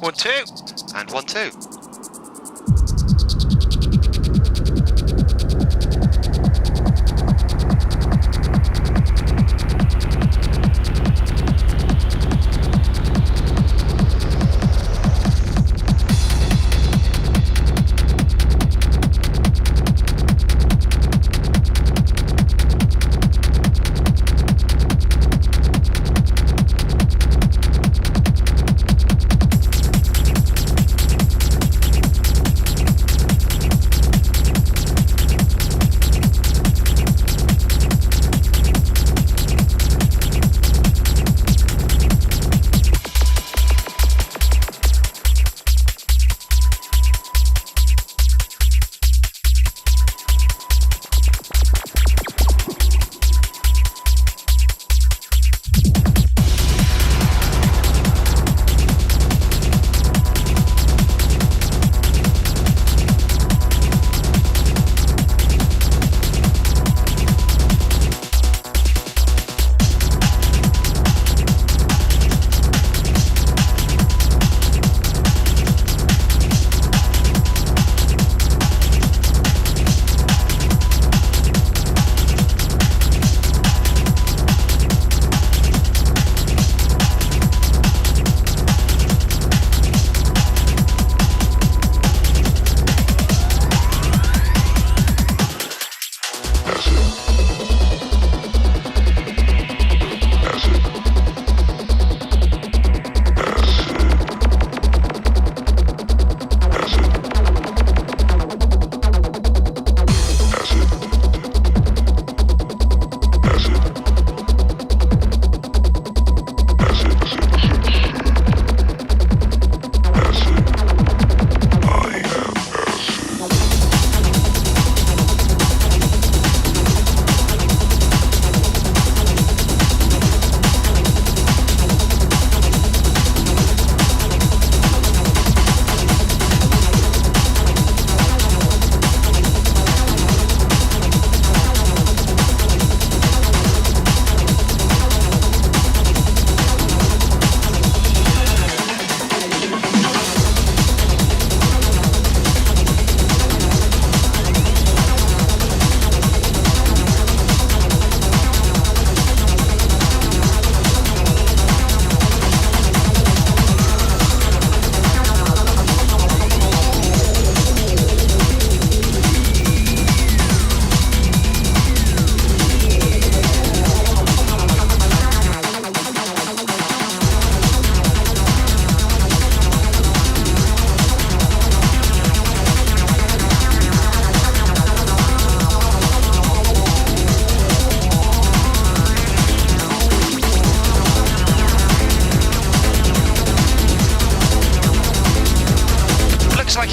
1, 2. And 1, 2.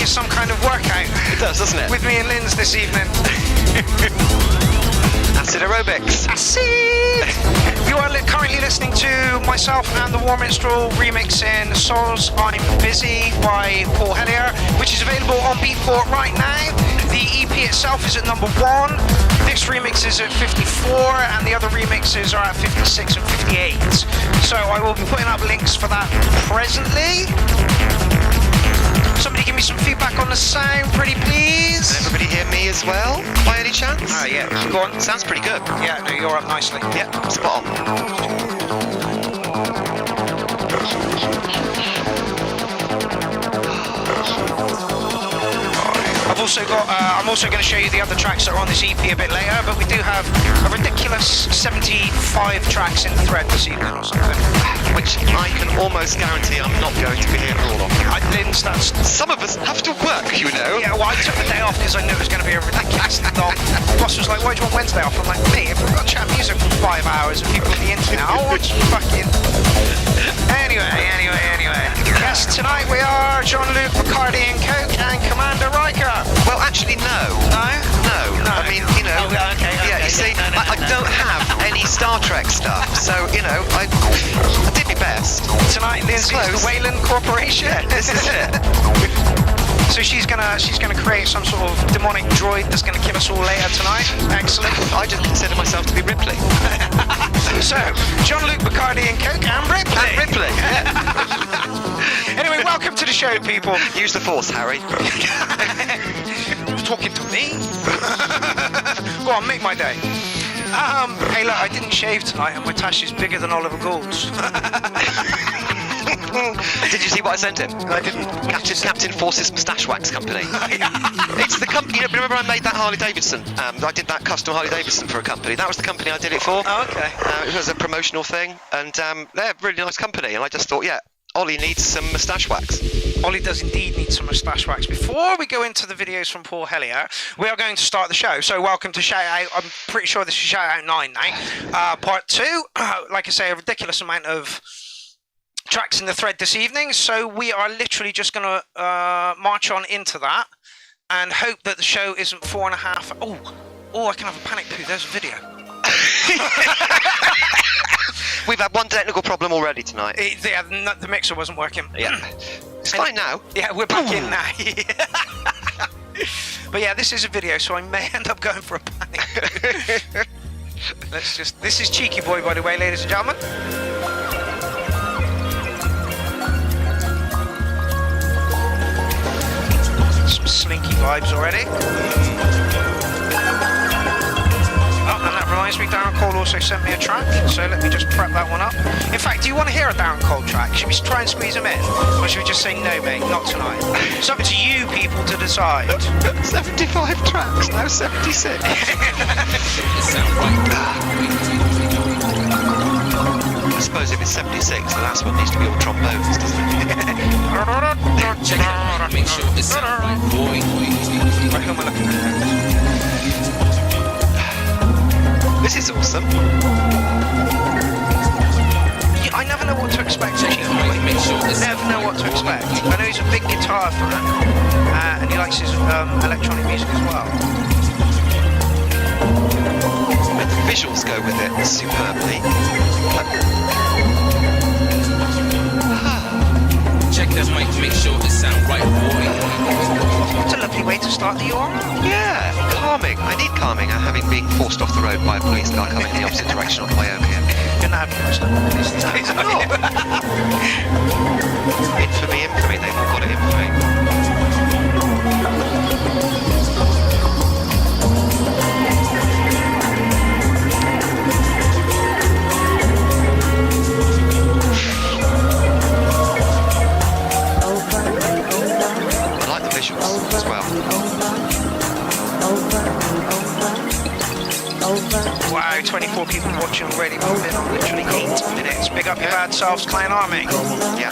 Some kind of workout. It does, doesn't it? With me and Linz this evening. Acid aerobics. Acid! You are currently listening to myself and the War Minstrel remixing Souls I'm Busy by Paul Hellier, which is available on Beatport right now. The EP itself is at number 1. This remix is at 54 and the other remixes are at 56 and 58. So I will be putting up links for that presently. Somebody give me some feedback on the sound, pretty please. Can everybody hear me as well, by any chance? Oh yeah, go on. Sounds pretty good. Yeah, no, you're up nicely. Yeah, spot on. I'm also going to show you the other tracks that are on this EP a bit later, but we do have a ridiculous 75 tracks in the thread this evening or something. Which I can almost guarantee I'm not going to be here for all of. Linz, that's... Some of us have to work, you know. Yeah, well, I took the day off because I knew it was going to be a ridiculous long. Boss was like, why do you want Wednesday off? I'm like, mate, if we've got chat music for 5 hours and people on the internet, I'll watch fucking... Anyway. Yes, tonight we are Jean-Luc Picardi and Coke and Commander Riker. Well, actually, no. No. I mean, you know... Oh, okay. Yeah, you see, I don't have any Star Trek stuff, so, you know, I did my best. Tonight, Linz is the Wayland Corporation. Yeah, this is it. So she's gonna create some sort of demonic droid that's gonna kill us all later tonight. Excellent. I just consider myself to be Ripley. So, Jean-Luc Picardi and Coke and Ripley. And Ripley, yeah. Anyway, welcome Welcome to the show, people. Use the force, Harry. You're talking to me? Go on, make my day. Hey, look, I didn't shave tonight, and my tash is bigger than Oliver Gould's. Did you see what I sent him? I didn't. Captain Forces Moustache Wax Company. It's the company. You know, remember I made that Harley Davidson? I did that custom Harley Davidson for a company. That was the company I did it for. Oh, okay. It was a promotional thing, and they're a really nice company. And I just thought, yeah, Ollie needs some moustache wax. Ollie does indeed need some moustache wax. Before we go into the videos from Paul Hellier, we are going to start the show. So welcome to Shout Out. I'm pretty sure this is Shout Out 9 now. Part 2. Like I say, a ridiculous amount of tracks in the thread this evening. So we are literally just going to march on into that and hope that the show isn't 4.5. Oh, I can have a panic poo. There's a video. We've had one technical problem already tonight. Yeah, the mixer wasn't working. Yeah. It's fine now. Yeah, we're back in now. But yeah, this is a video, so I may end up going for a panic. This is Cheeky Boy, by the way, ladies and gentlemen. Some slinky vibes already. And that reminds me, Darren Cole also sent me a track, so let me just prep that one up. In fact, do you want to hear a Darren Cole track? Should we try and squeeze him in? Or should we just say, no, mate, not tonight? It's up to you people to decide. 75 tracks, now 76. I suppose if it's 76, the last one needs to be all trombones, doesn't it? Check it out, make sure it's right, boy. Right, who am I looking at? This is awesome. Yeah, I never know what to expect. Never know what to expect. I know he's a big guitar fan, and he likes his electronic music as well. But the visuals go with it superbly. Check that mic, make sure it sound right, boy. It's a lovely way to start the Euro. Yeah, calming. I need calming. Having been forced off the road by a police car coming in the opposite direction on the way over here. You're not having much time with this these days, are you? Infamy. They've all got it infamy. As well. Wow, 24 people watching already. We've been on literally 8 minutes. Big up your bad selves, Clan Army. Yeah.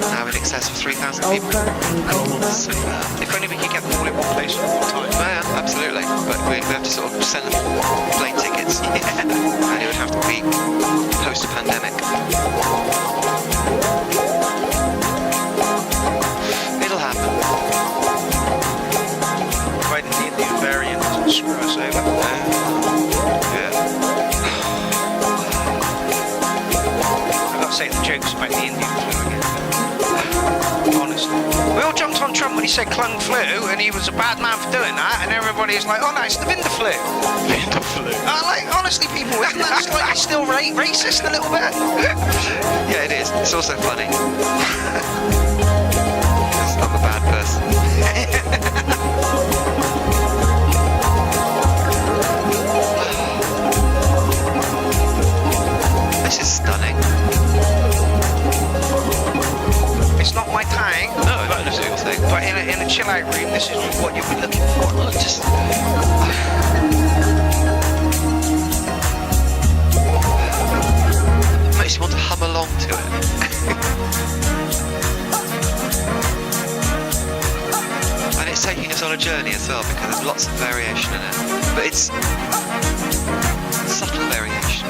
Now in excess of 3,000 people. If only we could get them all in one place at one time. Yeah, absolutely. But we have to sort of send them plane tickets. Yeah. And it would have to be post-pandemic. It'll happen. Right in the Indian variant doesn't screw us over. Yeah. I've got to say the jokes about the Indian flu again. Honestly. We all jumped on Trump when he said clung flu, and he was a bad man for doing that, and everybody's like, oh no, it's the Vinda flu. Vinda flu. Like, honestly, people, isn't that slightly still racist a little bit? Yeah, it is. It's also funny. I'm a bad person. This is stunning. It's not my tang. No, it's not a thing. But in a chill out room, this is what you'd be looking for. Look, just makes you want to hum along to it. And it's taking us on a journey as well, because there's lots of variation in it. But it's subtle variation.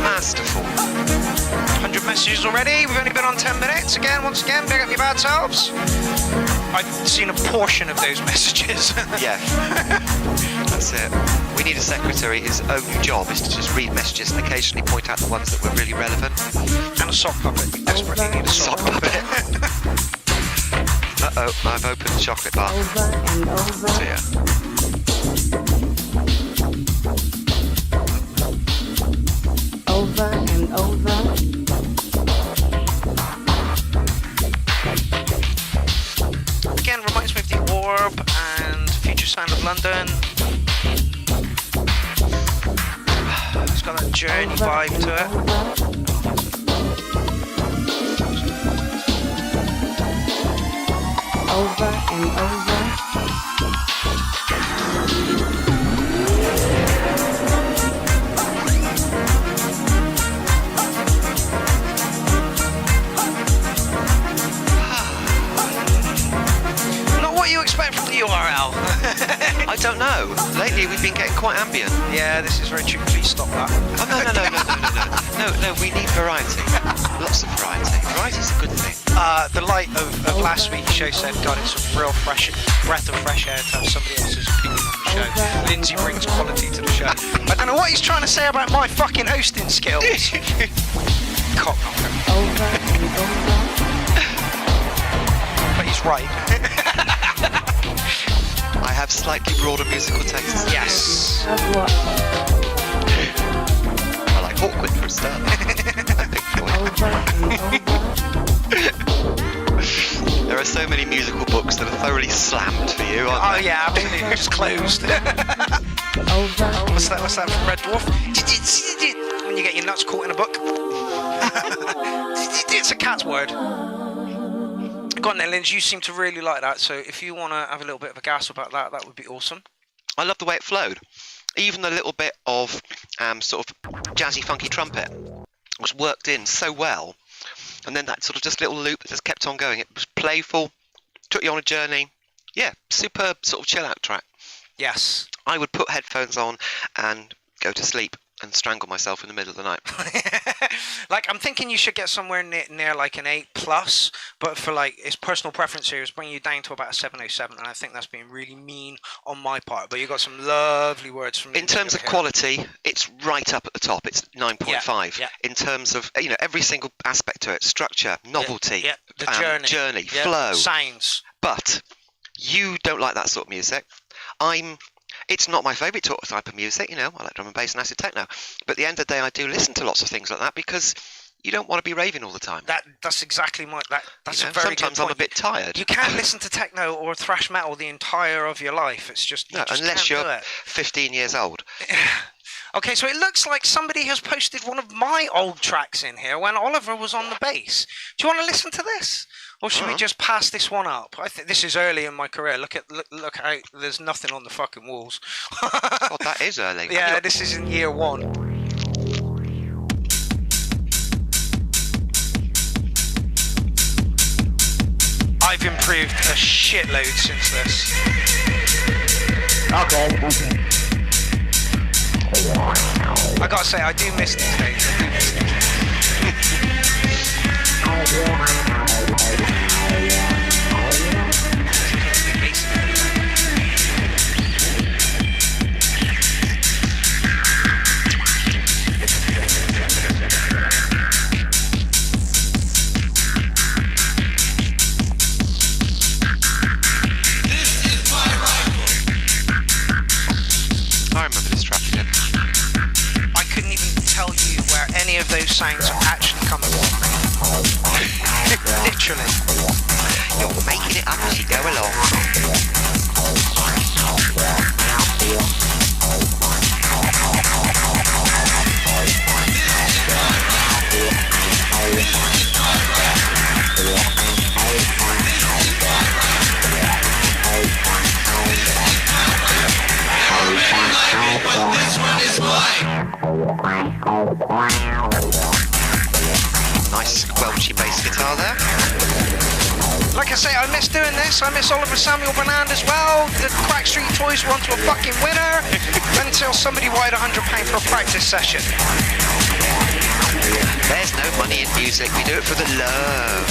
Masterful. 100 messages already. We've only been on 10 minutes. Once again, big up your bad selves. I've seen a portion of those messages. Yeah. That's it. We need a secretary whose only job is to just read messages and occasionally point out the ones that were really relevant. And a sock puppet. We desperately need a sock puppet. Uh-oh, I've opened the chocolate bar. Over and over. So, yeah. Over and over. journey vibe to it. Over and over. Not what you expect from the URL. I don't know. Lately we've been getting quite ambient. Yeah, this is very true. Please stop that. Oh, no, we need variety. Lots of variety. Variety's a good thing. The light of last week's show said, God, it's a real breath of fresh air to have somebody else's opinion on the show. Lindsay brings quality to the show. I don't know what he's trying to say about my fucking hosting skills. Cockknocker. Over and over. But he's right. I have slightly broader musical tastes. Yes. Of what? I like awkward for a start. Over and over. There are so many musical books that are thoroughly slammed for you, aren't Oh there? yeah, absolutely. It's closed. Over. What's that from Red Dwarf? When you get your nuts caught in a book. It's a cat's word. Go on then, Lindsay, you seem to really like that, so if you want to have a little bit of a gas about that, that would be awesome. I love the way it flowed. Even a little bit of sort of jazzy, funky trumpet was worked in so well. And then that sort of just little loop that just kept on going. It was playful, took you on a journey. Yeah, superb sort of chill out track. Yes. I would put headphones on and go to sleep and strangle myself in the middle of the night. Like, I'm thinking you should get somewhere near like an 8+, but for like, it's personal preference here is bringing you down to about a 707, and I think that's being really mean on my part, but you got some lovely words from In terms of quality, it's right up at the top. It's 9.5. Yeah. In terms of, every single aspect to it, structure, novelty, Yeah. The journey, Yeah. flow. Sounds. But you don't like that sort of music. It's not my favourite type of music, I like drum and bass and acid techno. But at the end of the day, I do listen to lots of things like that because you don't want to be raving all the time. That's exactly that's a very good Sometimes point. I'm a bit tired. You can't listen to techno or thrash metal the entire of your life. It's just, unless can't you're do it. 15 years old. Okay, so it looks like somebody has posted one of my old tracks in here when Oliver was on the bass. Do you want to listen to this? Or should we just pass this one up? I think this is early in my career. Look how there's nothing on the fucking walls. God, that is early. Yeah, this is in year 1. I've improved a shitload since this. Okay. I gotta say, I do miss these days. I remember this track again. I couldn't even tell you where any of those sounds are actually coming from. Literally. You're making it up as you go along. Nice squelchy bass guitar there. Like I say, I miss doing this. I miss Oliver Samuel Bernard as well. The Crack Street Toys were onto a fucking winner until somebody wired £100 for a practice session. There's no money in music. We do it for the love.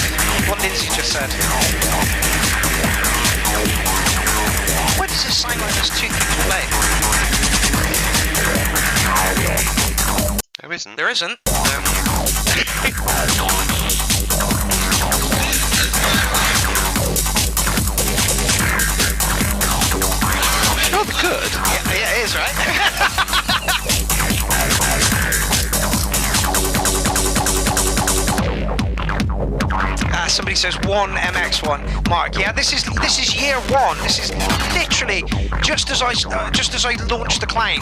What Lindsay just said. Where does it sound like there's 2 people playing? There isn't. There isn't. Rather good. Yeah, it is, right? Somebody says 1 MX1. Mark, yeah, this is year 1. This is literally just as I launched the Clown.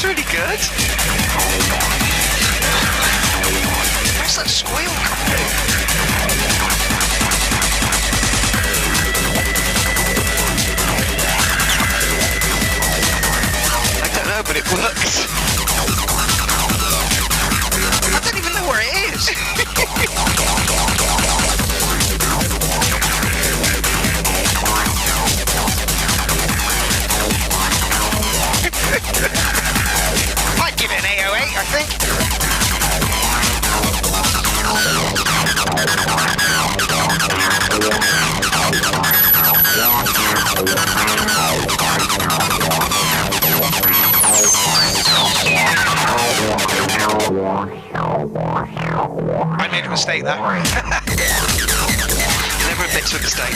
That's really good. Where's that squeal coming I don't know, but it works. I don't even know where it is. I'd give it an 808, I think. I made a mistake there. Never admit to a mistake.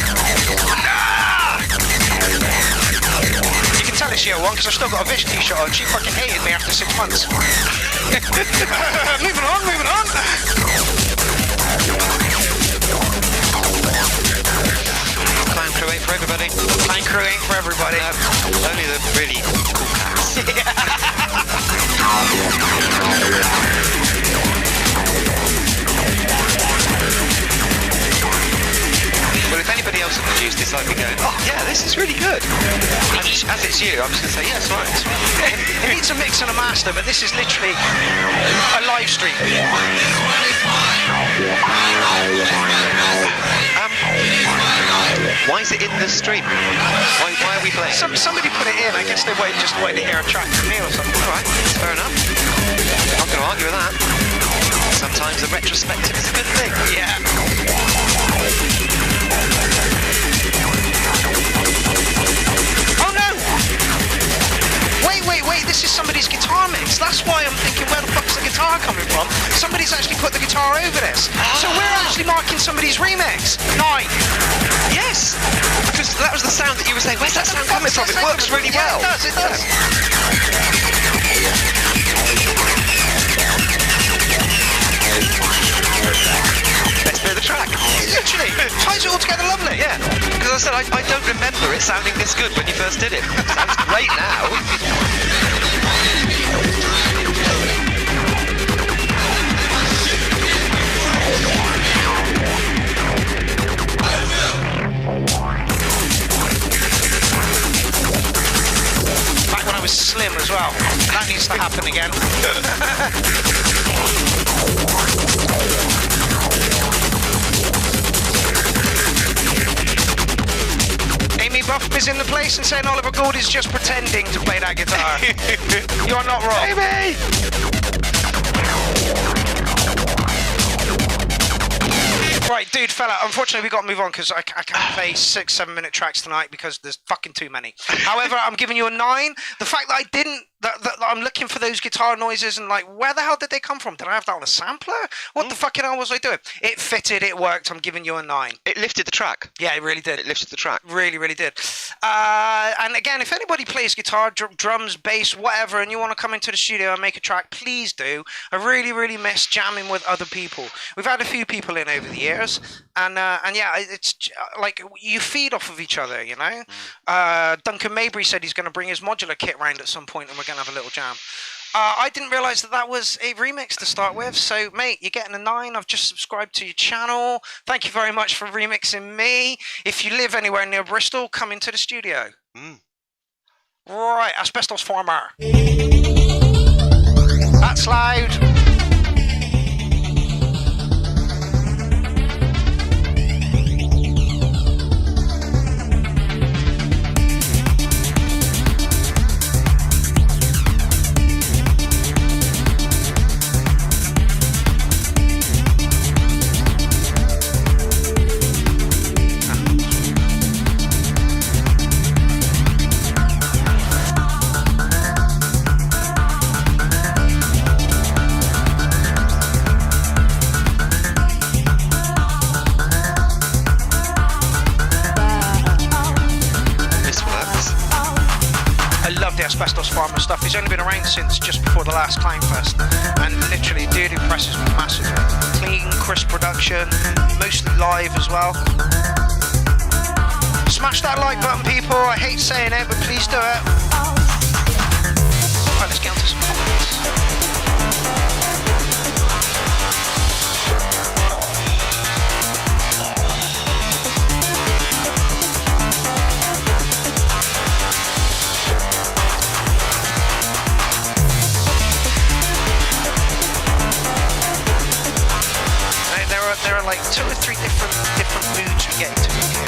You can tell it's year one because I've still got a Vish t-shirt on. She fucking hated me after 6 months. Moving on. Clown crew ain't for everybody. Clown crew ain't for everybody. No, only the really cool cats. Well, if anybody else had produced this, I'd be going, oh yeah, this is really good. As it's you, I'm just going to say, yeah, it's right. It needs a mix and a master, but this is literally a live stream. Why is it in the stream? Why are we playing? Somebody put it in. I guess they just wanted to hear a track from me or something. All right, fair enough. I'm going to argue with that. Sometimes a retrospective is a good thing. Yeah. Oh no! Wait, this is somebody's guitar mix. That's why I'm thinking, where the fuck's the guitar coming from? Somebody's actually put the guitar over this. So we're actually marking somebody's remix. 9. Yes! Because that was the sound that you were saying, where's that sound coming from? It works really well. It does. Best bit of the track. Literally, ties it all together lovely. Yeah, because I said I don't remember it sounding this good when you first did it. It sounds great now. Back when I was slim as well. That needs to happen again. Amy Buffum is in the place and saying Oliver Gould is just pretending to play that guitar. You're not wrong. Amy! Right, dude, fella, unfortunately we got to move on because I can't play 6-7 minute tracks tonight because there's fucking too many. However, I'm giving you a 9. The fact that I didn't, that I'm looking for those guitar noises and like, where the hell did they come from? Did I have that on a sampler? What the fucking hell was I doing? It fitted, it worked, I'm giving you a 9. It lifted the track. Yeah, it really did. It lifted the track. Really, really did. And again, if anybody plays guitar, drums, bass, whatever, and you want to come into the studio and make a track, please do. I really, really miss jamming with other people. We've had a few people in over the years, and yeah, it's like you feed off of each other, you know. Duncan Mabry said he's going to bring his modular kit round at some point, and we're going to have a little jam. I didn't realise that was a remix to start with, so mate, you're getting a 9. I've just subscribed to your channel. Thank you very much for remixing me. If you live anywhere near Bristol, come into the studio. Right, Asbestos Farmer. That's loud. Asbestos Farmer stuff. He's only been around since just before the last Clownfest, and literally dude impresses me massively. Clean, crisp production, mostly live as well. Smash that like button, people. I hate saying it, but please do it. Right, let's get on to some comments. There are like 2 or 3 different moods we get into here.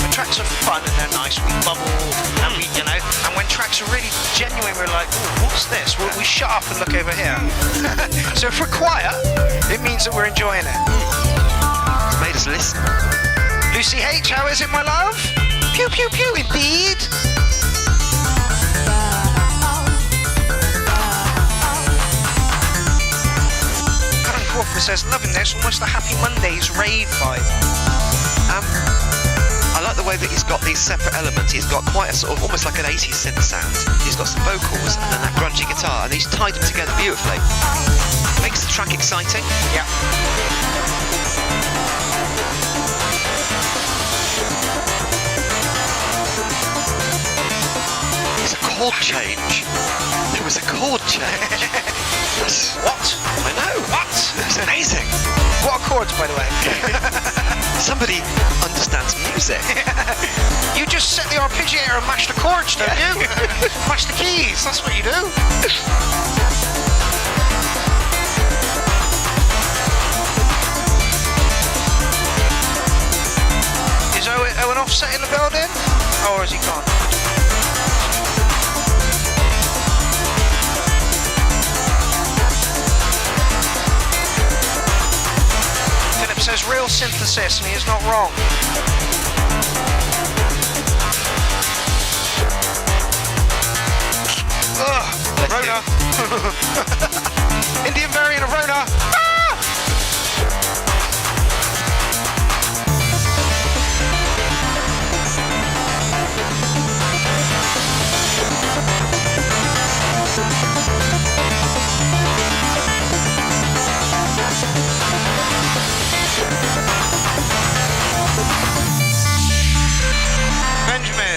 When tracks are fun and they're nice, we bubble and we, and when tracks are really genuine, we're like, ooh, what's this? We shut up and look over here. So if we're quiet, it means that we're enjoying it. It's made us listen. Lucy H, how is it, my love? Pew, pew, pew, indeed. Crawford says, loving this, almost a Happy Mondays rave vibe. I like the way that he's got these separate elements. He's got quite a sort of, almost like an 80s synth sound. He's got some vocals and then that grungy guitar, and he's tied them together beautifully. Makes the track exciting. Yeah. It's a chord change. There was a chord change. What? I know. What? It's amazing. What are chords, by the way? Somebody understands music. You just set the arpeggiator and mash the chords, don't you? Mash the keys, that's what you do. Is Owen Offset in the building? Or is he gone? Says real synthesis, and he is not wrong. Ugh, Rona. Indian variant of Rona. Ah!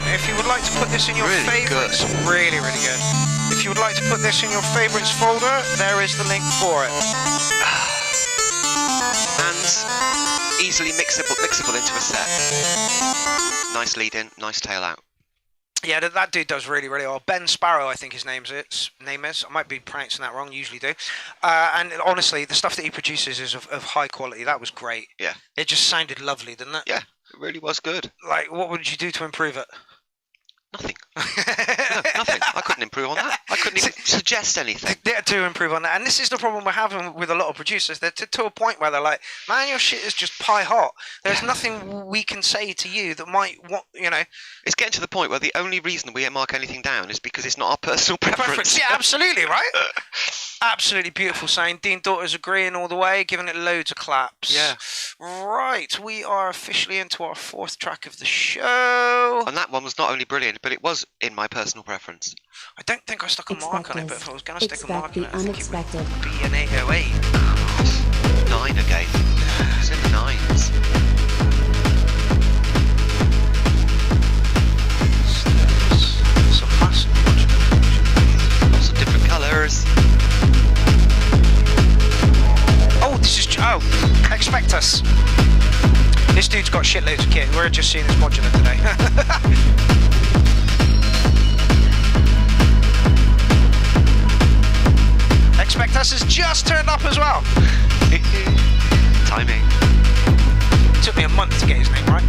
If you would like to put this in your favourites, really good. If you would like to put this in your favourites folder, there is the link for it. And easily mixable into a set. Nice lead in, nice tail out. Yeah, that dude does really well. Ben Sparrow, I think his name is. I might be pronouncing that wrong, usually do. And honestly, the stuff that he produces is of high quality. That was great. Yeah. It just sounded lovely, didn't it? Yeah, it really was good. Like, what would you do to improve it? Nothing. No, nothing. I couldn't improve on that. I couldn't even suggest anything. To improve on that. And this is the problem we're having with a lot of producers. They're to a point where they're like, man, your shit is just pie hot. There's nothing we can say to you that might, It's getting to the point where the only reason we mark anything down is because it's not our personal preference. Yeah, absolutely, right? Absolutely beautiful sound. Dean Daughter's agreeing all the way, giving it loads of claps. Yeah. Right, we are officially into our 4th track of the show. And that one was not only brilliant, but it was in my personal preference. I don't think I stuck a mark on it, but if I was going to stick a mark on it, I think it unexpected. would be an 808. 9 again. It's in the 9s. It's a massive project. Lots of different colours. Expect us. This dude's got shitloads of kit. We're just seeing his modular today. Expect Us has just turned up as well. Timing. It took me a month to get his name right.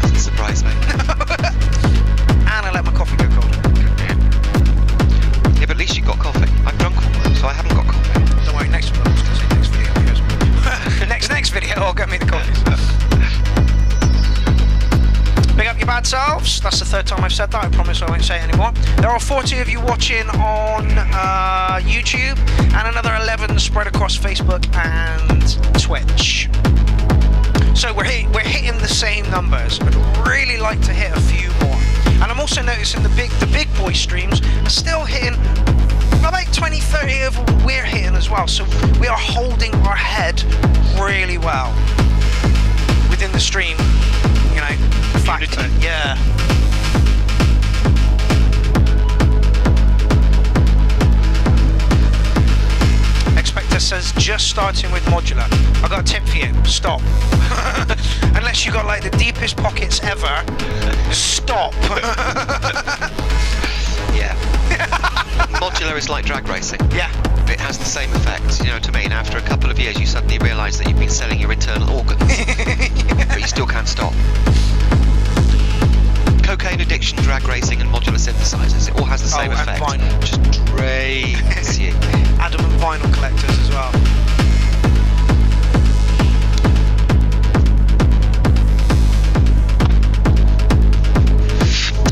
Doesn't surprise me. And I let my coffee go cold. Yeah, but at least you got coffee. I've drunk one, so I haven't got coffee. Don't worry, next video. I was going to say next video. next video, I'll get me the coffees. Big up your bad selves. That's the 3rd time I've said that. I promise I won't say it anymore. There are 40 of you watching on YouTube, and another 11 spread across Facebook and Twitch. So we're hitting the same numbers. I'd really like to hit a few more. And I'm also noticing the big boy streams are still hitting about 20, 30 of them we're hitting as well. So we are holding our head really well within the stream, factor. Yeah. says just starting with modular. I got a tip for you. Stop. Unless you got like the deepest pockets ever. Stop. Yeah. Modular is like drag racing. Yeah. It has the same effect, you know what I mean? After a couple of years, you suddenly realise that you've been selling your internal organs, but you still can't stop. Cocaine addiction, drag racing, and modular synthesizers, it all has the same effect. And vinyl. Just drains you. Adam and vinyl collectors as well.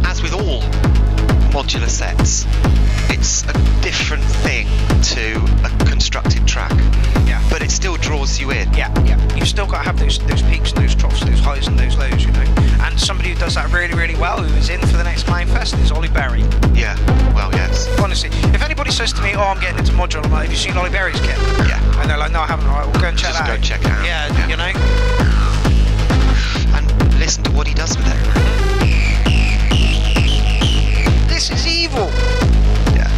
As with all modular sets, it's a different thing to a constructed track. Yeah. But it still draws you in. Yeah, yeah. You've still got to have those peaks and those troughs, those highs and those lows, you know. And somebody who does that really, really well, who is in for the next Clown Fest, is Ollie Berry. Yeah, well, yes. Honestly, if anybody says to me, "Oh, I'm getting into modular," I'm like, "Have you seen Ollie Berry's kit?" Yeah. And they're like, "No, I haven't." All right, well, go and check Just that go out. check it out. Yeah, Yeah. you know. And listen to what he does with it. This is evil. Yeah.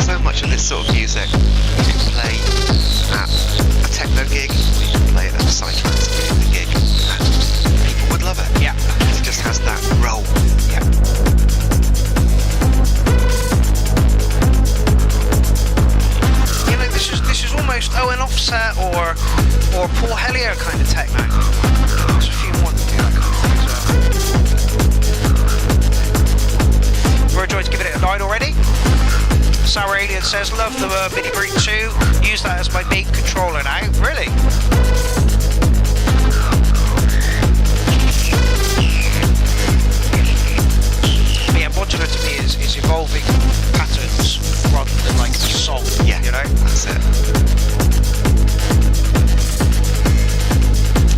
So much of this sort of music you can play at a techno gig, you can play it at a psytrance gig, and people would love it. Yeah. It just has that roll. Yeah. You know, this is almost Owen Offset or Paul Hellier kind of techno. There's a few more that do that kind of thing as well. Roy Joy's given it a 9 already. Sour Alien says, love the Mini Brute 2. Use that as my main controller now. Really? But yeah, modular to me is evolving patterns rather than like a song. Yeah, you know? that's it.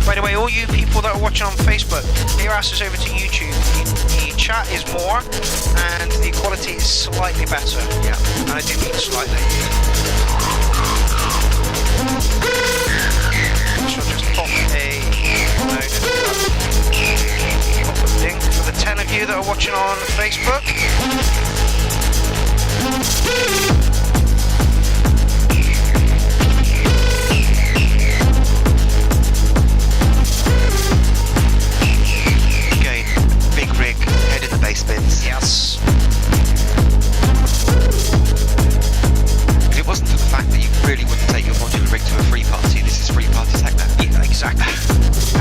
By the way, all you people that are watching on Facebook, get your asses over to YouTube. The chat is more and the quality is slightly better. Yeah, and I do mean slightly. Shall just pop a link for the 10 of you that are watching on Facebook. Again, big rig, head in the bass bins. Yes. If it wasn't for the fact that you really wouldn't take your modular rig to a free party, this is free party techno. Yeah, exactly.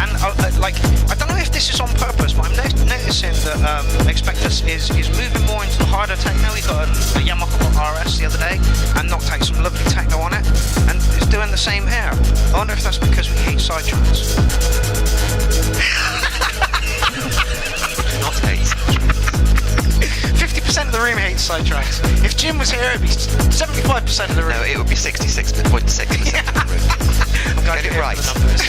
And like, I don't know if this is on purpose, but I'm noticing that Expectus is moving more into the harder techno. We got a Yamaha RS the other day and knocked out some lovely techno on it, and it's doing the same here. I wonder if that's because we hate sidetracks. Not hate. 50% of the room hates sidetracks. If Jim was here, it'd be 75% of the room. No, it would be 66.6%. I'm glad Get it you're right. here for the numbers.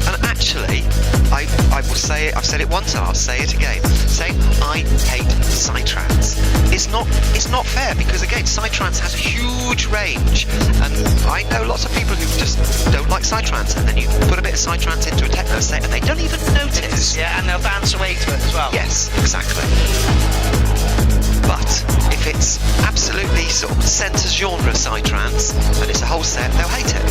And actually, I will say it, I've said it once and I'll say it again. Saying I hate psytrance is not fair, because again, psytrance has a huge range, and I know lots of people who just don't like psytrance, and then you put a bit of psytrance into a techno set and they don't even notice. Yeah, and they'll dance away to it as well. Yes, exactly. But if it's absolutely sort of centre genre psytrance and it's a whole set, they'll hate it.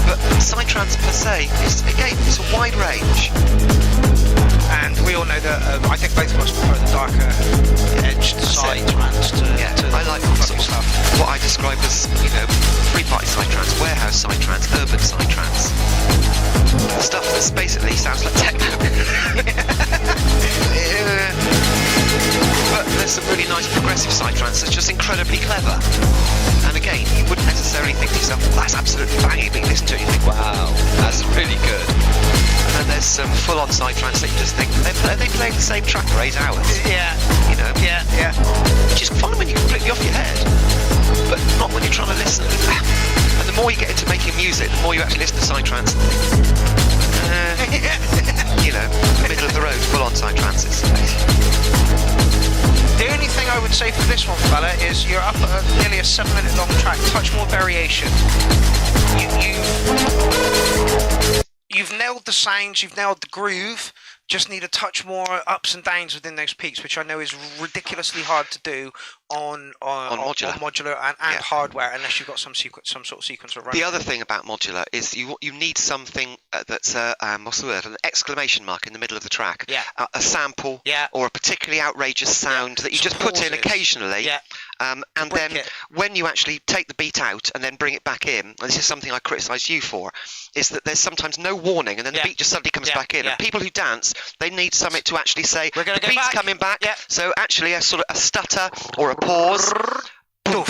But psytrance per se is, again, it's a wide range. And we all know that I think both of us prefer the darker edged psytrance to I like fluffy stuff. what I describe as, you know, free party psytrance, warehouse psytrance, urban psytrance. Stuff that basically sounds like techno. But there's some really nice progressive psytrance that's just incredibly clever. And again, you wouldn't necessarily think to yourself, well, that's absolutely banging, but you listen to it and you think, wow, that's really good. And then there's some full-on psytrance that you just think, are they playing the same track for 8 hours? Yeah. You know? Yeah, yeah. Which is fun when you're completely off your head, but not when you're trying to listen. And the more you get into making music, the more you actually listen to psytrance. You know, middle of the road, full-on psytrance. The only thing thing I would say for this one, fella, is you're up at nearly a 7-minute long track. Touch more variation. You've nailed the sounds, you've nailed the groove. Just need a touch more ups and downs within those peaks, which I know is ridiculously hard to do on modular and hardware, unless you've got some sort of sequencer running. The other thing about modular is you need something that's what's the word? An exclamation mark in the middle of the track. Yeah. A sample. Yeah. Or a particularly outrageous sound that you Some just put in pauses. occasionally. Yeah. And then when you actually take the beat out and then bring it back in, and this is something I criticise you for, is that there's sometimes no warning and then the beat just suddenly comes back in. Yeah. And people who dance, they need something to actually say, We're gonna the go beat's back. coming back. Yeah. So actually a sort of a stutter or a pause. You know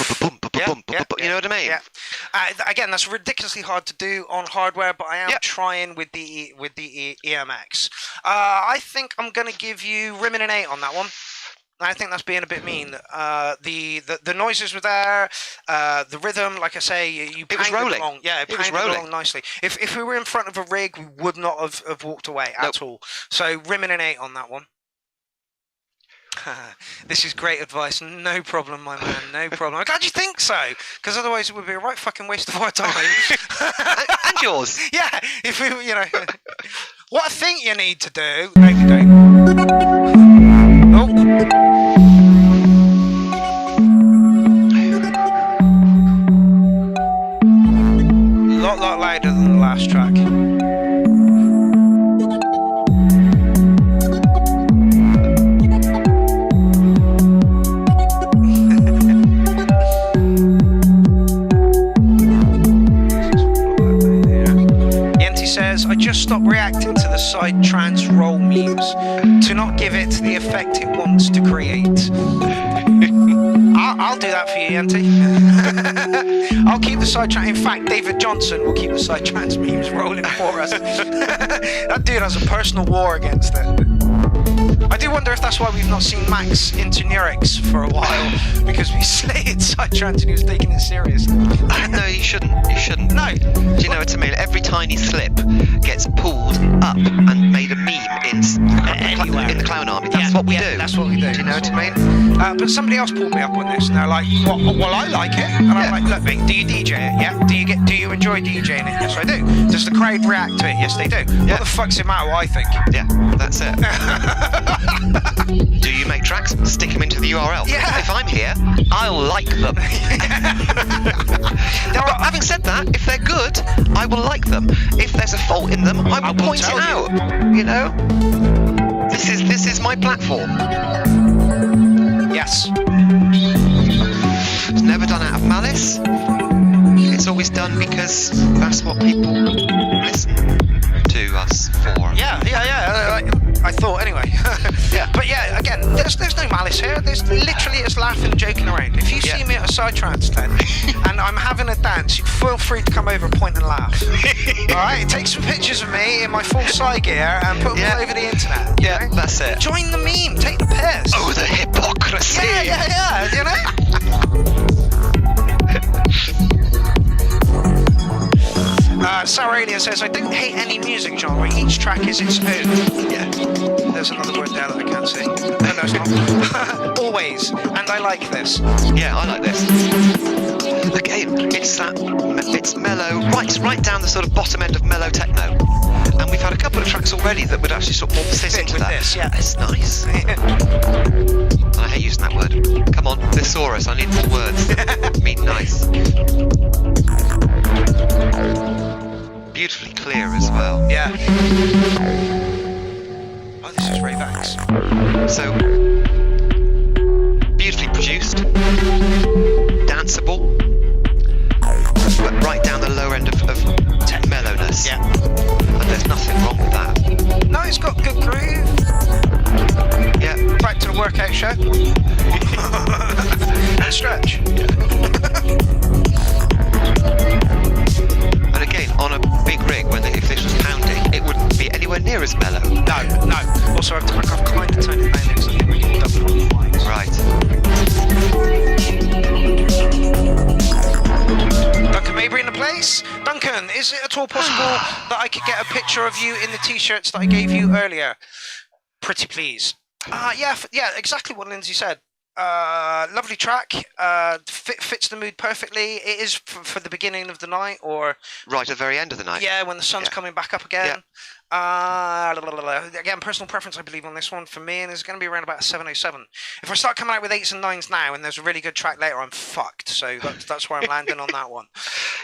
what I mean? Yeah. Again, that's ridiculously hard to do on hardware, but I am trying with the EMX. I think I'm going to give you rimming an 8 on that one. I think that's being a bit mean. The noises were there. The rhythm, like I say, it was rolling. Along. Yeah, it was rolling along nicely. If we were in front of a rig, we would not have walked away at all. So rimming an 8 on that one. This is great advice. No problem, my man. No problem. I'm glad you think so, because otherwise it would be a right fucking waste of our time. and yours. Yeah. If we, what I think you need to do. No, you don't. Oh. Lot louder than the last track. I just stopped reacting to the side trans roll memes to not give it the effect it wants to create. I'll do that for you, Yanti. I'll keep the side trans. In fact, David Johnson will keep the side trans memes rolling for us. That dude has a personal war against it. I do wonder if that's why we've not seen Max into Nurix for a while, because we slated side trans and he was taking it seriously. No, you shouldn't. You shouldn't. No. Do you know what I mean? Every tiny slip gets pulled up and made a meme in the clown army. That's what we do. That's what we do. Do you know what I mean? But somebody else pulled me up on this, and they're like, "Well, I like it," and I'm like, "Look, mate, do you DJ it? Yeah. Do you enjoy DJing it? Yes, I do. Does the crowd react to it? Yes, they do. What the fuck's it matter what I think? Yeah, that's it. Do you make tracks? Stick them into the URL. Yeah. If I'm here, I'll like them. But having said that, if they're good, I will like them. If there's a fault in them, I will point it out. You know, this is my platform. Yes. It's never done out of malice. It's always done because that's what people listen to us for. Yeah. I thought anyway. Yeah. But yeah, again, there's no malice here. There's literally it's laughing and joking around. If you see me at a side trance tent and I'm having a dance, you feel free to come over and point and laugh. Alright? Take some pictures of me in my full side gear and put them all over the internet. Yeah, that's it. Join the meme, take the piss. Oh, the hypocrisy! Yeah, you know? Sarania says, I don't hate any music genre, each track is its own. Yeah, there's another word there that I can't say. No, it's not. Always, and I like this. Yeah, I like this. Again, it's mellow, right down the sort of bottom end of mellow techno. And we've had a couple of tracks already that would actually sort of fit into that. This, yeah. It's nice. I hate using that word. Come on, thesaurus, I need more words. Mean nice. Beautifully clear as well. Yeah. Oh, this is Ray Banks. So, beautifully produced, danceable, but right down the lower end of mellowness. Yeah. And there's nothing wrong with that. No, it's got good groove. Yeah. Back to the workout show. And stretch. And again, on a big rig, if this was pounding, it wouldn't be anywhere near as mellow. No. Also, I've kind of turned it down because I think we can double it on the mics. Right. Duncan Mabry in the place. Duncan, is it at all possible that I could get a picture of you in the t-shirts that I gave you earlier? Pretty please. Yeah, exactly what Lindsay said. Lovely track. Fits the mood perfectly. It is for the beginning of the night, or right at the very end of the night. yeah, when the sun's coming back up again. Again, personal preference, I believe, on this one for me, and it's going to be around about a 707. If I start coming out with 8s and 9s now, and there's a really good track later, I'm fucked. So that's where I'm landing on that one.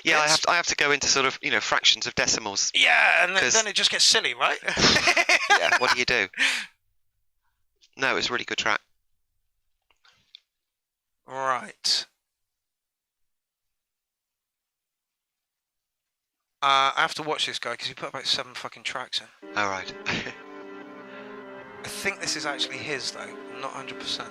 Yeah, I have to go into sort of fractions of decimals. Yeah, and then it just gets silly, right? Yeah. What do you do? No, it's a really good track. Right. I have to watch this guy because he put about 7 fucking tracks in. All right. I think this is actually his though. I'm not 100%.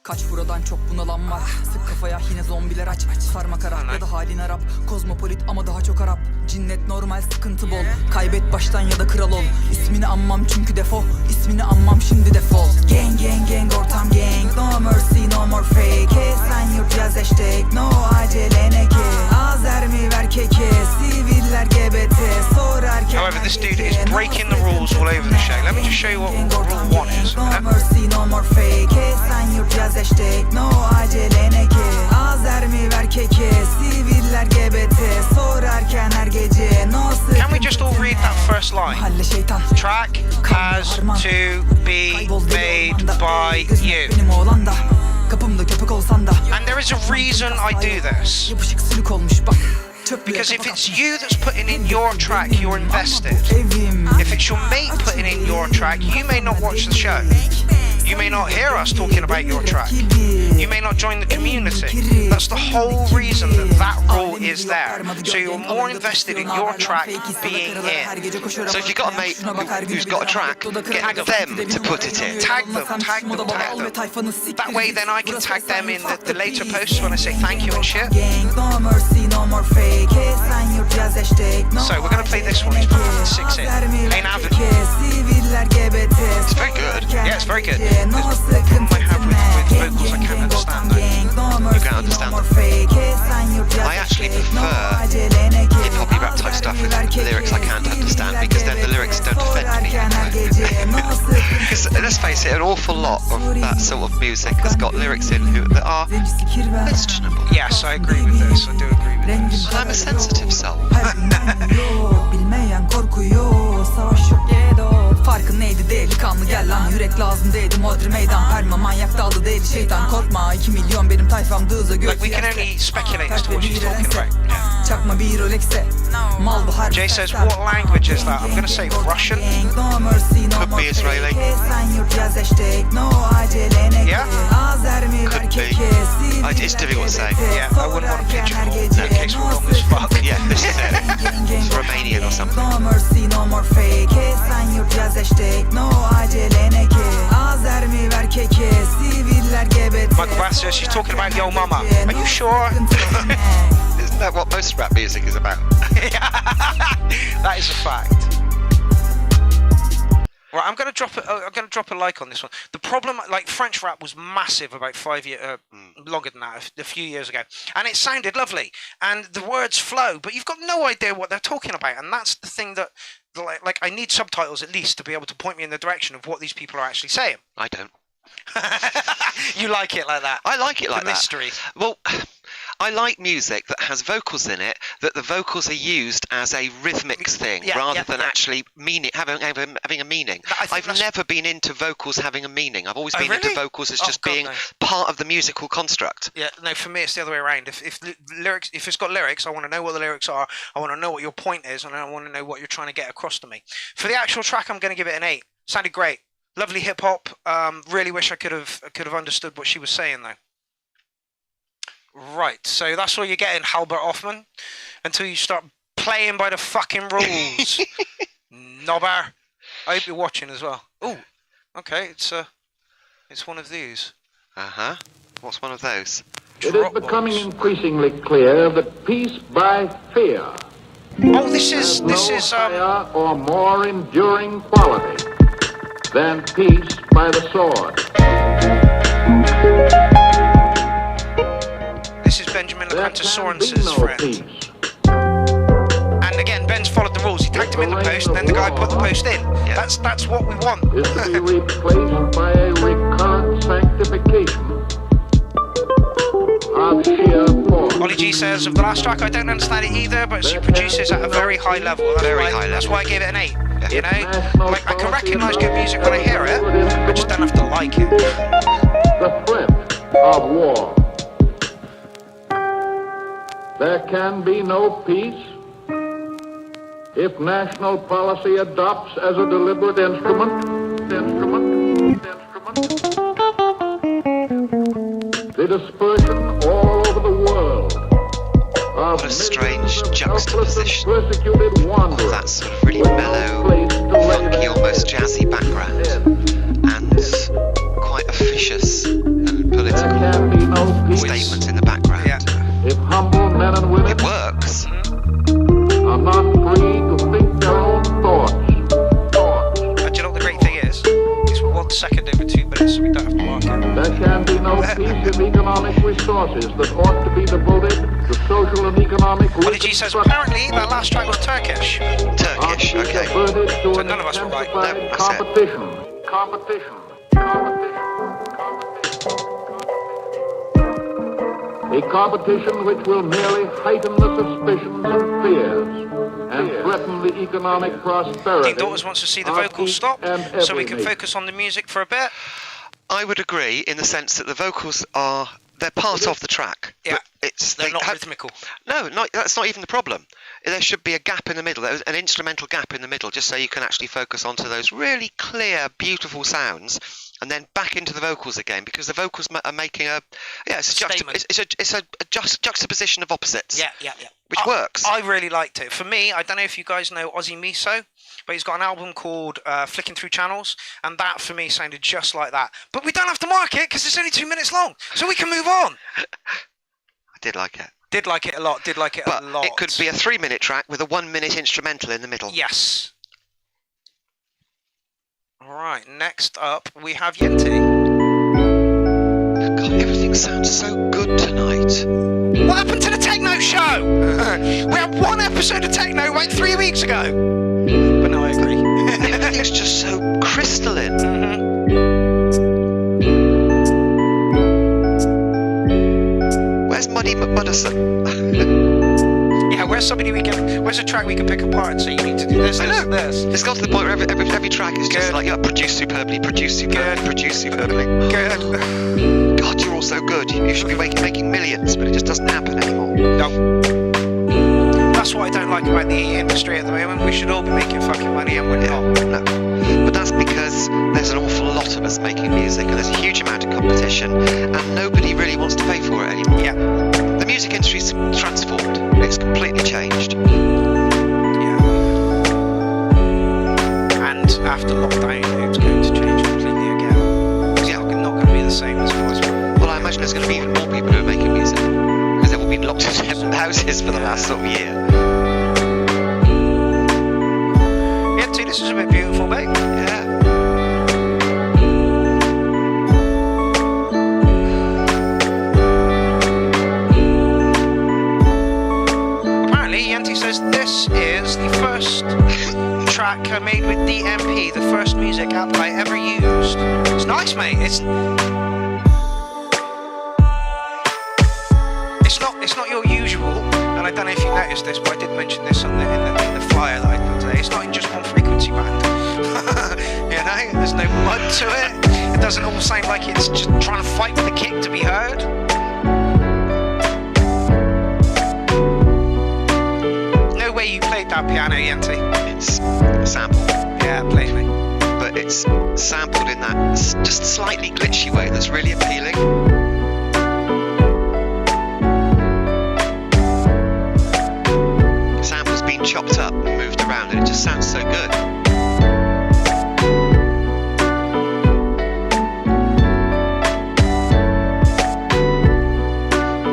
Kaç buradan çok bunalan var. Sık kafaya yine zombiler aç. Sarma karar ya da halin Arap. Kozmopolit ama daha çok Arap. Cinnet normal sıkıntı bol. Kaybet baştan ya da kral ol. İsmini anmam çünkü defo. İsmini anmam şimdi defol. Gang gang gang ortam gang. No mercy no more fake. Sen yurt yaz hashtag. No acele ne ki. Azer mi ver keke. Siviller GBT. Sor erken. However, this dude is breaking the rules all over the show. Let me just show you what rule 1 is. No mercy no more fake. Sen yurt yaz hashtag. No acele ne ki. Azer mi ver keke. Siviller GBT. Sor erken her gece. No sıkıntı. Can we just all read that first line? Track has to be made by you. And there is a reason I do this. Because if it's you that's putting in your track, you're invested. If it's your mate putting in your track, you may not watch the show. You may not hear us talking about your track. You may not join the community. That's the whole reason that rule is there. So you're more invested in your track being in. So if you've got a mate who's got a track, get them to put it in. Tag them. That way then I can tag them in the later posts when I say thank you and shit. So we're going to play this one. He's put 6 in. Plain Avenue. It's very good. Yeah, it's very good. There's one problem I have with vocals I can't understand though. You can't understand them. I actually prefer hip-hop rap type stuff with lyrics I can't understand, because then the lyrics don't offend me. Because let's face it, an awful lot of that sort of music has got lyrics in that are questionable. Yes, I agree with this. I do agree with this. And I'm a sensitive soul. Farkın neydi delikanlı gel lan yürek lazım değdi modri meydan perma manyak daldı değdi şeytan korkma 2 milyon benim tayfam dığıza göz Like we can only speculate as to what she's talking about. Çakma bir Rolex'e mal bu harbi. Jay says what language is that? I'm gonna say Russian. Could be Israeli. Yeah? Could be. It's difficult to say. Yeah, I wouldn't want to picture it in case we're wrong as fuck. Yeah, this is it. It's Romanian or something. No mercy no more fake. Sen yurt yaz hashtag. No acele ne ki. Azer mi ver keke. Siviller GBT. Michael Bass says she's talking about Yo Mama. Are you sure? Isn't that what most rap music is about? That is a fact. Right, I'm gonna drop a like on this one. The problem, like French rap was massive about 5 years, longer than that, a few years ago, and it sounded lovely, and the words flow, but you've got no idea what they're talking about, and that's the thing that, like I need subtitles at least to be able to point me in the direction of what these people are actually saying. I don't. You like it like that? I like it like the that. Mystery. Well, I like music that has vocals in it, that the vocals are used as a rhythmic thing rather than actually having a meaning. I've never been into vocals having a meaning. I've always been into vocals as just being part of the musical construct. Yeah, no, for me it's the other way around. If it's got lyrics, I want to know what the lyrics are. I want to know what your point is, and I want to know what you're trying to get across to me. For the actual track, I'm going to give it an 8. Sounded great. Lovely hip hop. Really wish I could have understood what she was saying though. Right, so that's all you're getting, Halbert Hoffman, until you start playing by the fucking rules. Knobber. I hope you're watching as well. Oh, okay, it's one of these. What's one of those? It is becoming increasingly clear that peace by fear. Oh, this is higher or more enduring quality than peace by the sword. This is Benjamin Lacanta Sorenson's friend. And again, Ben's followed the rules. He tagged tagged him in the post, and then the guy put the post in. Yeah. That's what we want. is to be replaced by a recurrent sanctification of sheer force. Ollie G says, of the last track, I don't understand it either, but she produces at a very high level. That's why I gave it an 8. You know? Like, I can recognise good music when I hear it, I just don't have to like it. The threat of war. There can be no peace if national policy adopts as a deliberate instrument the dispersion all over the world of What a strange millions of juxtaposition helpless and persecuted of wanderers. that sort of really mellow, funky, almost jazzy background, and quite officious and There political can be no peace statements in the background. Yeah. if humble men and women It works. are not free to think their own thoughts. And do you know what the great thing is? It's 1 second over 2 minutes, so we don't have to mark it. There can be no peace if economic resources that ought to be devoted to social and economic Ollie G says, apparently that last track was Turkish. Turkish, okay. diverted to So an none of us were right. intensified No, that's it. competition. A competition which will merely heighten the suspicions and fears and threaten the economic prosperity. King Daughters wants to see the of vocals each stop, and so we every can nation. focus on the music for a bit. I would agree in the sense that the vocals they're part of the track. Yeah. But They're they not have- rhythmical. No, that's not even the problem. There should be a gap in the middle. There's an instrumental gap in the middle, just so you can actually focus onto those really clear, beautiful sounds, and then back into the vocals again, because the vocals are making Statement. it's a juxtaposition of opposites. Yeah. Which works. I really liked it. For me, I don't know if you guys know Ozzy Miso, but he's got an album called Flicking Through Channels, and that for me sounded just like that. But we don't have to mark it because it's only 2 minutes long, so we can move on. I did like it. Did like it a lot. But it could be a 3-minute track with a 1-minute instrumental in the middle. Yes. All right. Next up, we have Yenti. God, everything sounds so good tonight. What happened to the techno show? We had 1 episode of techno like 3 weeks ago. But no, I agree. Everything's just so crystalline. Where's Muddy McMudderson? Yeah, where's a track we can pick apart and say you need to do this, I this, know. and this? It's got to the point where every track is just Good. like, produced superbly, produced superbly, Good. produced superbly. Good. God, you're all so good. You should be making millions, but it just doesn't happen anymore. No. That's what I don't like about the industry at the moment. We should all be making fucking money and we're not. No. But that's because there's an awful lot of us making music, and there's a huge amount of competition, and nobody really wants to pay for it anymore. Yeah. The music industry's transformed. It's completely changed. Yeah. And after lockdown, it's going to change completely again. It's not going to be the same as it was. Well, I imagine there's going to be even more people who are making music, because they've all been locked in their houses for the last sort of year. Yeah, see, this is a bit beautiful, mate. Yeah. Apparently, Yenti says this is the first track I made with DMP, the first music app I ever used. It's nice, mate. It's not your usual, and I don't know if you noticed this, but I did mention this in the flyer that I put today. It's not in just one frequency band. You know, there's no mud to it. It doesn't all sound like it's just trying to fight for the kick to be heard. No way you played that piano, Yenti. It's a sample, Yeah, play it, mate. but it's sampled in that just slightly glitchy way that's really appealing. The sample's been chopped up and moved around, and it just sounds so good.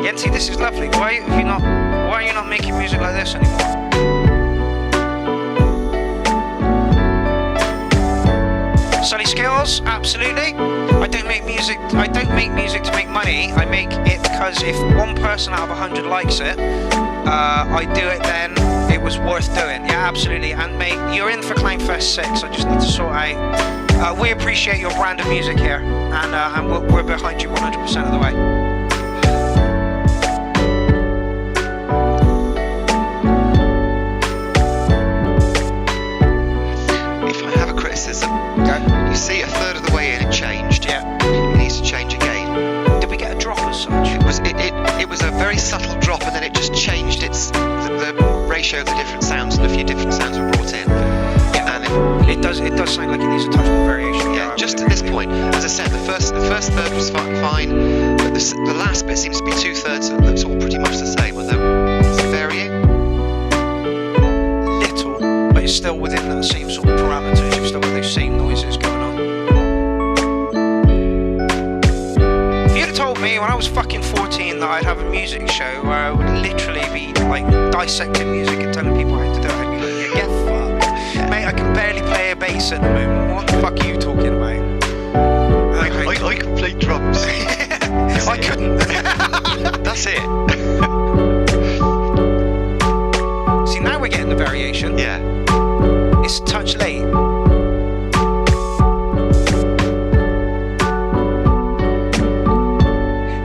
Yenti, this is lovely. Why are you not making music like this anymore? Sunny skills, absolutely. I don't make music to make money. I make it because if one person out of 100 likes it, I do it then. It it was worth doing. Yeah, absolutely. And mate, you're in for Clownfest 6. I just need to sort out. We appreciate your brand of music here, and we're behind you 100% of the way. If I have a criticism, you see a third of the way in it changed. Yeah. It needs to change again. Did we get a drop as such? It was a very subtle drop, and then it just changed the ratio of the different sounds, and a few different sounds were brought in. Yeah. And It does sound like it needs a touch of variation. yeah, just at this point, as I said, the first third was fine, but the last bit seems to be 2/3 that's all pretty much the same, although it's varying. Little, but it's still within that same sort of parameters. You've still got those same noises going on. If you'd have told me when I was fucking 14 that I'd have a music show where I would literally be like dissecting music and telling people how to do it, I'd be like, yeah, get fucked. Mate, I can barely play a bass at the moment. What the fuck are you talking about? I can play drums. I couldn't. That's it. See, now we're getting the variation. Yeah. It's a touch late.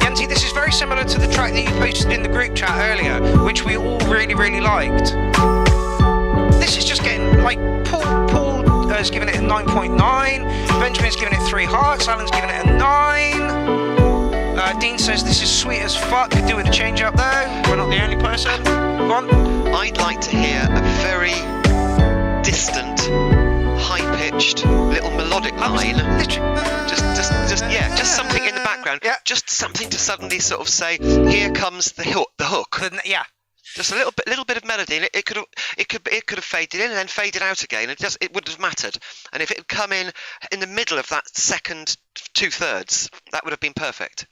Yanti, this is very similar to the track that you posted in the group chat earlier, which we all really liked. This is just getting, like, Paul has given it a 9.9, Benjamin's given it 3 hearts, Alan's given it a 9. Dean says this is sweet as fuck, could do with a change up though. We're not the only person. Go on. I'd like to hear a very distant, high-pitched little melodic line. Just something in the background. Yeah. Just something to suddenly sort of say, here comes the hook. Yeah. Just a little bit of melody, and it could have faded in and then faded out again. It wouldn't have mattered. And if it had come in the middle of that second 2/3, that would have been perfect.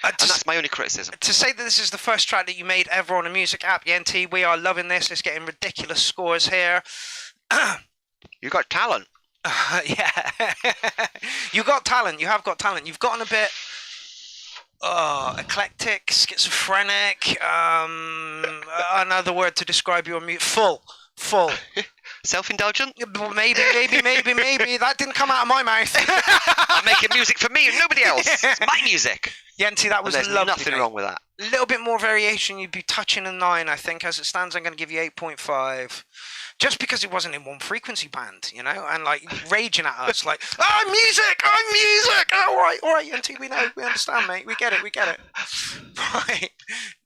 And that's my only criticism. To say that this is the first track that you made ever on a music app, Yenti, we are loving this. It's getting ridiculous scores here. You got talent. Yeah. You got talent. You have got talent. You've gotten a bit eclectic, schizophrenic, another word to describe your music. Full. Self-indulgent? Maybe. That didn't come out of my mouth. I'm making music for me and nobody else. It's my music. Yenti, that was there's lovely. nothing wrong with that. A little bit more variation, you'd be touching a 9, I think. As it stands, I'm going to give you 8.5. Just because it wasn't in one frequency band, you know, and like raging at us, like, I'm music. All right, Yenti, we know, we understand, mate. We get it. Right.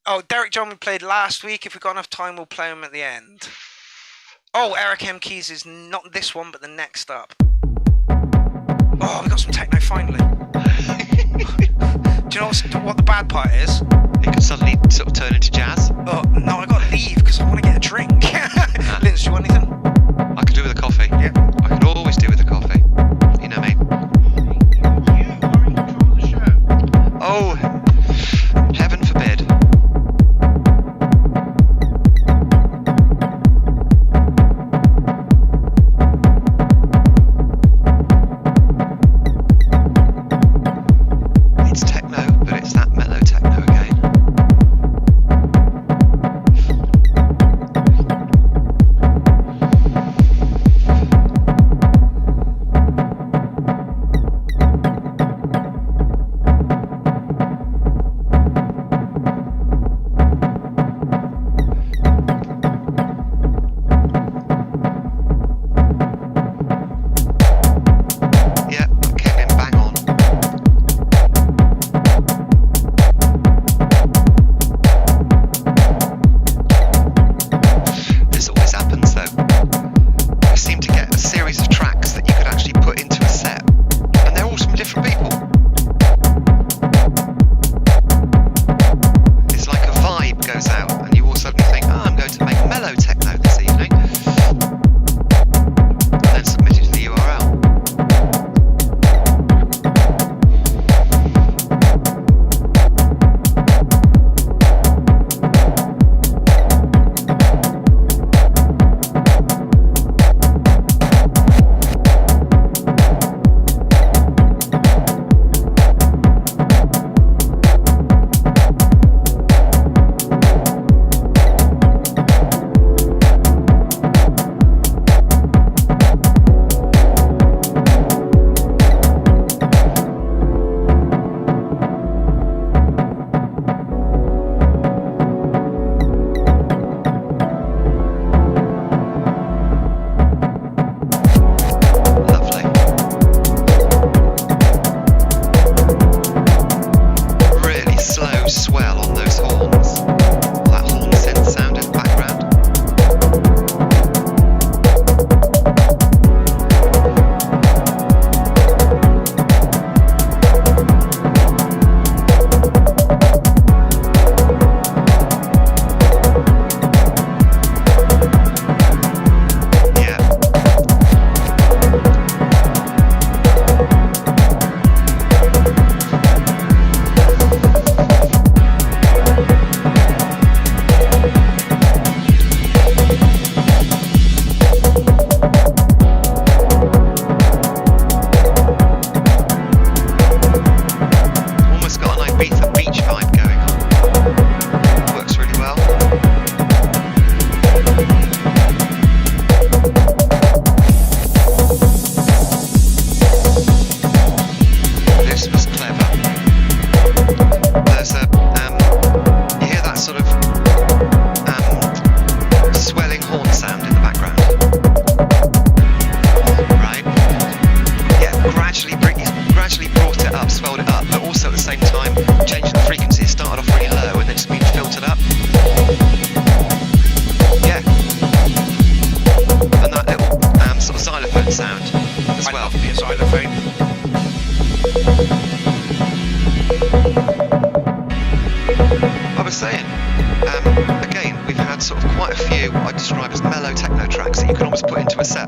Oh, Derek John we played last week. If we've got enough time, we'll play him at the end. Oh, Eric M. Keys is not this one, but the next up. Oh, we got some techno finally. Do you know what the bad part is? It could suddenly sort of turn into jazz. Oh, no, I got to leave because I want to get a drink. Linz, do you want anything? I could do with a coffee. Yeah. I could always do with a coffee. You know me. You are in control of the show. Oh, heaven forbid. It's techno, but it's that mellow techno again.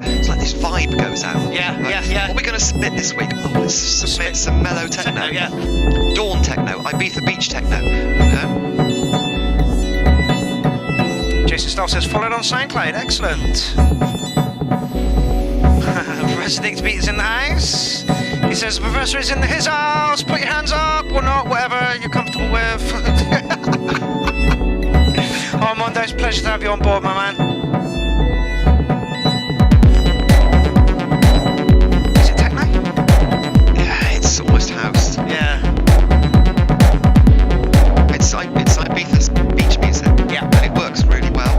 it's like this vibe goes out. Yeah, Like, yeah. What are we going to submit this week? Oh, let's submit some mellow techno. Yeah. Dawn techno, Ibiza beach techno. You know? Jason Stahl says, followed on SoundCloud. Excellent. Professor Dick's beat is in the house. He says, the professor is in his house. Put your hands up or not, whatever you're comfortable with. Oh, Mondo, it's a pleasure to have you on board, my man. Is it techno? Yeah, it's almost house. Yeah. It's Ibiza's beach music. Yeah. And it works really well.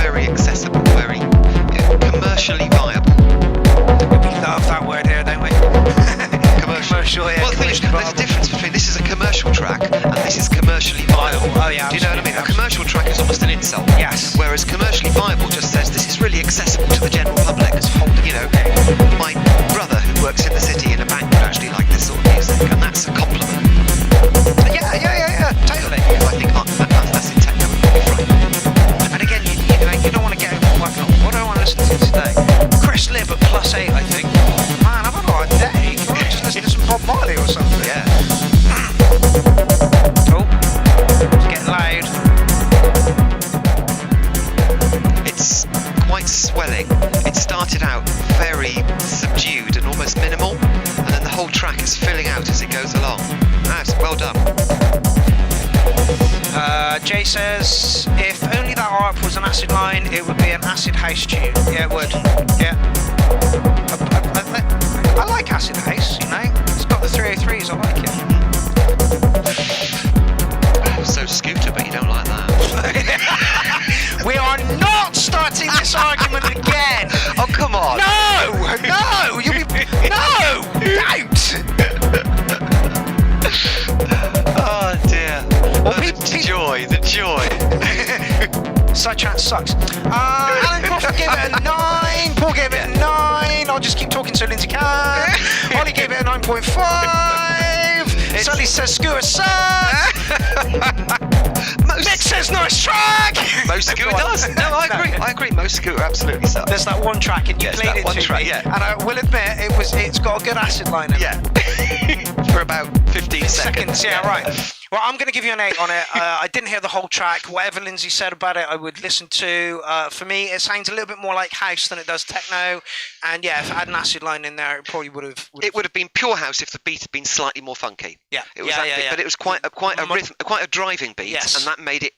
Very accessible, very commercially viable. We love that word here, don't we? Commercial, yeah. Well, the thing is, there's a difference between this is a commercial track and this is commercially viable. Oh, yeah, Do you know what I mean? A absolutely. commercial track is almost an insult. Yes. Whereas commercially viable just says this is really accessible to the general public. You know, my brother who works in the city in a bank would actually like this sort of music, and that's a compliment. Yeah, totally. I think that's in techno would be right. And again, you don't want to get working on what do I want to listen to today? Chris Libb at +8, I think. Man, I've had a lot of day. Can I just listen to some Bob Marley or something? Yeah. Oh, it's getting loud. It's quite swelling. It started out very subdued and almost minimal, and then the whole track is filling out as it goes along. Nice, well done. Jay says, if only that ARP was an acid line, it would be an acid house tune. Yeah, it would. Yeah. I like acid house, you know. It's got the 303s, I like it. So Scooter, but you don't like that. We are not starting this argument again. Oh, come on. No, you'll be no, don't. Oh dear. Well, The joy. Sidetrack sucks. Alan Crawford gave it a 9. Paul gave it a 9. I'll just keep talking so Lindsay can. Ollie gave it a 9.5. Sally says Scooter sucks. Nick says nice track. Most Scooter does. No, I agree. Most Scooter absolutely sucks. There's that one track and you Yes, played that it one to track, me, yeah. and I will admit it's got a good acid line in it. Yeah. For about 15 seconds. Yeah, right. Well, I'm going to give you an 8 on it. I didn't hear the whole track. Whatever Lindsay said about it, I would listen to. For me, it sounds a little bit more like house than it does techno. And yeah, if it had an acid line in there, it probably would have. It would have been pure house if the beat had been slightly more funky. Yeah, it was that bit, but it was quite a rhythm, quite a driving beat, Yes. and that made it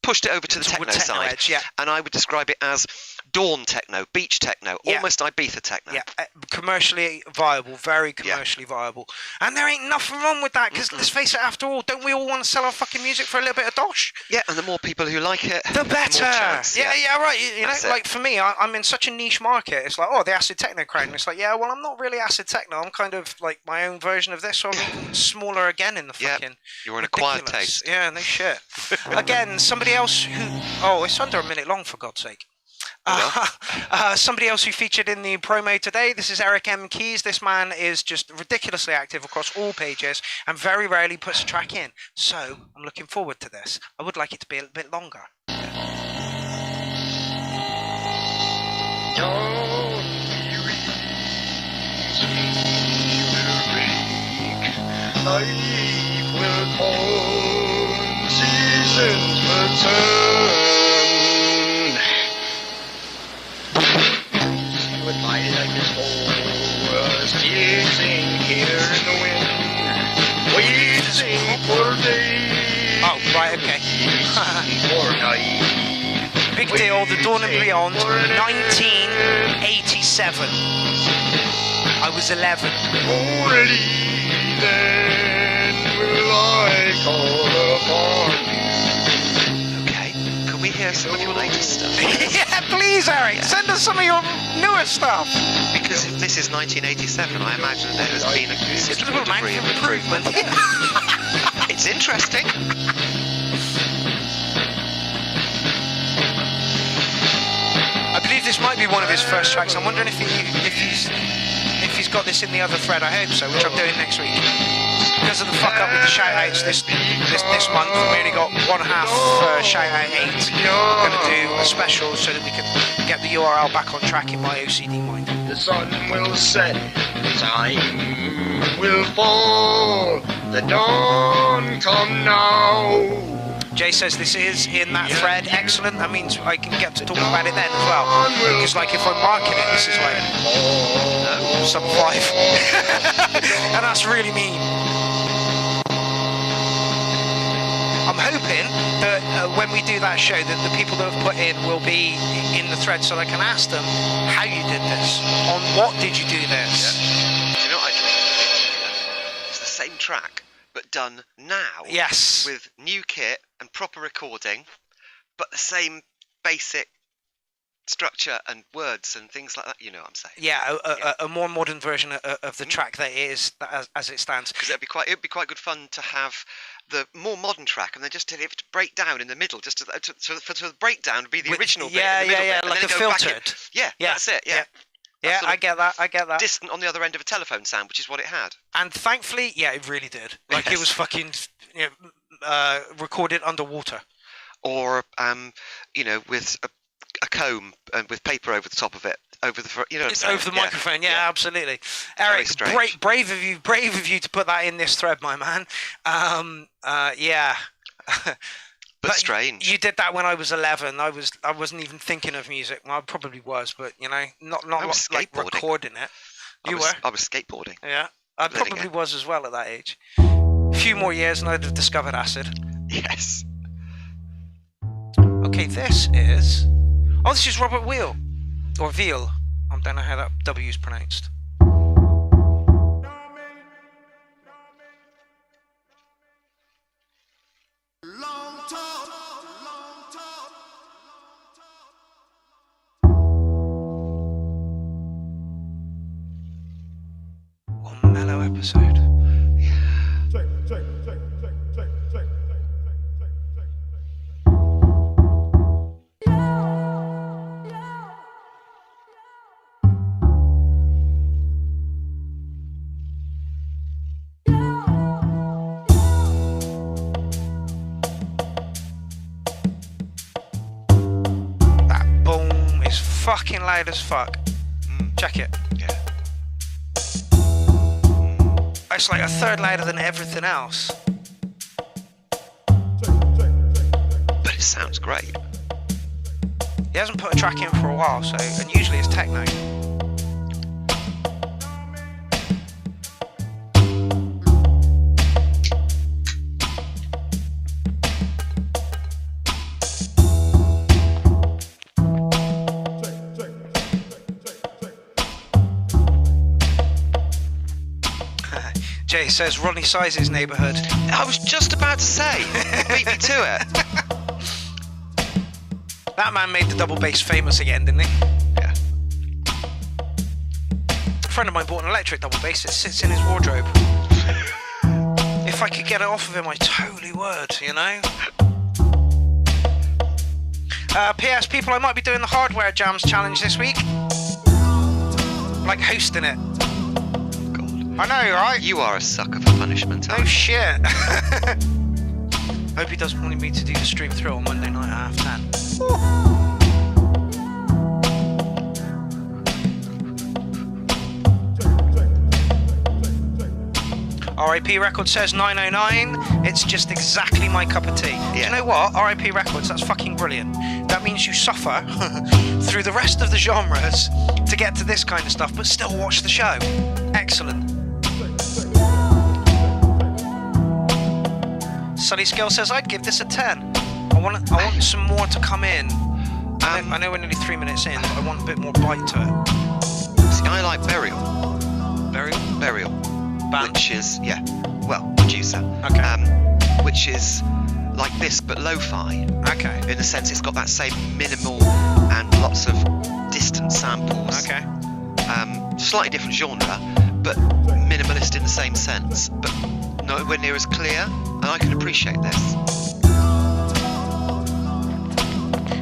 pushed it over to the techno side. Edge, yeah. And I would describe it as dawn techno, beach techno, Yeah. almost Ibiza techno. Yeah, commercially viable, very commercially viable. And there ain't nothing wrong with that, because let's face it, after all, don't we all want to sell our fucking music for a little bit of dosh? Yeah, and the more people who like it, The better. more chance. Yeah, right. You know, That's it. like for me, I'm in such a niche market. It's like, oh, the acid techno crowd. And it's like, yeah, well, I'm not really acid techno. I'm kind of like my own version of this, so I'm even smaller again in the Yep, fucking. you're an acquired ridiculous. taste. Yeah, no shit. Again, somebody else who. Oh, it's under a minute long, for God's sake. Somebody else who featured in the promo today, this is Eric M. Keys. This man is just ridiculously active across all pages and very rarely puts a track in. So I'm looking forward to this. I would like it to be a bit longer. Oh, right, okay. Big deal, the Dawn and Beyond, 1987. I was 11. Only then will I call upon you. Okay, can we hear some of your latest stuff? Yeah, please, Eric, send us some of your newer stuff. Because if this is 1987, I imagine there has been a considerable degree of improvement. It's interesting. I believe this might be one of his first tracks. I'm wondering if he's got this in the other thread. I hope so, which I'm doing next week. because of the fuck up with the shout outs this month, we only got one half shout out 8. I'm going to do a special so that we can get the URL back on track in my OCD mind. The sun will set, time will fall, the dawn come now. Jay says this is in that thread. Excellent. That means I can get to talk about it then as well. Because like if I'm marking it, this is like sub 5. And that's really mean. I'm hoping that when we do that show that the people that have put in will be in the thread so I can ask them how you did this. On what did you do this? Do you know what I did? It's the same track, but done now. Yes. With new kit and proper recording, but the same basic structure and words and things like that. You know what I'm saying? Yeah, a more modern version of the track that is as it stands. Because it'd be quite good fun to have the more modern track and then just to break down in the middle, just for the breakdown would be the original bit. In the middle bit, like and a then go back filtered. That's it. Yeah. Yeah, I get that. Distant on the other end of a telephone sound, which is what it had. And thankfully, yeah, it really did. Like it was fucking recorded underwater. Or, with a comb and with paper over the top of it, over the over the microphone. Yeah, absolutely. Eric, brave of you to put that in this thread, my man. Yeah. But strange. You did that when I was 11. I wasn't even thinking of music. Well, I probably was, but not like recording it. I was skateboarding. Yeah, I probably was as well at that age. A few more years and I'd have discovered acid. Yes. Okay, this is Robert Wheel or Veal. I don't know how that W is pronounced. One mellow episode. Fucking loud as fuck. Check it. Yeah. It's like a third louder than everything else. But it sounds great. He hasn't put a track in for a while, and usually it's techno. Jay says Ronnie Size's neighbourhood. I was just about to say, beat me to it. That man made the double bass famous again, didn't he? Yeah. A friend of mine bought an electric double bass. It sits in his wardrobe. If I could get it off of him, I totally would, P.S. people, I might be doing the Hardware Jams Challenge this week. Like hosting it. I know, right? You are a sucker for punishment, Oh shit. Hope he doesn't want me to do the stream through on Monday night at 10:30. RIP Records says 909. It's just exactly my cup of tea. Yeah. Do you know what? RIP Records, that's fucking brilliant. That means you suffer through the rest of the genres to get to this kind of stuff, but still watch the show. Excellent. Sully Skill says I'd give this a 10. I want some more to come in. I know we're nearly 3 minutes in, but I want a bit more bite to it. See, I like Burial. Burial. Band? Which is producer. Okay. Which is like this but lo-fi. Okay. In the sense it's got that same minimal and lots of distant samples. Okay. Slightly different genre, but minimalist in the same sense, but nowhere near as clear. And I can appreciate this.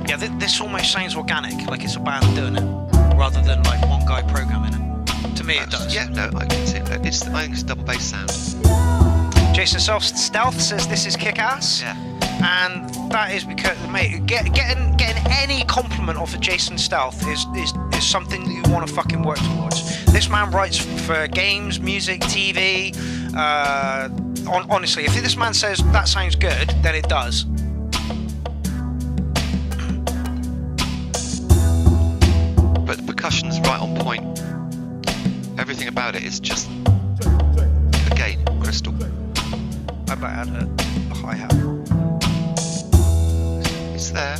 Yeah, this almost sounds organic, like it's a band doing it, rather than like one guy programming it. To me, it does. Yeah, no, I can see it. I think it's double bass sound. Jason Stealth says this is kick-ass. Yeah. And that is because, mate, getting any compliment off of Jason Stealth is something that you want to fucking work towards. This man writes for games, music, TV. Honestly, if this man says that sounds good, then it does. But the percussion's right on point. Everything about it is just, again, crystal. I might add a hi-hat. It's there.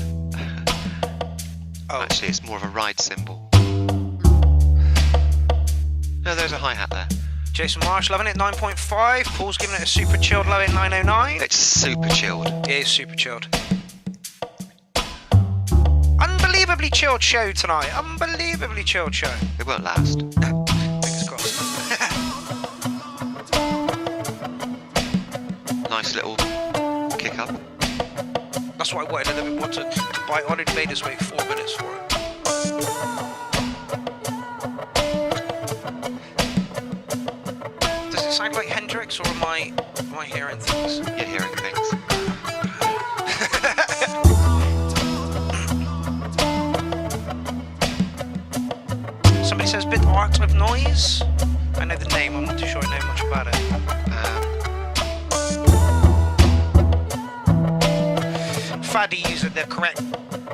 Oh. Actually, it's more of a ride cymbal. No, there's a hi-hat there. Jason Marsh loving it, 9.5. Paul's giving it a super chilled low at 909. It's super chilled. It is super chilled. Unbelievably chilled show tonight. Unbelievably chilled show. It won't last. Fingers crossed. Nice little kick up. That's what I wanted. I didn't want to buy on Invaders wait 4 minutes for it. Does it sound like Hendrix, or am I hearing things? You're hearing things. Somebody says bit art of noise. I know the name. I'm not too sure I know much about it. Faddy using the correct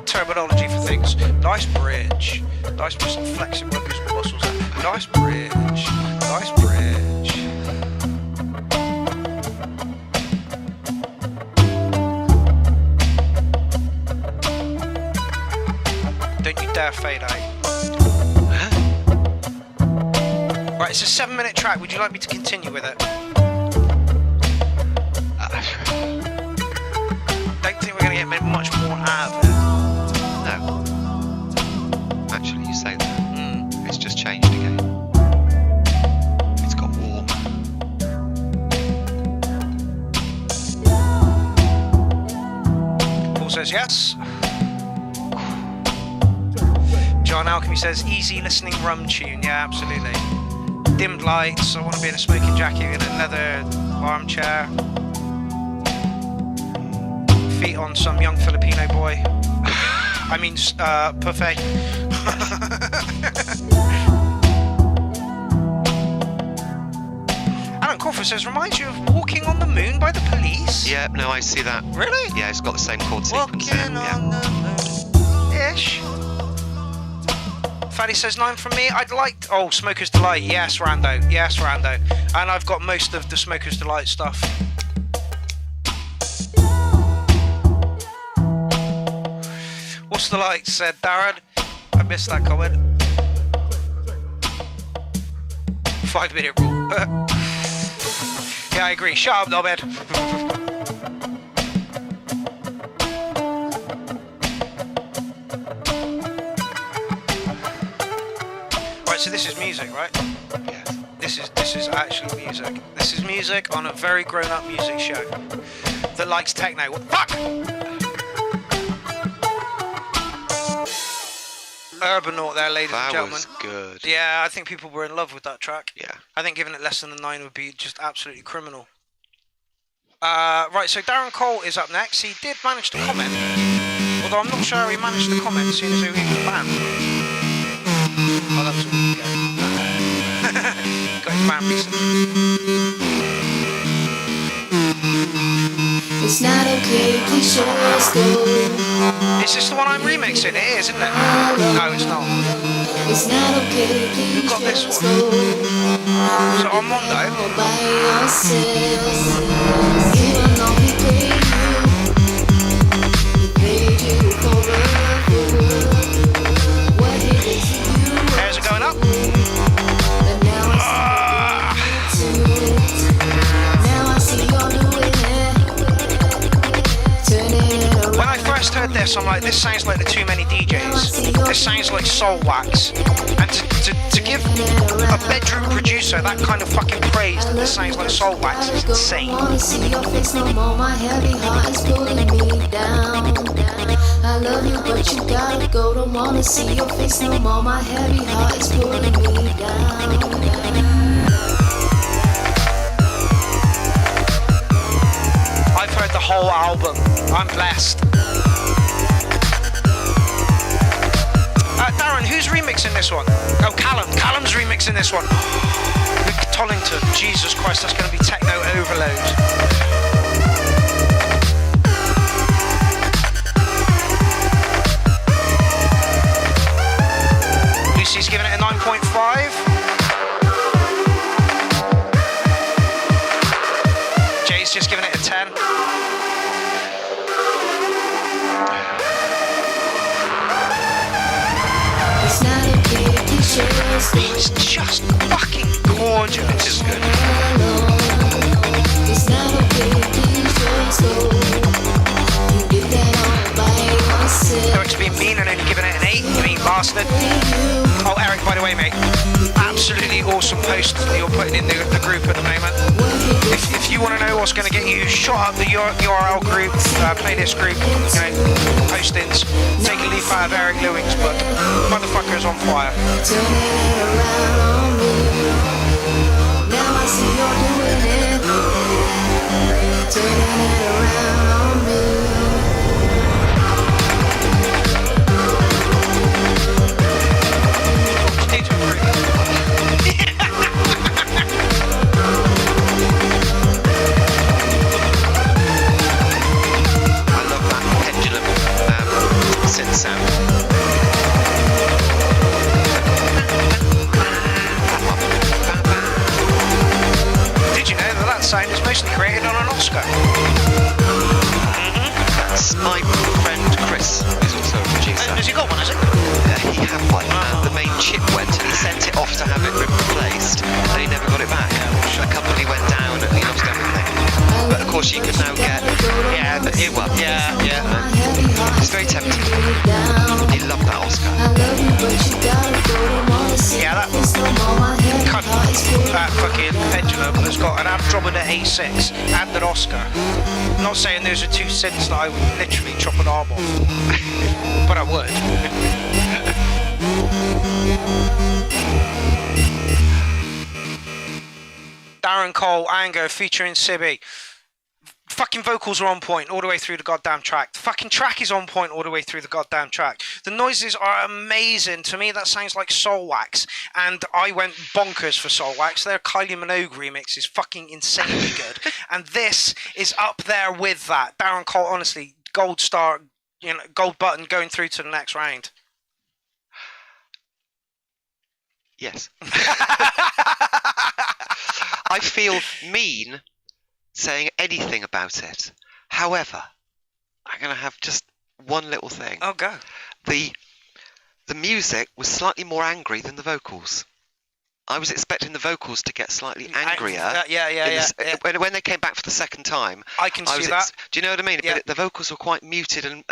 terminology for things. Nice bridge. Nice flexing with his muscles. Nice bridge. Nice bridge. Don't you dare fade out. Right, it's a 7-minute track. Would you like me to continue with it? Don't think we're going to get much more out of it. No. Actually, you say that. It's just changed again. It's got warm. Paul says yes. John Alchemy says easy listening rum tune. Yeah, absolutely. Dimmed lights. I want to be in a smoking jacket in a leather armchair. Feet on some young Filipino boy. I mean, buffet. Alan Crawford says, reminds you of Walking on the Moon by the Police? Yeah, no, I see that. Really? Yeah, it's got the same chord sequence Walking there. on Yeah. the moon. Ish. Faddy says 9 from me. I'd like... Oh, Smoker's Delight. Yes, Rando. Yes, Rando. And I've got most of the Smoker's Delight stuff. What's the light, said Darren. I missed that comment. 5-minute rule. Yeah, I agree. Shut up, knobhead. Right, so this is music, right? Yes. This is actually music. This is music on a very grown-up music show that likes techno. What the fuck? Urbanaut there, ladies and gentlemen. That was good. Yeah, I think people were in love with that track. Yeah. I think giving it less than a 9 would be just absolutely criminal. Right, so Darren Cole is up next. He did manage to comment, although I'm not sure he managed to comment seeing as he was banned. Oh, that was all good. Got his ban recently. It's not okay, please just go. Is this the one I'm remixing? It is, isn't it? No, it's not. It's not okay, please got this just one? go. So on Mondo. All by yourself. Even though we paid you for the what it is you do. There's it going up. But now I see you do it. Now I see you're doing it. Turning it around. When I first heard this, I'm like, this sounds like the Too Many DJs. This sounds like Soul Wax. And to give a bedroom producer that kind of fucking praise that this sounds like Soul Wax is insane. I wanna see your face no more. My heavy heart is pulling me down. I love you, but you gotta go. Don't wanna see your face no more. My heavy heart is pulling me down. heard the whole album. I'm blessed. Darren, who's remixing this one? Oh, Callum. Callum's remixing this one. Rick Tollington. Jesus Christ, that's going to be techno overload. Lucy's giving it a 9.5. Jay's just giving it a 10. It's just fucking gorgeous. It is good. Eric's being mean and only giving it an 8, you mean bastard. Oh, Eric, by the way, mate, absolutely awesome post that you're putting in the group at the moment. If you want to know what's going to get you shot up the URL group, playlist group, postings, take a leaf out of Eric Lewing's book. Motherfucker's on fire. Synth sound. Did you know that sound is mostly created on an Oscar? That's my friend Chris, who's also a producer. Has he got one, has he? He had one, and the main chip went, and he sent it off to have it replaced, and he never got it back. The company went down, and he lost everything. But of course, you can now get, it's very tempting. He loved that Oscar. Yeah, that fucking pendulum has got an Andromeda A6 and an Oscar. I'm not saying those are two synths that I would literally chop an arm off, but I would. Darren Cole, Anger, featuring Sibby. Fucking vocals are on point all the way through the goddamn track. The fucking track is on point all the way through the goddamn track. The noises are amazing. To me, that sounds like Soul Wax. And I went bonkers for Soul Wax. Their Kylie Minogue remix is fucking insanely good. And this is up there with that. Darren Cole, honestly, gold star, gold button going through to the next round. Yes. I feel mean saying anything about it. However, I'm going to have just one little thing. Oh, go. The music was slightly more angry than the vocals. I was expecting the vocals to get slightly angrier. When they came back for the second time. I can see that. Do you know what I mean? Yeah. The vocals were quite muted and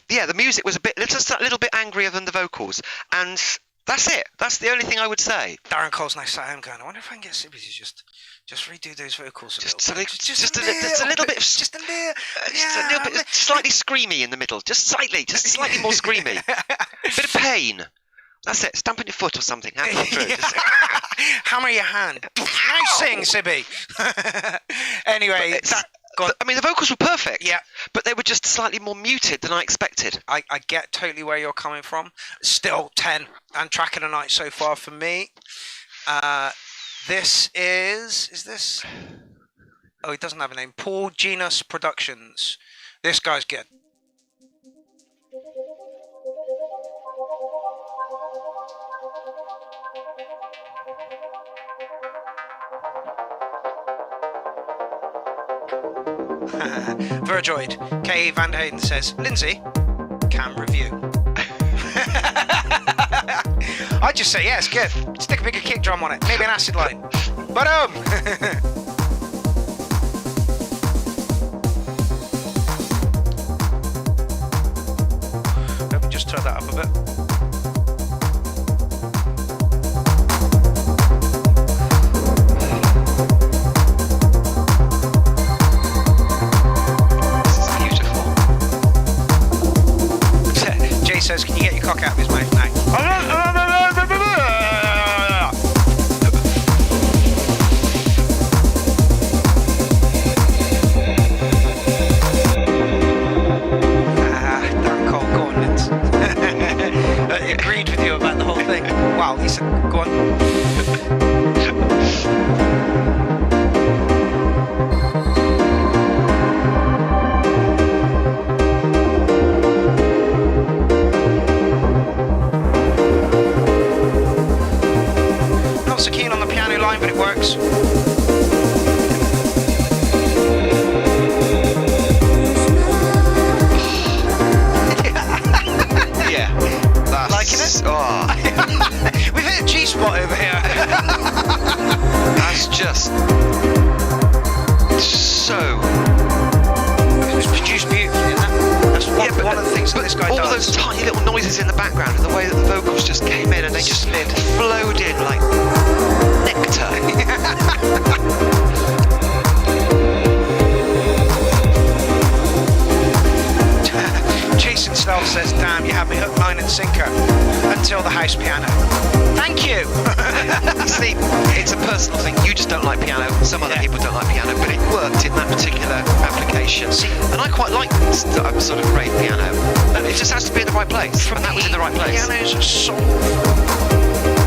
the music was just a little bit angrier than the vocals. And that's it. That's the only thing I would say. Darren Cole's nice at home going, I wonder if I can get Sibby to just redo those vocals just a little bit, slightly screamy in the middle, just slightly more screamy. Bit of pain. That's it. Stamp on your foot or something. Hammer your hand. Nice sing, Sibby. Anyway, the vocals were perfect. Yeah, but they were just slightly more muted than I expected. I get totally where you're coming from. Still 10 and track of the night so far for me. This is this? Oh, he doesn't have a name. Paul Genus Productions. This guy's good. Verjoid. K. Van Hayden says, Lindsay, cam review. I'd just say, yeah, it's good. Stick a bigger kick drum on it. Maybe an acid line. But let me just turn that up a bit. Says, can you get your cock out of his mouth now? what this guy all does. those tiny little noises in the background, and the way that the vocals just came in and they just flowed in like nectar. Jason Snell says, damn, you have me hook, line and sinker until the house piano. Thank you. You see, it's a personal thing. You just don't like piano. Some other people don't like piano, but it worked in that particular application. And I quite like sort of great piano. It just has to be in the right place, and that was in the right place. Pianos are soulful,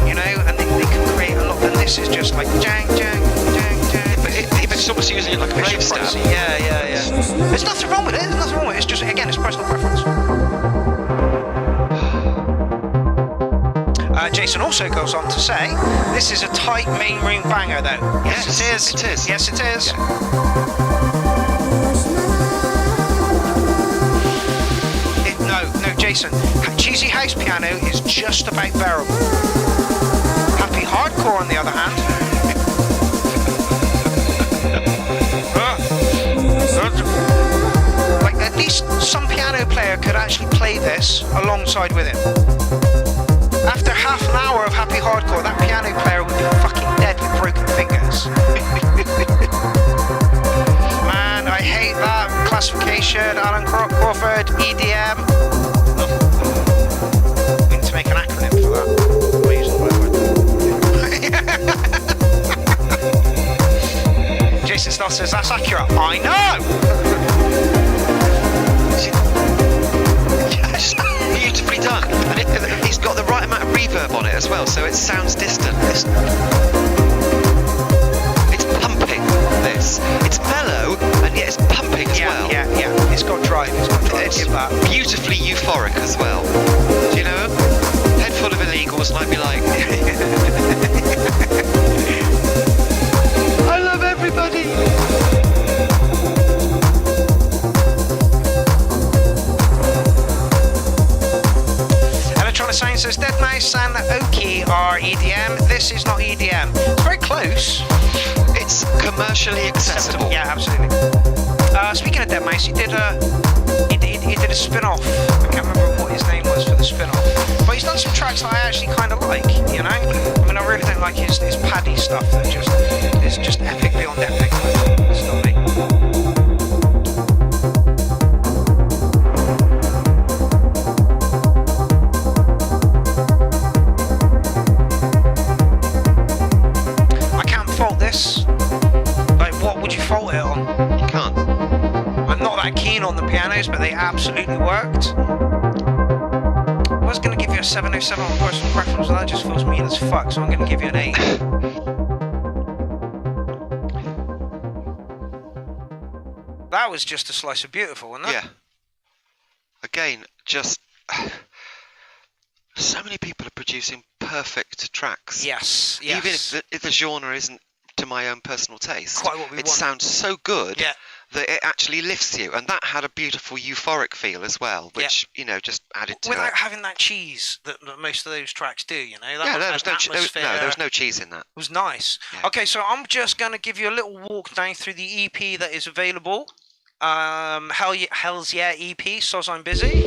you know, and they can create a lot. And this is just like jang, jang, jang, jang. But it's almost using it like a rave stab. Yeah. There's nothing wrong with it. It's just, again, it's personal preference. Jason also goes on to say, this is a tight main room banger though. Yes, it is. It is. Yes, it is. Yeah. No, Jason. Cheesy house piano is just about bearable. Happy hardcore, on the other hand. Like, at least some piano player could actually play this alongside with him. After half an hour of happy hardcore, that piano player would be fucking dead with broken fingers. Man, I hate that classification. Alan Crawford, EDM. We need to make an acronym for that. We're using the word. Jason Snell says, that's accurate. I know! Yes, beautifully done. And he's got the right amount of reverb on it as well, so it sounds distant. It's pumping, this. It's mellow, and yet it's pumping as well. Yeah. It's got drive. It's beautifully euphoric as well. Do you know? Head full of illegals, and I'd be like... I love everybody! Science says Deadmau5 and Oki are EDM. This is not EDM. It's very close. It's commercially accessible. Yeah, absolutely. Speaking of Deadmau5, he did a spin-off. I can't remember what his name was for the spin-off. But he's done some tracks that I actually kind of like, you know? I mean, I really don't like his paddy stuff that is just epic beyond epic. It's not me. Like, what would you fault it on? You can't. I'm not that keen on the pianos, but they absolutely worked. I was going to give you a 707 on personal preference, but that just feels mean as fuck, so I'm going to give you an 8. That was just a slice of beautiful, wasn't it? Yeah. Again, just... so many people are producing perfect tracks. Yes. Even if the genre isn't to my own personal taste. Quite what we it want. sounds so good that it actually lifts you, and that had a beautiful euphoric feel as well, which just added to without it. having that cheese that most of those tracks do, you know. There was no cheese in that. It was nice. Yeah. Okay, so I'm just going to give you a little walk down through the EP that is available. Hell's Yeah EP, Soz I'm Busy.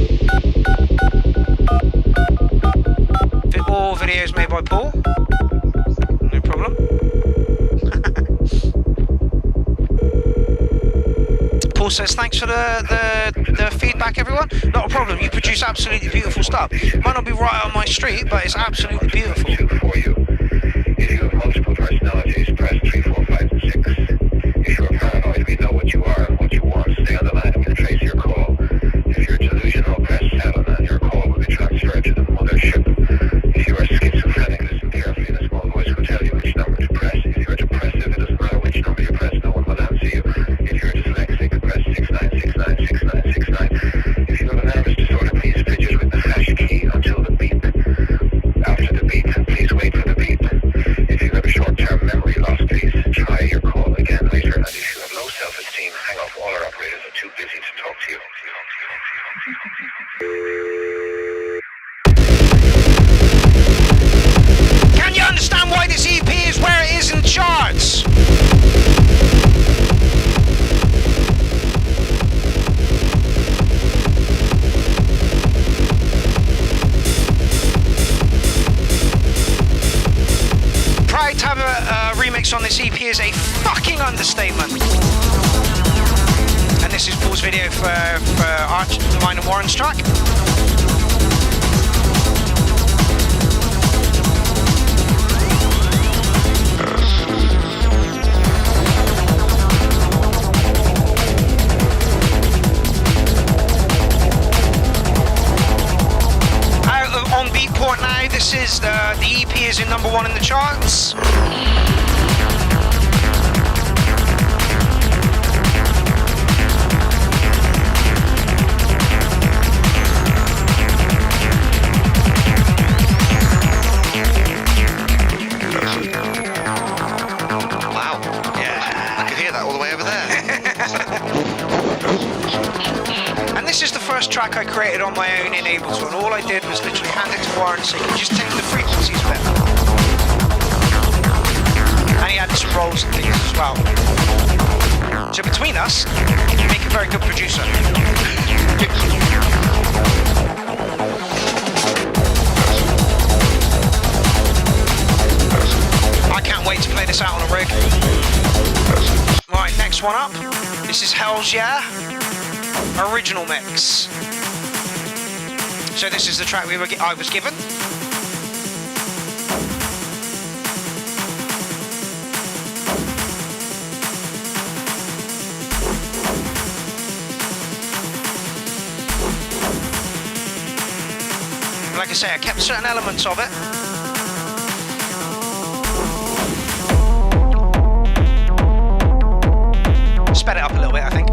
All videos made by Paul. No problem. Paul says, thanks for the feedback, everyone. Not a problem. You produce absolutely beautiful stuff. Might not be right on my street, but it's absolutely beautiful. For you. If you have multiple personalities, press 3, 4, 5, and 6. If you're paranoid, we know what you are and what you want. Stay on the line and we'll trace your call. If you're delusional, press 7 and your call will be transferred to the mothership. If you are schizophrenic, listen carefully and a small voice will tell you which number to press. If you are depressive, it doesn't matter which number you press, no one will answer you. If you're dyslexic, press 69696969. If you have a nervous disorder, please fidget with the hash key until the beep. After the beep, please wait for the beep. If you have a short-term memory loss, please try your call again later. And if you have low self-esteem, hang off. All our operators are too busy to talk to you. Can you understand why this EP is where it is in the charts? this EP is a fucking understatement. And this is Paul's video for Arch, mine and Warren's track. On Beatport now, this is the EP is in #1 in the charts. Wow, yeah, I could hear that all the way over there. And this is the first track I created on my own in Ableton, and all I did was literally hand it to Warren and say, "Can you just take the frequencies a bit?" And he added some rolls and things as well. So between us, you make a very good producer. I can't wait to play this out on a rig. Right, next one up. This is Hell's Yeah. Original mix. So this is the track I was given. Like I say, I kept certain elements of it. Sped it up a little bit, I think.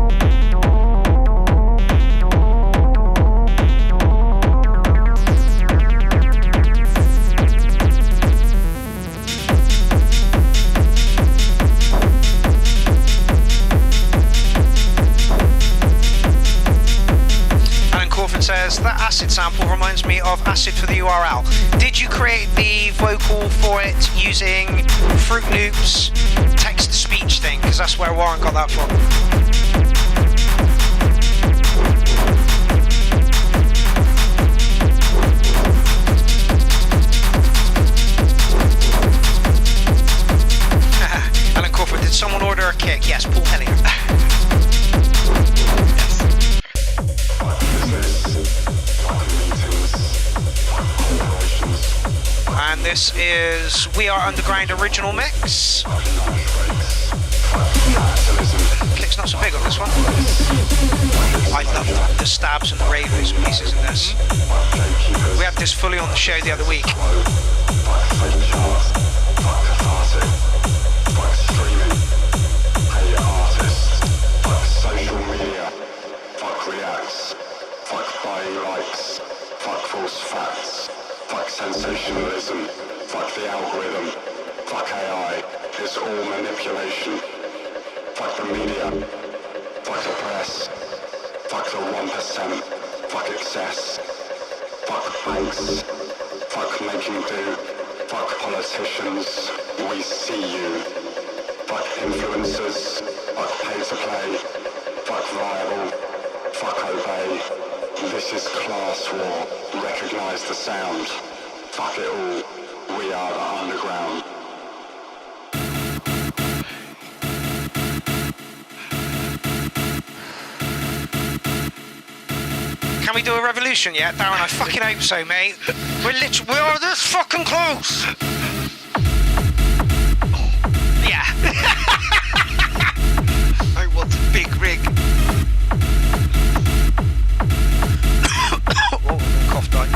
Says that acid sample reminds me of Acid for the URL. Did you create the vocal for it using Fruit Loops text to speech thing? Because that's where Warren got that from. Alan Crawford, did someone order a kick? Yes, Paul Hellier. And this is We Are Underground original mix. Click's not so big on this one. I love the stabs and the ravers pieces in this. We had this fully on the show the other week. Social media, fuck reacts, fuck buying likes, fuck false facts, fuck sensationalism, fuck the algorithm, fuck AI, it's all manipulation, fuck the media, fuck the press, fuck the 1%, fuck excess, fuck banks, fuck making do, fuck politicians, we see you, fuck influencers, fuck pay to play, fuck viable, fuck obey, this is class war, recognise the sound, fuck it all, we are the underground. Can we do a revolution yet, Darren? I fucking hope so, mate. We are this fucking close. Yeah. I want a big rig. Oh, cough died.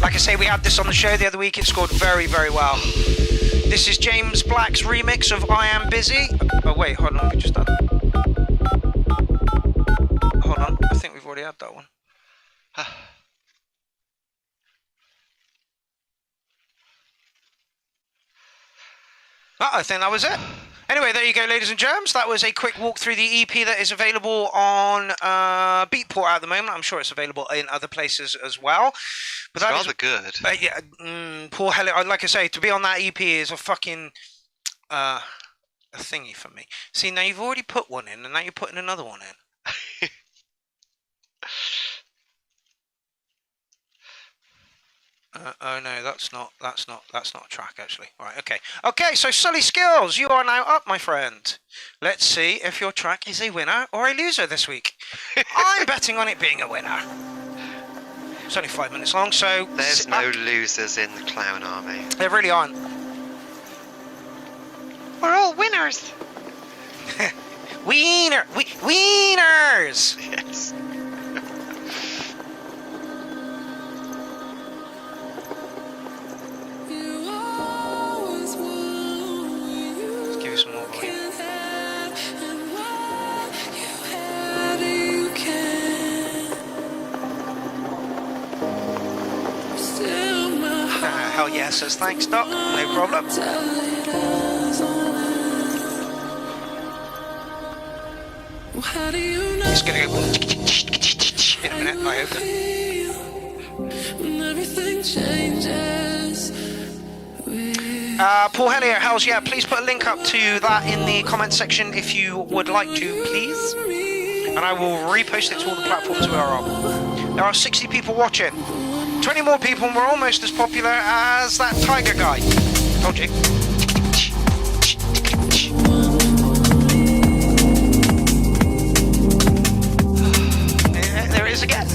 Like I say, we had this on the show the other week. It scored very, very well. This is James Black's remix of I Am Busy. Oh wait, hold on, we just done. Hold on, I think we've already had that one. I think that was it. Anyway, there you go, ladies and germs. That was a quick walk through the EP that is available on Beatport at the moment. I'm sure it's available in other places as well. But it's rather good. Yeah, Paul Hellier, like I say, to be on that EP is a fucking a thingy for me. See, now you've already put one in, and now you're putting another one in. Oh no, that's not a track actually. All right, okay. So Sully Skills, you are now up, my friend. Let's see if your track is a winner or a loser this week. I'm betting on it being a winner. It's only 5 minutes long, so there's no losers in the clown army. There really aren't. We're all winners. Wieners. Yes. Let's give you some more volume. Hell yeah, says thanks, Doc. No problem. It's gonna go in a minute, I hope. Paul Hellier, hells yeah, please put a link up to that in the comment section if you would like to, please. And I will repost it to all the platforms we are on. There are 60 people watching. 20 more people and we're almost as popular as that tiger guy. Told you. There it is again.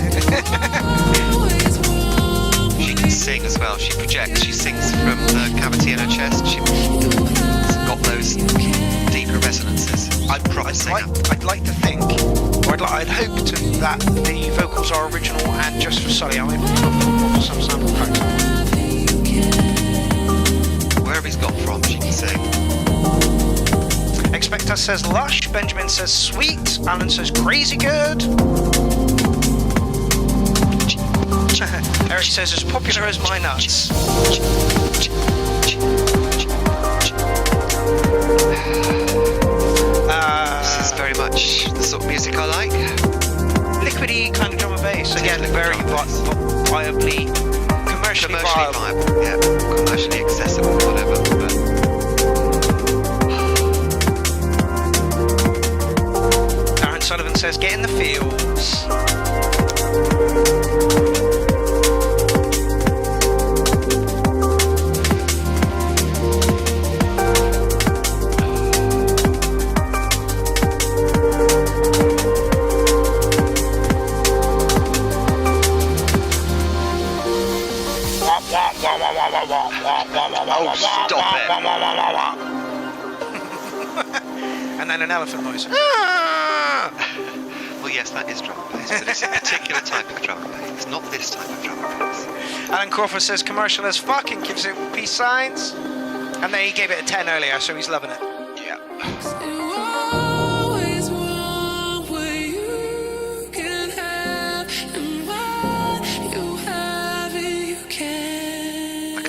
She can sing as well. She projects. She sings from the cavity in her chest. She's got those deeper resonances. I'd like to think, or I'd hope that the vocals are original and just for Sully. I'm able to put some sample packs. Wherever he's got from, she can sing. Expecta says lush. Benjamin says sweet. Alan says crazy good. Eric says as popular as my nuts. This is very much the sort of music I like. Liquidy kind of drum and bass. Again, very viably, commercially viable. Yeah, commercially accessible, whatever. But Aaron Sullivan says get in the fields. Oh, stop it. And then an elephant noise. Well, yes, that is drum and bass, but it's a particular type of drum and bass. It's not this type of drum and bass. Alan Crawford says commercial as fuck and gives it peace signs. And then he gave it a 10 earlier, so he's loving it. Yeah.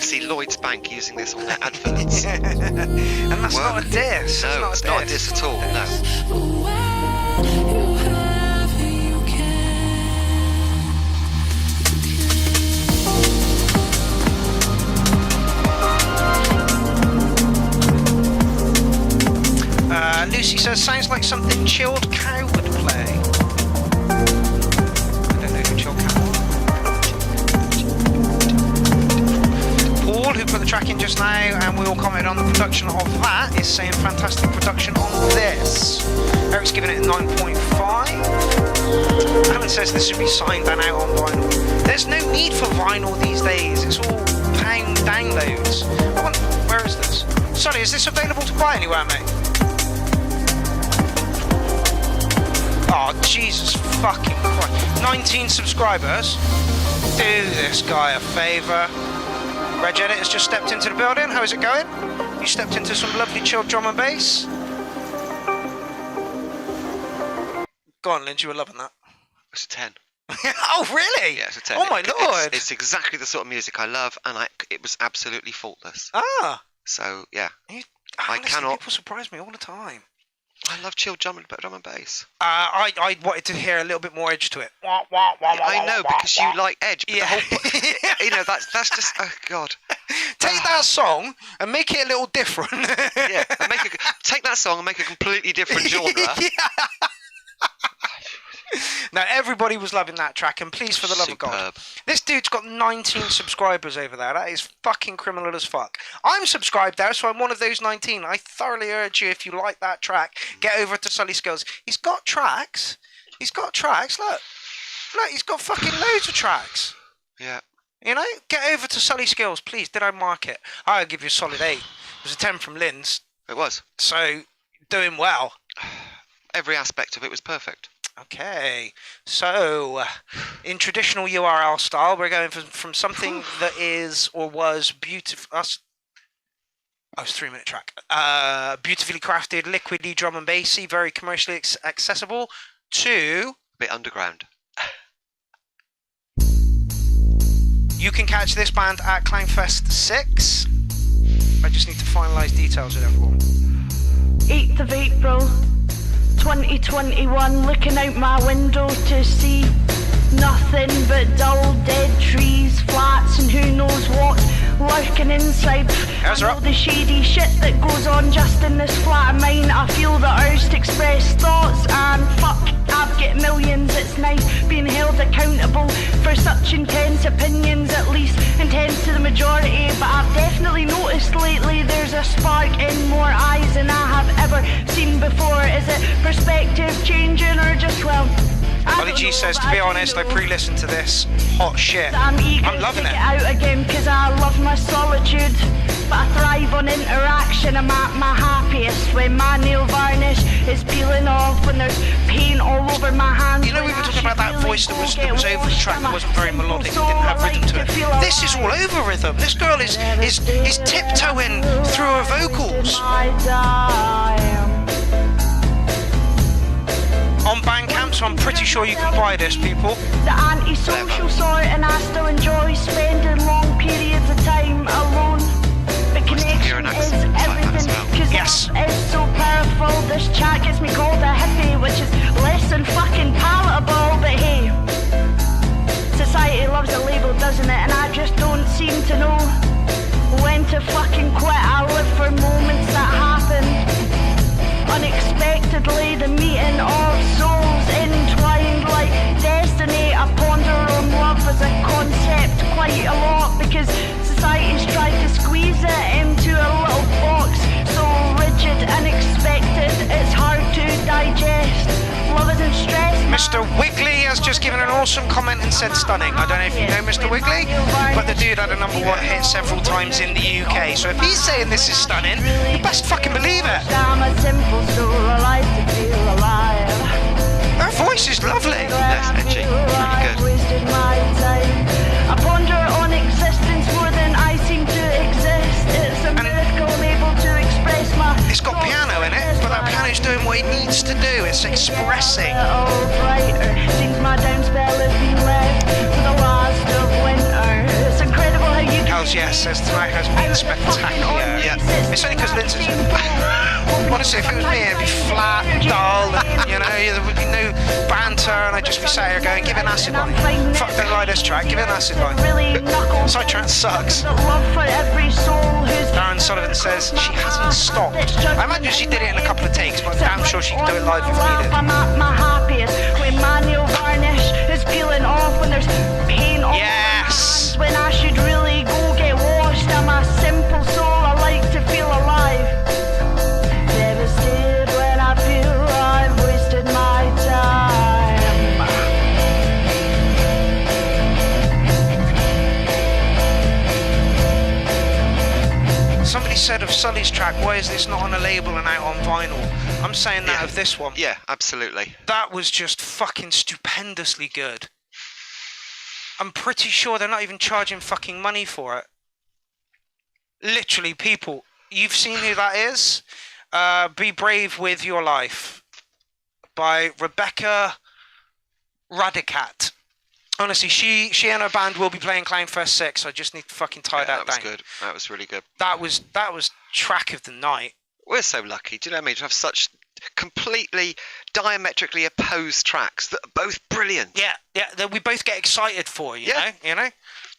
See Lloyd's Bank using this on their adverts. And that's not a diss. No, it's not a diss at all, no. Lucy says, sounds like something Chilled Cow would play. I don't know who Chilled Cow was. Paul, who put the track in just now, and we all commented on the production of that, is saying fantastic production on this. Eric's giving it a 9.5. Alan says this should be signed and out on vinyl. There's no need for vinyl these days. It's all pound downloads. Where is this? Sorry, is this available to buy anywhere, mate? Oh, Jesus fucking Christ. 19 subscribers. Do this guy a favour. Reg Edit has just stepped into the building. How is it going? You stepped into some lovely chilled drum and bass. Go on, Lynch, you were loving that. It's a 10. Oh, really? Yeah, it's a 10. Oh, my Lord. It's exactly the sort of music I love, and it was absolutely faultless. Ah. So, yeah. Honestly, cannot... People surprise me all the time. I love chilled drum and bass. I wanted to hear a little bit more edge to it. I know, because you like edge. But yeah. The whole, that's just, oh, God. Take that song and make it a little different. Yeah, and take that song and make a completely different genre. Yeah. No, everybody was loving that track, and please, for the love of God, this dude's got 19 subscribers over there. That is fucking criminal as fuck. I'm subscribed there, so I'm one of those 19. I thoroughly urge you, if you like that track, get over to Sully Skills. He's got tracks. Look, he's got fucking loads of tracks. Yeah. You know, get over to Sully Skills, please. Did I mark it? I'll give you a solid 8. It was a 10 from Lynn's. It was. So, doing well. Every aspect of it was perfect. Okay, so in traditional URL style, we're going from something that is or was beautiful. Oh, it's a 3-minute track. Beautifully crafted, liquidy drum and bassy, very commercially accessible, to A bit underground. You can catch this band at Clownfest 6. I just need to finalise details with everyone. 8th of April 2021, looking out my window to see nothing but dull dead trees, flats, and who knows what's lurking inside. I know the shady shit that goes on just in this flat of mine. I feel the urge to express thoughts, and fuck, I've got millions. It's nice being held accountable for such intense opinions, at least intense to the majority. But I've definitely noticed lately there's a spark in more eyes than I have ever seen before. Is it perspective changing, or just, well, Ollie G says, to be honest, I pre-listened to this. Hot shit. I'm loving it. Get out again because I love my solitude, but I thrive on interaction. I'm at my happiest when my nail varnish is peeling off, when there's paint all over my hands. You know, we were talking about that voice that was over the track, that wasn't very melodic, it didn't have rhythm to it. This is all over rhythm. This girl is tiptoeing through her vocals. On Bandcamp, so I'm pretty sure you can buy this, people. The antisocial sort, and I still enjoy spending long periods of time alone. But connection is everything, because yes, it's so powerful. This chat gets me called a hippie, which is less than fucking palatable. But hey, society loves a label, doesn't it? And I just don't seem to know when to fucking quit. I live for moments that happen unexpectedly, the meeting of souls entwined like destiny. I ponder on love as a concept quite a lot, because society's tried to squeeze it into a little box so rigid and expected it's hard to digest. Love isn't stress. Mr. Wiggly has just given an awesome comment and said stunning. I don't know if you know Mr. Wiggly, but the dude had a #1 hit several times in the UK, so if he's saying this is stunning, you best fucking believe it. I'm a simple soul, I like to feel alive. Her voice is lovely. Yes, edgy. Really good. Wasted my time. I ponder on existence more than I seem to exist. It's a miracle I'm able to express my. It's got piano in it, but that piano's doing what it needs to do. It's expressing. Oh, brighter. Seems my down spell has been left for the last of winter. It's incredible how you. Hells yes, says tonight has been spectacular. Yeah. It's only because Lindsay's. Honestly, if it was me, it'd be flat, dull, and, you know, there would be no banter, and I'd just be sat here going, give it an acid line. Fuck, don't like this track, give it an acid line. Sidetrack sucks. Darren Sullivan says she hasn't stopped. I imagine she did it in a couple of takes, but I'm damn sure she can do it live if needed. I'm at my happiest when my nail varnish is peeling off, when there's paint on yes, when I should really go get washed. I'm a simple soul, I like to feel alive. Devastated when I feel I've wasted my time. Somebody said of Sully's track, why is this not on a label and out on vinyl? I'm saying that of this one. Yeah, absolutely. That was just fucking stupendously good. I'm pretty sure they're not even charging fucking money for it. Literally, people, you've seen who that is? Be Brave With Your Life by Rebecca Radicat. Honestly, she and her band will be playing Clownfest 6. I just need to fucking tie that down. That was good. That was really good. That was track of the night. We're so lucky. Do you know what I mean? To have such completely diametrically opposed tracks that are both brilliant. Yeah, that we both get excited for, you know?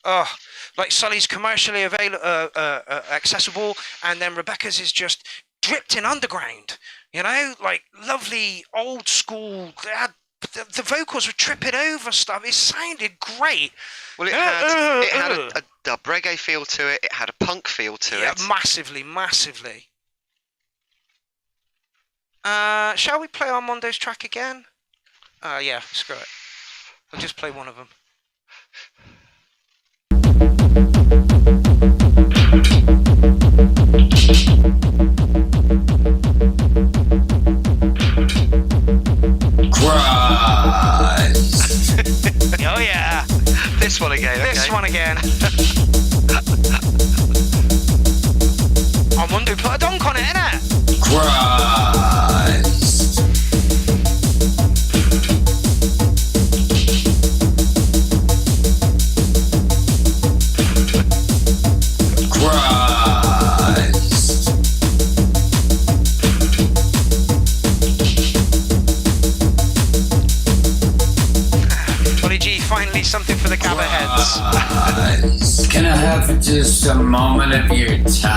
Oh, like Sully's commercially accessible, and then Rebecca's is just dripped in underground, you know? Like lovely old school, they had but the vocals were tripping over stuff. It sounded great. Well, it had a dub reggae feel to it. It had a punk feel to it. Yeah, massively. Shall we play Armando's track again? Yeah, screw it. I'll just play one of them. Oh yeah. This one again. This one again. Armando put a donk on it, innit? Christ. Ollie G, finally something for the cabba heads. Can I have just a moment of your time?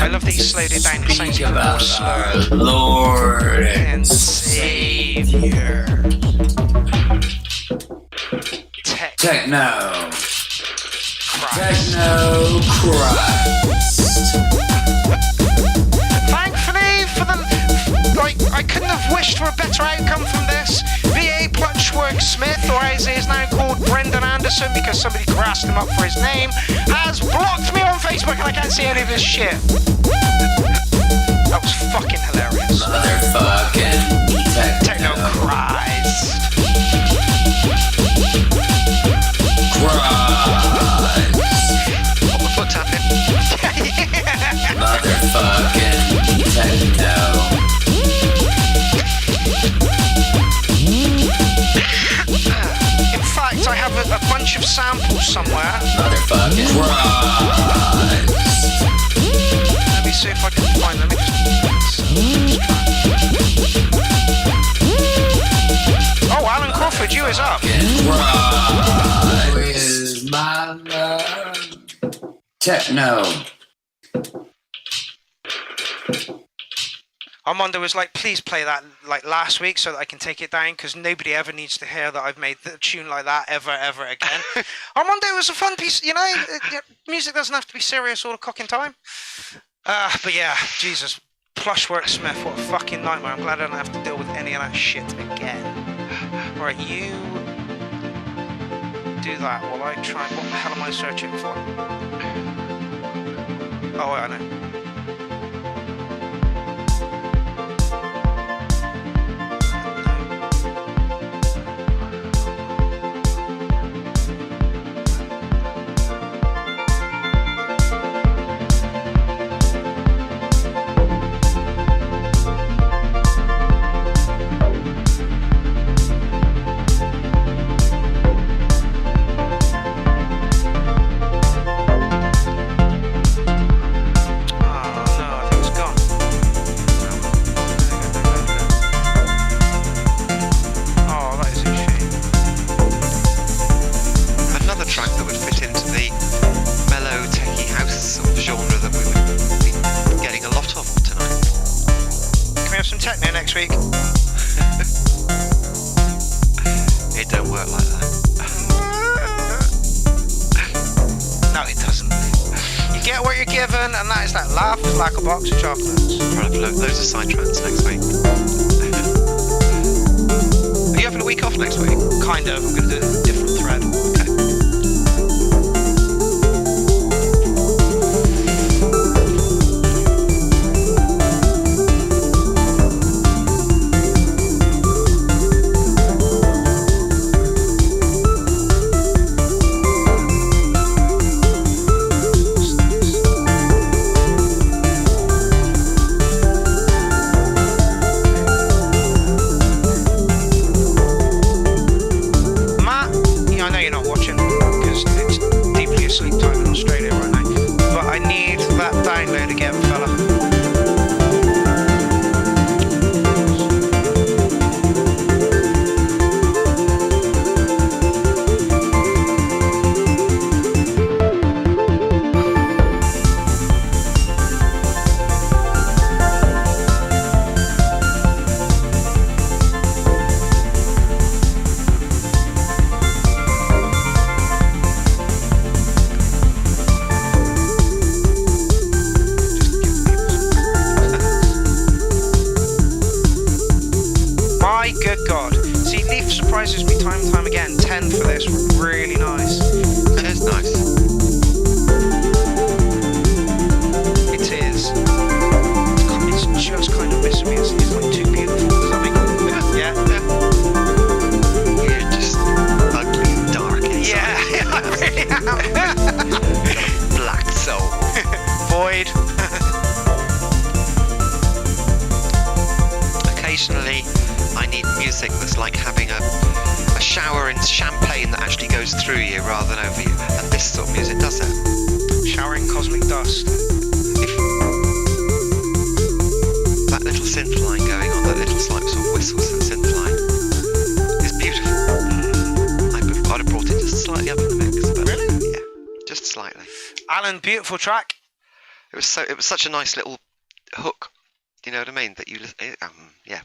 I love that you slowed it down. It sounds even more slow. Lord and Savior. Techno. Christ. Techno Christ. Thankfully for them, like, I couldn't have wished for a better outcome from this. VA Plutchwork Smith, or as he is now called, Brendan Anderson, because somebody grasped him up for his name, has blocked me on Facebook and I can't see any of his shit. That was fucking hilarious. Motherfucking Techno Christ. Pop the foot tapping. Motherfucking techno. In fact, I have a bunch of samples somewhere. Motherfucking Christ. Let me see if I can find them. Let me just... Oh, Alan Crawford, you is up. With my love. Techno. Armando was like, please play that like last week so that I can take it down, because nobody ever needs to hear that I've made the tune like that ever again. Armando, it was a fun piece, you know, music doesn't have to be serious all the cocking time. But yeah, Jesus, Plushwork Smith, what a fucking nightmare. I'm glad I don't have to deal with any of that shit again. Alright, you do that while I try. What the hell am I searching for? Oh, I know. Week. It don't work like that. No, it doesn't. You get what you're given, and that is that laugh is like a box of chocolates. We'll have loads of side tracks next week. Are you having a week off next week? Kind of. I'm going to do a different thread. Okay. I know you're not good God. See, Leaf surprises me time and time again. 10 for this, really nice. It is nice. It is. It's just kind of missing me. It's like too beautiful. Does that make sense? Yeah. You're just ugly and dark inside. Yeah, I really am. Black soul. Void. Occasionally, I need music that's like having a shower in champagne that actually goes through you rather than over you. And this sort of music does that. Showering cosmic dust. If that little synth line going on, that little sort of whistles and synth line is beautiful. I'd have brought it just slightly up in the mix. But really? Yeah, just slightly. Alan, beautiful track. It was such a nice little hook. You know what I mean? That you, yeah.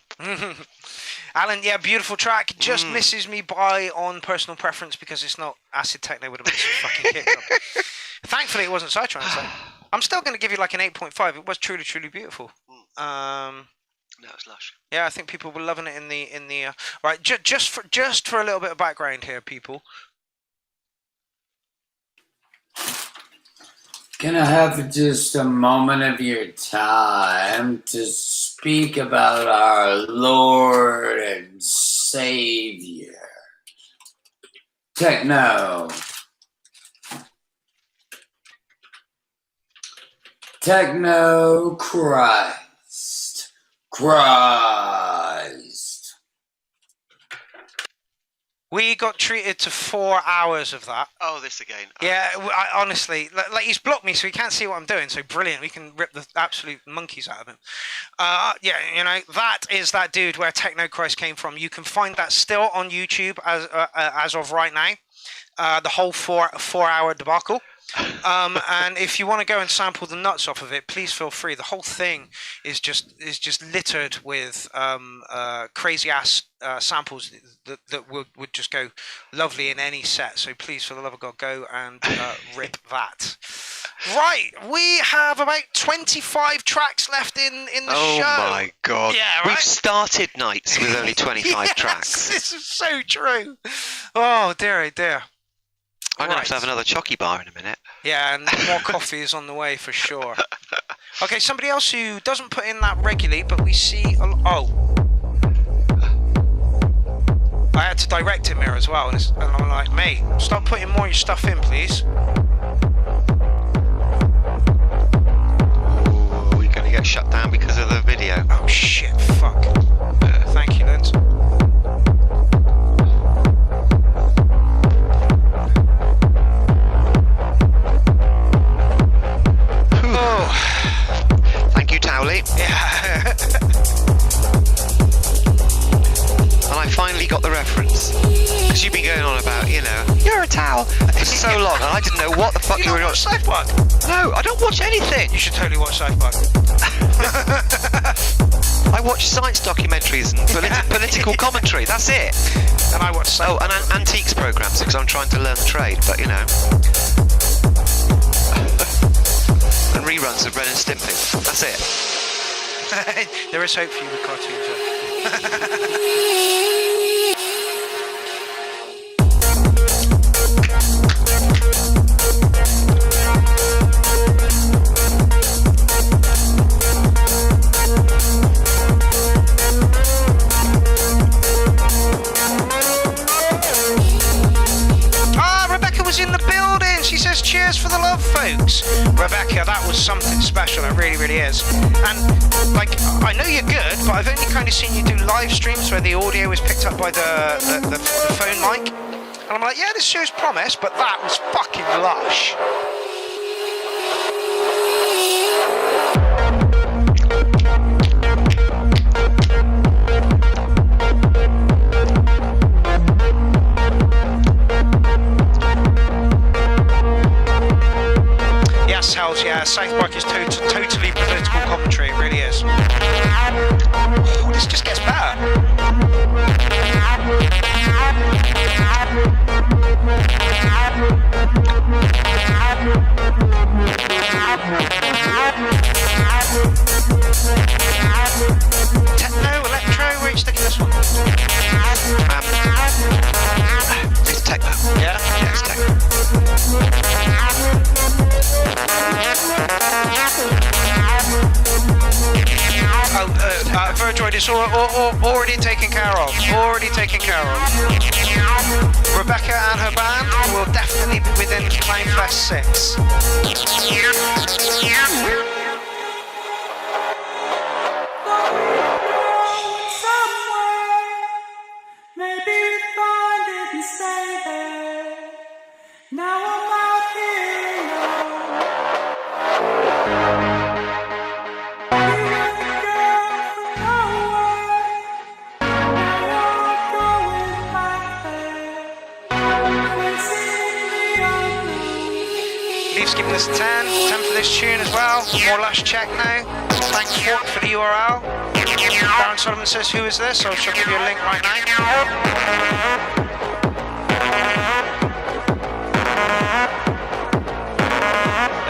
Alan, yeah, beautiful track. Just misses me by on personal preference because it's not acid techno. Would have been some fucking kick up. Thankfully, it wasn't Psytrance. So I'm still going to give you like an 8.5. It was truly, truly beautiful. No, it's lush. Yeah, I think people were loving it in the right. Just for a little bit of background here, people. Can I have just a moment of your time to speak about our Lord and Savior, Techno? Techno Christ. We got treated to 4 hours of that. Oh, this again. Yeah, honestly, like he's blocked me so he can't see what I'm doing, so brilliant. We can rip the absolute monkeys out of him. Yeah, you know, that is that dude where Techno Christ came from. You can find that still on YouTube as of right now. The whole four-hour debacle. And if you want to go and sample the nuts off of it, please feel free. The whole thing is just littered with crazy ass samples that would just go lovely in any set. So please, for the love of God, go and rip that. Right, we have about 25 tracks left in the show. Oh my God! Yeah, right? We've started nights with only 25 yes, tracks. This is so true. Oh dear, oh dear. I'm going to have another chocky bar in a minute. Yeah, and more coffee is on the way for sure. Okay, somebody else who doesn't put in that regularly, but we see... Oh. I had to direct him here as well, and I'm like, mate, stop putting more of your stuff in, please. Ooh, we're going to get shut down because of the video. Oh, shit, fuck. Thank you, Lens. Thank you, Towley. Yeah. And I finally got the reference. Because you've been going on about, you know, you're a towel for so long, and I didn't know what the fuck you were on. South Park? No, I don't watch anything. You should totally watch South Park. I watch science documentaries and political commentary. That's it. And I watch South Park. And antiques programs because I'm trying to learn the trade. But you know. And reruns of Ren and Stimpy. That's it. There is hope for you with cartoons. Rebecca was in the building. She says, cheers for the love, folks. Rebecca, that was something special. It really, really is. And, like, I know you're good, but I've only kind of seen you do live streams where the audio is picked up by the phone mic. And I'm like, yeah, this shows promise, but that was fucking lush. Yes, Hells, yeah, South Park is totally political commentary, it really is. Oh, this just gets better. it's already taken care of. Already taken care of. Rebecca and her band will definitely be within Clownfest 6. Leaf's giving us 10 for this tune as well. More last check now. Thanks for the URL. Darren Sullivan says, who is this? So I shall give you a link right now.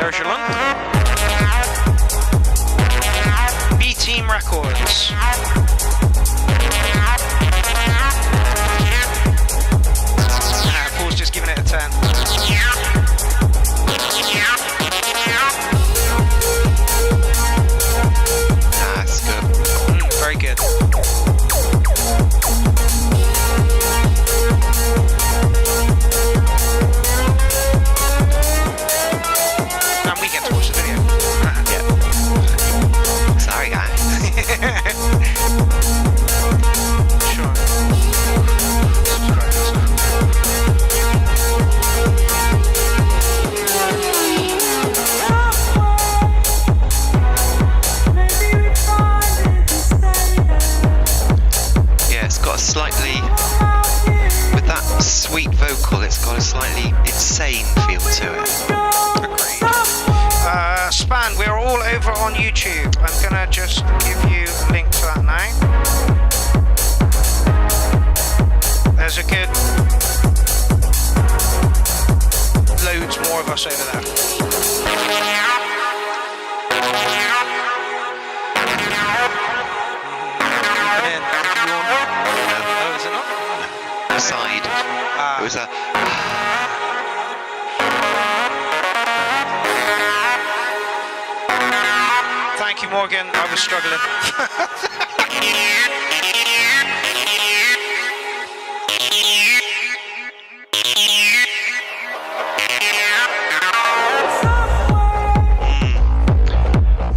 There's your link. B-Team Records. Paul's just giving it a 10. That's good. Very good. And we get to watch the video. Yeah. Sorry, guys. Sure. Yeah, it's got a slightly, with that sweet vocal, it's got a slightly insane feel to it. Agreed. Span, we're all over on YouTube. I'm gonna just give you a link to that now. There's a good loads more of us over there. Oh, is it not? Aside, it was a... Thank you, Morgan. I was struggling.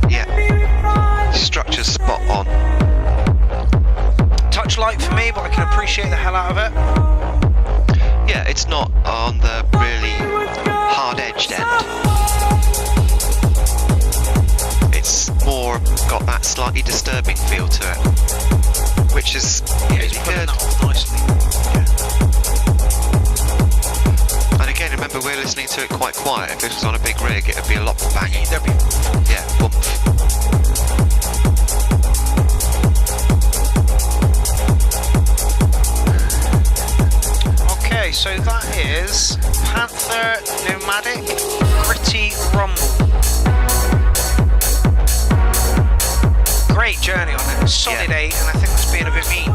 Yeah. Structure's spot on. Touch light for me, but I can appreciate the hell out of it. Yeah, it's not on the really hard-edged end. It's more got that slightly disturbing feel to it, which is really good. Nicely. Yeah. And again, remember we're listening to it quite quiet. If this was on a big rig, it'd be a lot more banging. There'd be yeah, oomph. Okay, so that is Panther Nomadic Gritty Rumble. Great journey on it. Solid 8, and I think that's being a bit mean.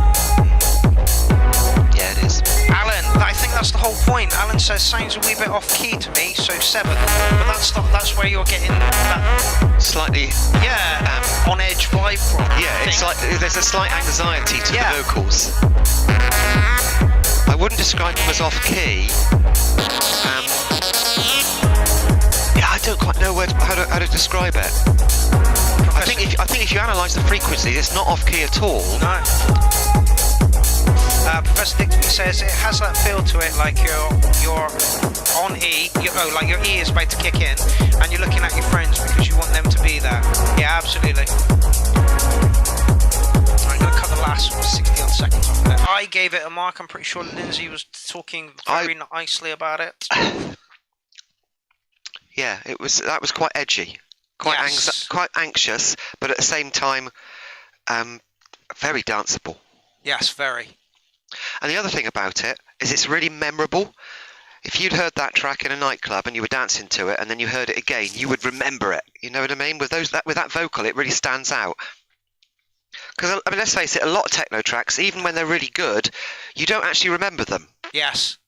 Yeah, it is. Alan, I think that's the whole point. Alan says sounds a wee bit off key to me, so 7. But that's where you're getting that Slightly. on edge vibe from. Yeah, it's like there's a slight anxiety to the vocals. I wouldn't describe them as off key. Yeah, I don't quite know how to describe it. I think if you analyse the frequency, it's not off key at all. No. Professor Dixon says it has that feel to it, like you're on E. Like your E is about to kick in, and you're looking at your friends because you want them to be there. Yeah, absolutely. I'm going to cut the last 60 odd seconds off there. I gave it a mark. I'm pretty sure Lindsay was talking very nicely about it. Yeah, that was quite edgy, quite anxious, but at the same time, very danceable. Yes, very. And the other thing about it is it's really memorable. If you'd heard that track in a nightclub and you were dancing to it, and then you heard it again, you would remember it. You know what I mean? With that vocal, it really stands out. Because I mean, let's face it, a lot of techno tracks, even when they're really good, you don't actually remember them. Yes.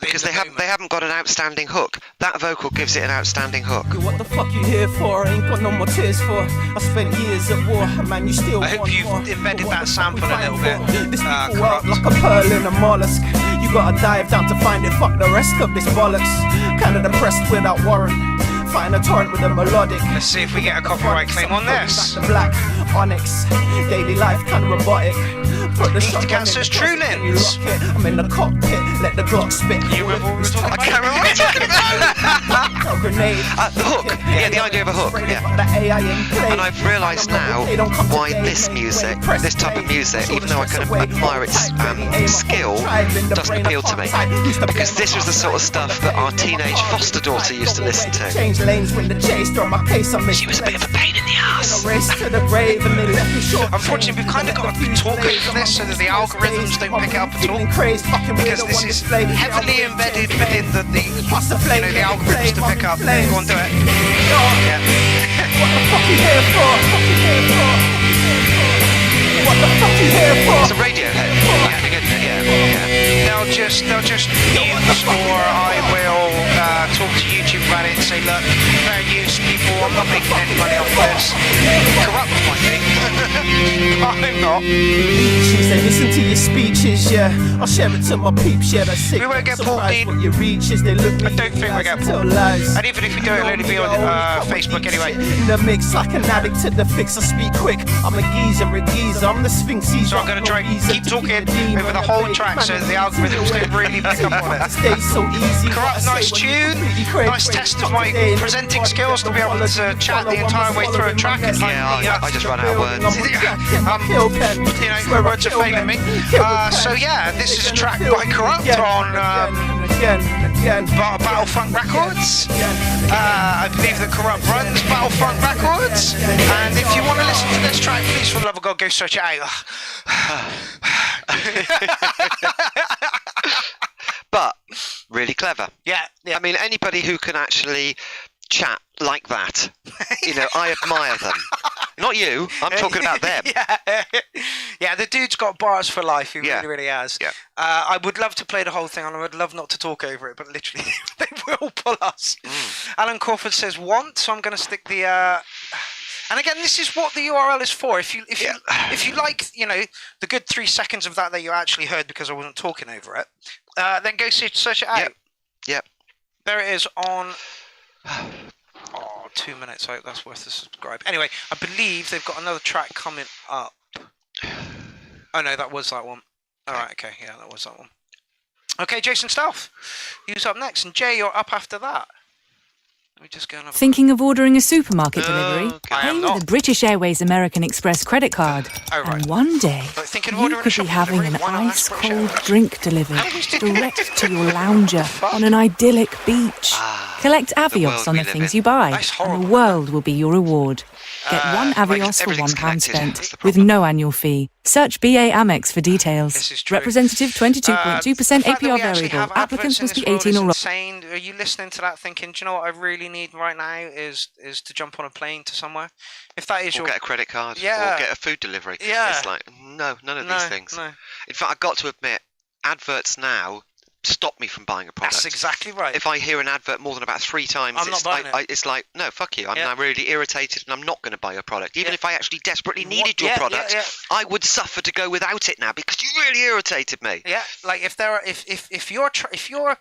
Because they haven't got an outstanding hook. That vocal gives it an outstanding hook. What the fuck you here for? I ain't got no more tears for. I spent years at war, man. You still. I hope you've embedded that sample a little bit. This people work like a pearl in a mollusk. You gotta dive down to find it. Fuck the rest of this bollocks. Kinda depressed without warrant. Fighting a torrent with a melodic. Let's see if we get a copyright claim on this. The black onyx, daily life kinda robotic. Put the shotgun Cancer's True Lens. I'm in the cockpit, let the Glock spit. You remember what we were talking about? I can't remember what you're talking about. Grenade. The hook. Yeah, the idea of a hook. Yeah. And I've realised now why this music, this type of music, even though I can admire its skill, doesn't appeal to me. Because this was the sort of stuff that our teenage foster daughter used to listen to. Change lanes when the chase throw my case. She was a bit of a pain in the ass. Unfortunately, we've kind of got to talk over this so that the algorithms don't pick it up at all. Because this is heavily embedded within the algorithms to pick up. Go on, do it. Yeah. What the fuck you here for? What the fuck you here for? It's a Radiohead. They'll just use, or I will talk to YouTube about it and say, look, fair use, people, I'm not making any money off this. Corrupt my thing. I'm not. She said, listen to your speeches, yeah. I'll share it to my peeps, yeah. That's it. We won't get pulled in. What your reach is, they look. I don't think we'll get pulled. And even if we do, it'll only be on Facebook anyway. In the mix, like an addict to the fix. I speak quick. I'm a geezer, I'm the Sphinx. So I'm going to try keep talking over the whole track so the algorithms don't really pick up on it. Corrupt, nice tune. Nice test of my presenting skills to be able to chat the entire way through a track. Yeah, I just run out of words. Words are failing me. So yeah, this is a track by Corrupt on Battlefront Records. I believe that Corrupt runs Battlefront Records. And if you want to listen to this track, please, for the love of God, go search it out. But really clever. Yeah. I mean, anybody who can actually chat like that, I admire them. Not you. I'm talking about them. Yeah, the dude's got bars for life. He really has. Yeah. I would love to play the whole thing, and I would love not to talk over it, but literally, they will pull us. Alan Crawford says want, so I'm going to stick the. And again, this is what the URL is for. If you like, the good 3 seconds of that you actually heard because I wasn't talking over it, then go search it out. Yep. There it is on. 2 minutes. So that's worth a subscribe. Anyway, I believe they've got another track coming up. Oh no, that was that one. All right. Okay. Yeah, that was that one. Okay, Jason Stealth, who's up next? And Jay, you're up after that. Let me just go and have Thinking of ordering a supermarket delivery? I am Pay not. with a British Airways American Express credit card. Oh, right. And one day, But thinking of you ordering could a be shopping having delivery, an why not ask British ice-cold Airways? drink delivered How is it- direct to your lounger on an idyllic beach. Collect world Avios on we the live things in. you buy, That's and horrible. the world will be your reward. Get one Avios for everything's £1 connected. spent That's the with problem. no annual fee. Search BA Amex for details. This is true. Representative 22.2% The fact that APR we actually variable. have adverts Applicants in must this be world 18 is or older. insane. Are you listening to that thinking, do you know what I really need right now is to jump on a plane to somewhere? If that is Or your... get a credit card. Yeah. Or get a food delivery. Yeah. It's like, no, none of these things. No. In fact, I've got to admit, adverts now stop me from buying a product. That's exactly right. If I hear an advert more than about 3 times, I'm not buying it. it's like, no, fuck you. I'm Yeah. now really irritated and I'm not going to buy your product. Even Yeah. if I actually desperately needed your Yeah, product, yeah. I would suffer to go without it now because you really irritated me. Yeah, like if your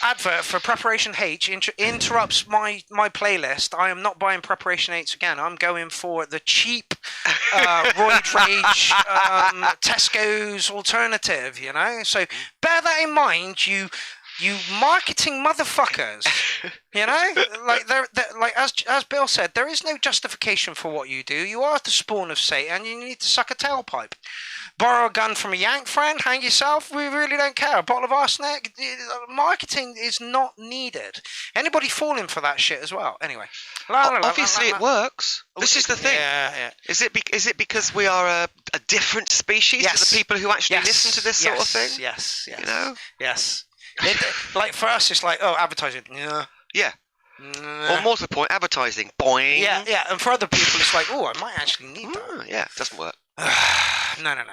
advert for Preparation H interrupts my playlist, I am not buying Preparation H again. I'm going for the cheap Roid Rage Tesco's alternative, So bear that in mind, you marketing motherfuckers. Like as Bill said, there is no justification for what you do. You are the spawn of Satan. You need to suck a tailpipe. Borrow a gun from a Yank friend, hang yourself, we really don't care. A bottle of arsenic, marketing is not needed. Anybody falling for that shit as well? Anyway. Obviously it works. This is the thing. Yeah. Is it because we are a different species to the people who actually listen to this sort of thing? Yes. Yes. Like for us, it's like, advertising. Yeah. Or more to the point, advertising. Boing. Yeah. And for other people, it's like, I might actually need that. Yeah, it doesn't work. No, No.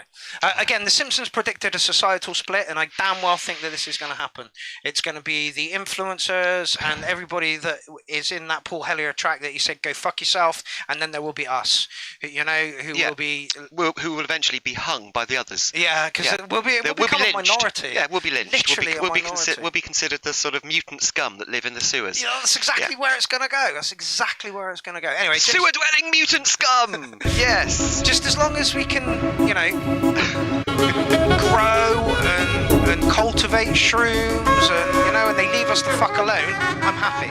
Again, The Simpsons predicted a societal split, and I damn well think that this is going to happen. It's going to be the influencers and everybody that is in that Paul Hellier track that he said, go fuck yourself, and then there will be us, you know, who will eventually be hung by the others. Yeah, because we'll become a minority. Yeah, we'll be lynched. Literally We'll be considered the sort of mutant scum that live in the sewers. Yeah, that's exactly where it's going to go. That's exactly where it's going to go. Anyway, sewer-dwelling mutant scum! Yes! Just as long as we can, you know, grow and cultivate shrooms and, you know, and they leave us the fuck alone, I'm happy.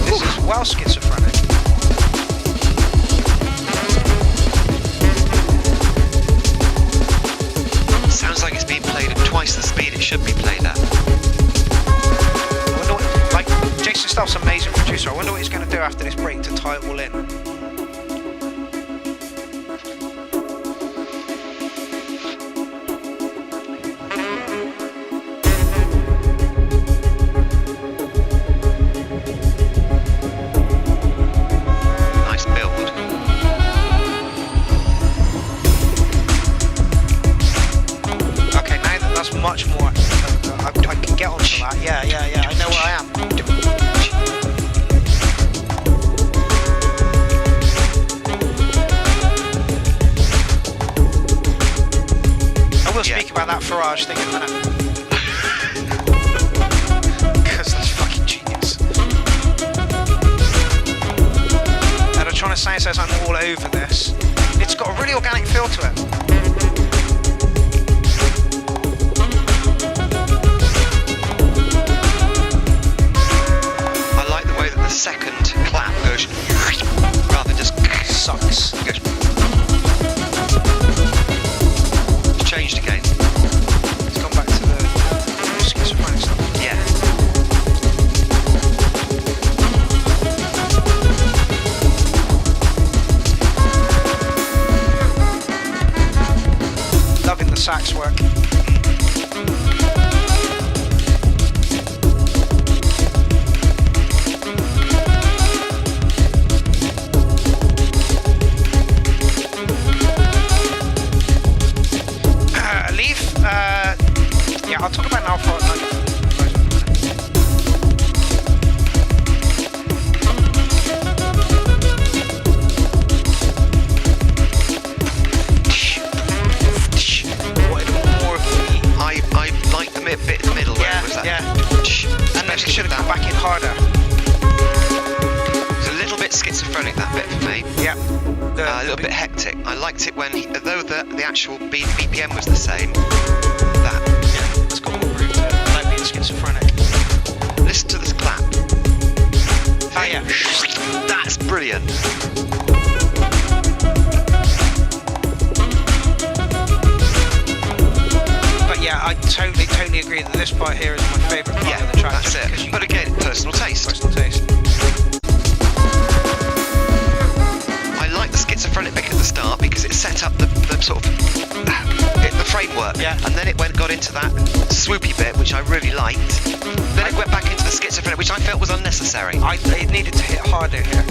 This is well schizophrenic. Sounds like it's being played at twice the speed it should be played at. I wonder what, like, Jason Stuff's an amazing producer. I wonder what he's going to do after this break to tie it all in. Nice build. Okay, now that's much more. I can get onto that. Yeah. I know where I am. I will speak about that Farage thing in a minute. Because that's fucking genius. Electronic Sound says I'm all over this. It's got a really organic feel to it. Second clap goes rather than just sucks. Goes. It's changed again. It's gone back to the schizophrenic stuff. Yeah. Loving the sax work. I'll talk about now for I like the bit in the middle where it was that. Yeah. And then it should have come back in harder. It's a little bit schizophrenic, that bit for me. Yeah. A little bit hectic. I liked it when, though the actual BPM was the same. It's got more room to like being schizophrenic. Listen to this clap. Oh yeah. That's brilliant. But yeah, I totally agree that this part here is my favourite part of the track. That's it. But again, personal taste. I like the schizophrenic bit at the start because it set up the sort of the framework, and then it got into that swoopy bit, which I really liked. Then it went back into the schizophrenic, which I felt was unnecessary. It needed to hit harder here.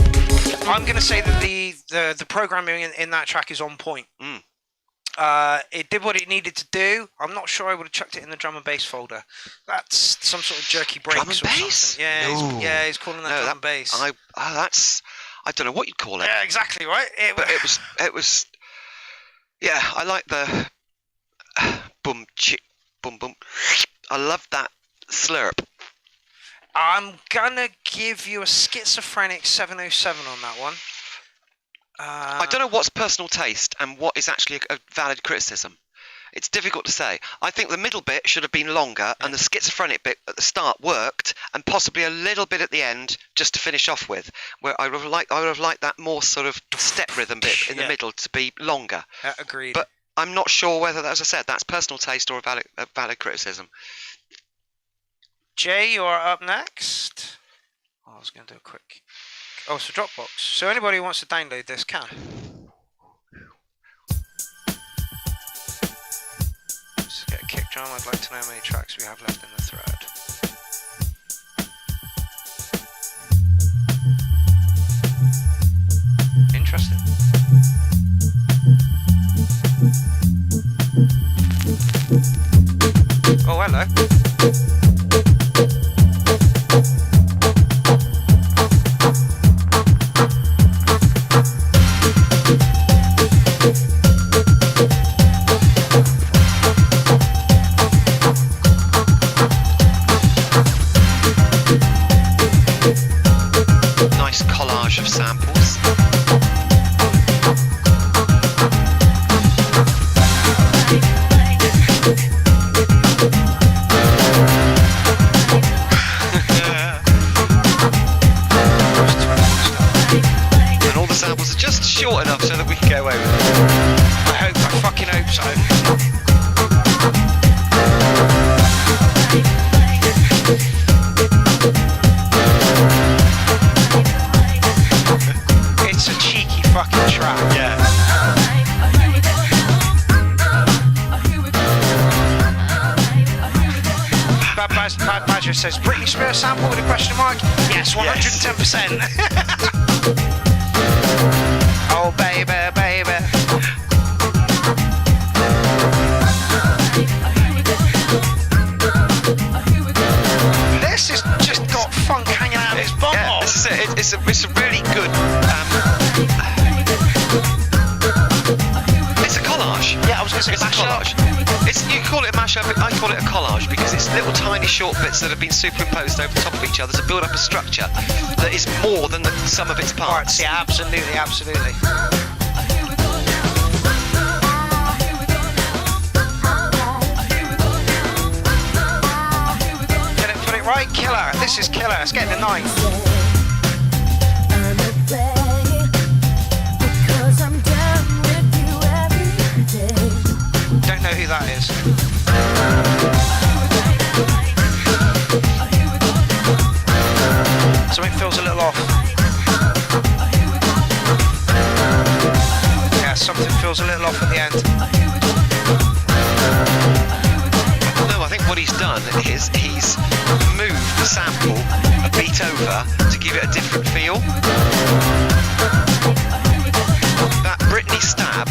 I'm going to say that the programming in that track is on point. It did what it needed to do. I'm not sure I would have chucked it in the drum and bass folder. That's some sort of jerky breaks drum and bass? Something. Yeah, he's calling that drum and bass. I don't know what you'd call it. Yeah, exactly right. But it was. Yeah, I like the boom chick boom boom. I love that slurp. I'm gonna give you a schizophrenic 707 on that one. I don't know what's personal taste and what is actually a valid criticism. It's difficult to say. I think the middle bit should have been longer, and the schizophrenic bit at the start worked, and possibly a little bit at the end just to finish off with. Where I would have liked that more sort of step rhythm bit in the middle to be longer. Agreed. But I'm not sure whether, as I said, that's personal taste or a valid criticism. Jay, you're up next. I was going to do a quick. Oh, it's a Dropbox. So anybody who wants to download this can. Let's get a kick drum. I'd like to know how many tracks we have left in the thread. And all the samples are just short enough so that we can get away with it. I fucking hope so. It's a cheeky fucking track. Yeah. Bad Badger says, Britney Spears sample with a question mark? Yes, 110%. Oh, baby, baby. This has just got funk hanging out of its bum. Yeah, this is it. It's a really good. It's a collage. Yeah, I was going to say it's a collage. You call it a mashup. I call it a collage because it's little tiny short bits that have been superimposed over the top of each other to build up a structure that is more than the sum of its parts. Yeah, absolutely, absolutely. Put it right, Killer. This is Killer. It's getting a 9. Don't know who that is. Something feels a little off. Yeah, something feels a little off at the end. No, I think what he's done is he's moved the sample a beat over to give it a different feel. That Britney stab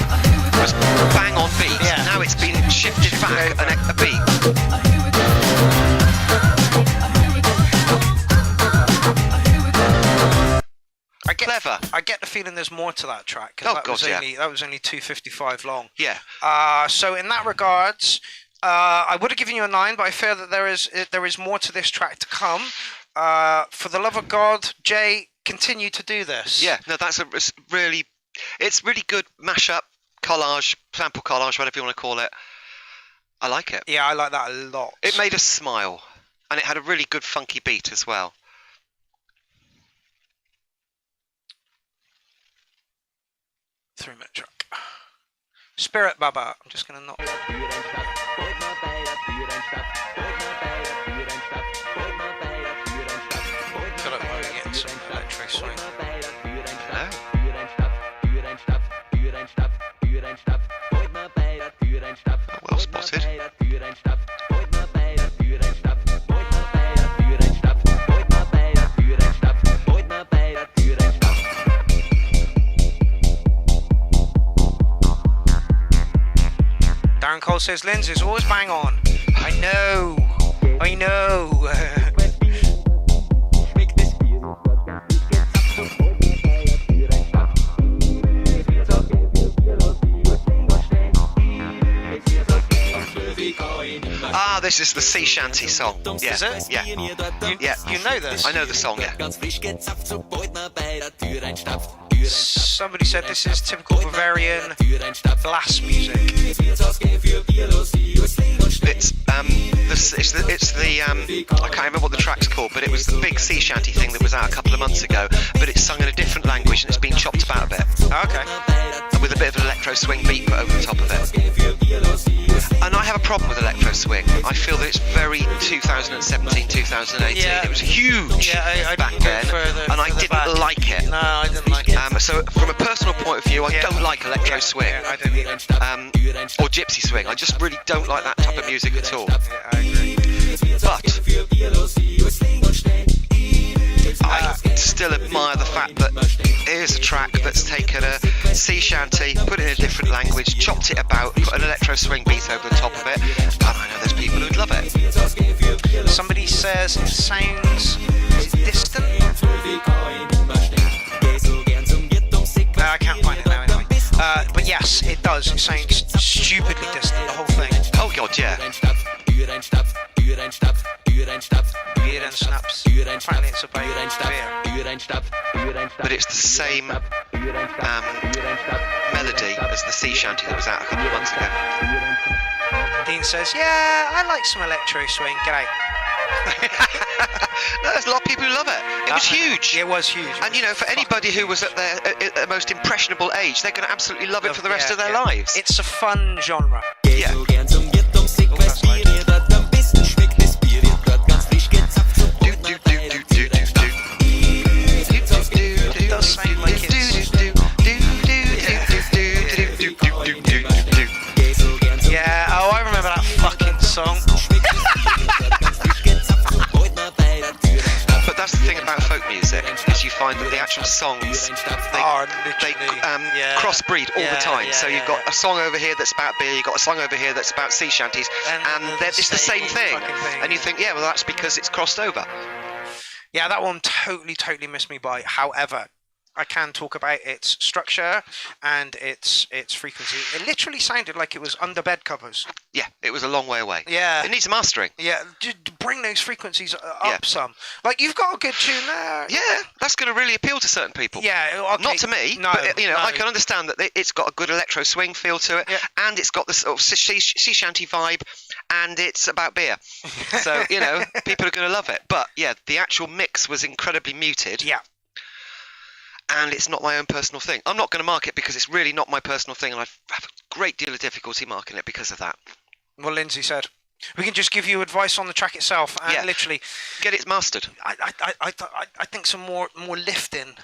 was bang on beat. Yeah. Now it's been shifted back a beat. Clever. I get the feeling there's more to that track. Oh, That was only 2:55 long. Yeah. So in that regards, I would have given you a 9, but I fear that there is more to this track to come. For the love of God, Jay, continue to do this. Yeah. No, it's really good mashup, collage, sample collage, whatever you want to call it. I like it. Yeah, I like that a lot. It made us smile, and it had a really good funky beat as well. 3-minute track. Spirit Baba. I'm just gonna knock. Feel like we're getting some electro swing. Well spotted. Darren Cole says Lindsay's always bang on. I know. This is the sea shanty song. Yeah. Is it? Yeah. You know this? I know the song, yeah. Somebody said this is typical Bavarian blast music. It's the I can't remember what the track's called, but it was the big sea shanty thing that was out a couple of months ago, but it's sung in a different language and it's been chopped about a bit. Okay. With a bit of an electro swing beat put over the top of it. And I have a problem with electro swing. I feel that it's very 2017, 2018. Yeah. It was huge back then, and I didn't like it. No, I didn't like it. So from a personal point of view, I don't like electro swing. Yeah, I don't either. Or gypsy swing. I just really don't like that type of music at all. Yeah, I agree. But I still admire the fact that here's a track that's taken a sea shanty, put it in a different language, chopped it about, put an electro swing beat over the top of it, and I know there's people who'd love it. Somebody says it sounds distant. I can't find it now anyway. But yes, it does. It sounds stupidly distant, the whole thing. Oh god, yeah. beer and snaps. Apparently it's about beer. But it's the same melody as the sea shanty that was out a couple of months ago. Dean says, yeah, I like some electro swing. Get out. No, there's a lot of people who love it. It was huge. It was huge. And you know, for anybody who was at their most impressionable age, they're going to absolutely love it for the rest of their lives. It's a fun genre. Yeah. It does sound like it's... Yeah, oh, I remember that fucking song. But that's the thing about folk music, is you find that the actual songs, they crossbreed all the time. So you've got a song over here that's about beer, you've got a song over here that's about sea shanties, and it's the same thing. And you think, yeah, well, that's because it's crossed over. Yeah, that one totally missed me by. However, I can talk about its structure and its frequency. It literally sounded like it was under bed covers. Yeah, it was a long way away. Yeah. It needs mastering. Yeah, bring those frequencies up some. Like, you've got a good tune there. Yeah, that's going to really appeal to certain people. Yeah, okay. Not to me, but I can understand that it's got a good electro swing feel to it, and it's got this sort of sea shanty vibe, and it's about beer. So, people are going to love it. But, yeah, the actual mix was incredibly muted. Yeah. And it's not my own personal thing. I'm not going to mark it because it's really not my personal thing, and I have a great deal of difficulty marking it because of that. Well, Lindsay said, we can just give you advice on the track itself, and literally get it mastered. I think some more lifting,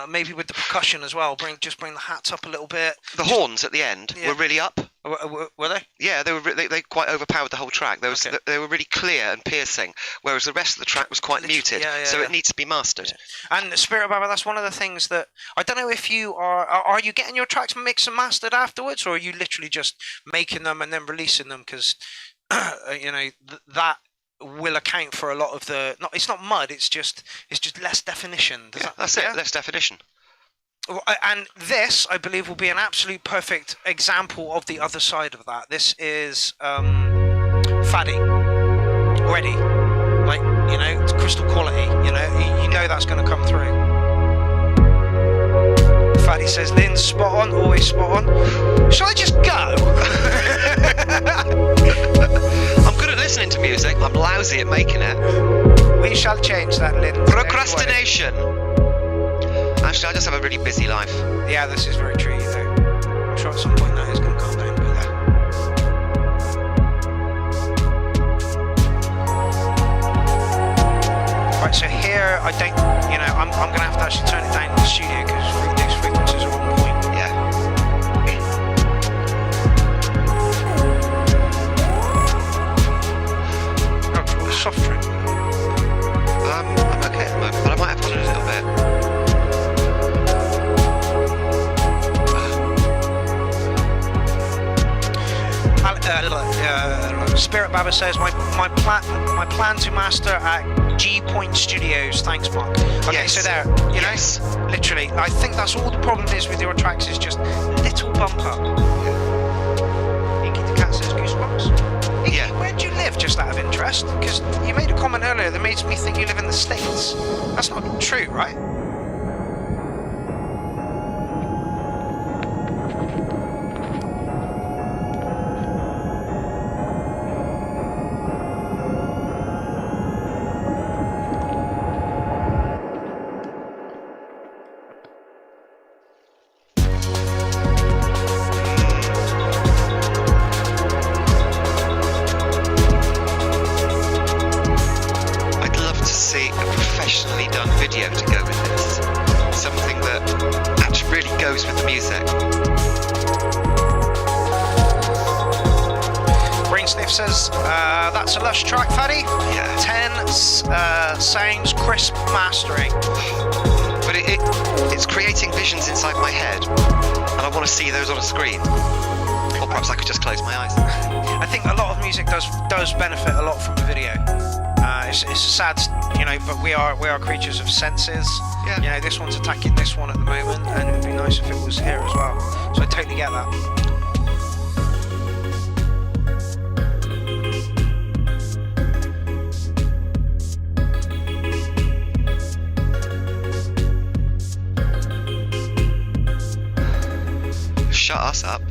maybe with the percussion as well. Bring the hats up a little bit. The horns at the end were really up. Were they? Yeah, they quite overpowered the whole track. They were really clear and piercing, whereas the rest of the track was quite muted. So it needs to be mastered. Yeah. And Spirit Baba, that's one of the things that I don't know if you are you getting your tracks mixed and mastered afterwards, or are you literally just making them and then releasing them? Because that will account for a lot of the. It's not mud. It's just less definition. That's it. Less definition. And this, I believe, will be an absolute perfect example of the other side of that. This is Faddy already, like it's crystal quality. You know that's going to come through. Faddy says, "Lynn's spot on, always spot on." Shall I just go? I'm good at listening to music. I'm lousy at making it. We shall change that, Lynn. Procrastination. Actually, I just have a really busy life. Yeah, this is very true, I'm sure at some point that is going to calm down, but Right, so here, I don't, I'm going to have to actually turn it down in the studio because these frequencies are on point. Yeah. Oh, do you want a soft drink? I'm okay at the moment, but I might have one in a little bit. Spirit Baba says my plan to master at G Point Studios. Thanks, Mark. Okay, so there, literally, I think that's all the problem is with your tracks is just little bump up. Inky the Cat says goosebumps. Inky, where do you live? Just out of interest, because you made a comment earlier that made me think you live in the States. That's not true, right? That's a lush track, Faddy. Yeah. 10 sounds, crisp mastering. But it's creating visions inside my head, and I want to see those on a screen. Or perhaps I could just close my eyes. I think a lot of music does benefit a lot from the video. It's sad, but we are creatures of senses. Yeah. This one's attacking this one at the moment, and it would be nice if it was here as well. So I totally get that. shut us up.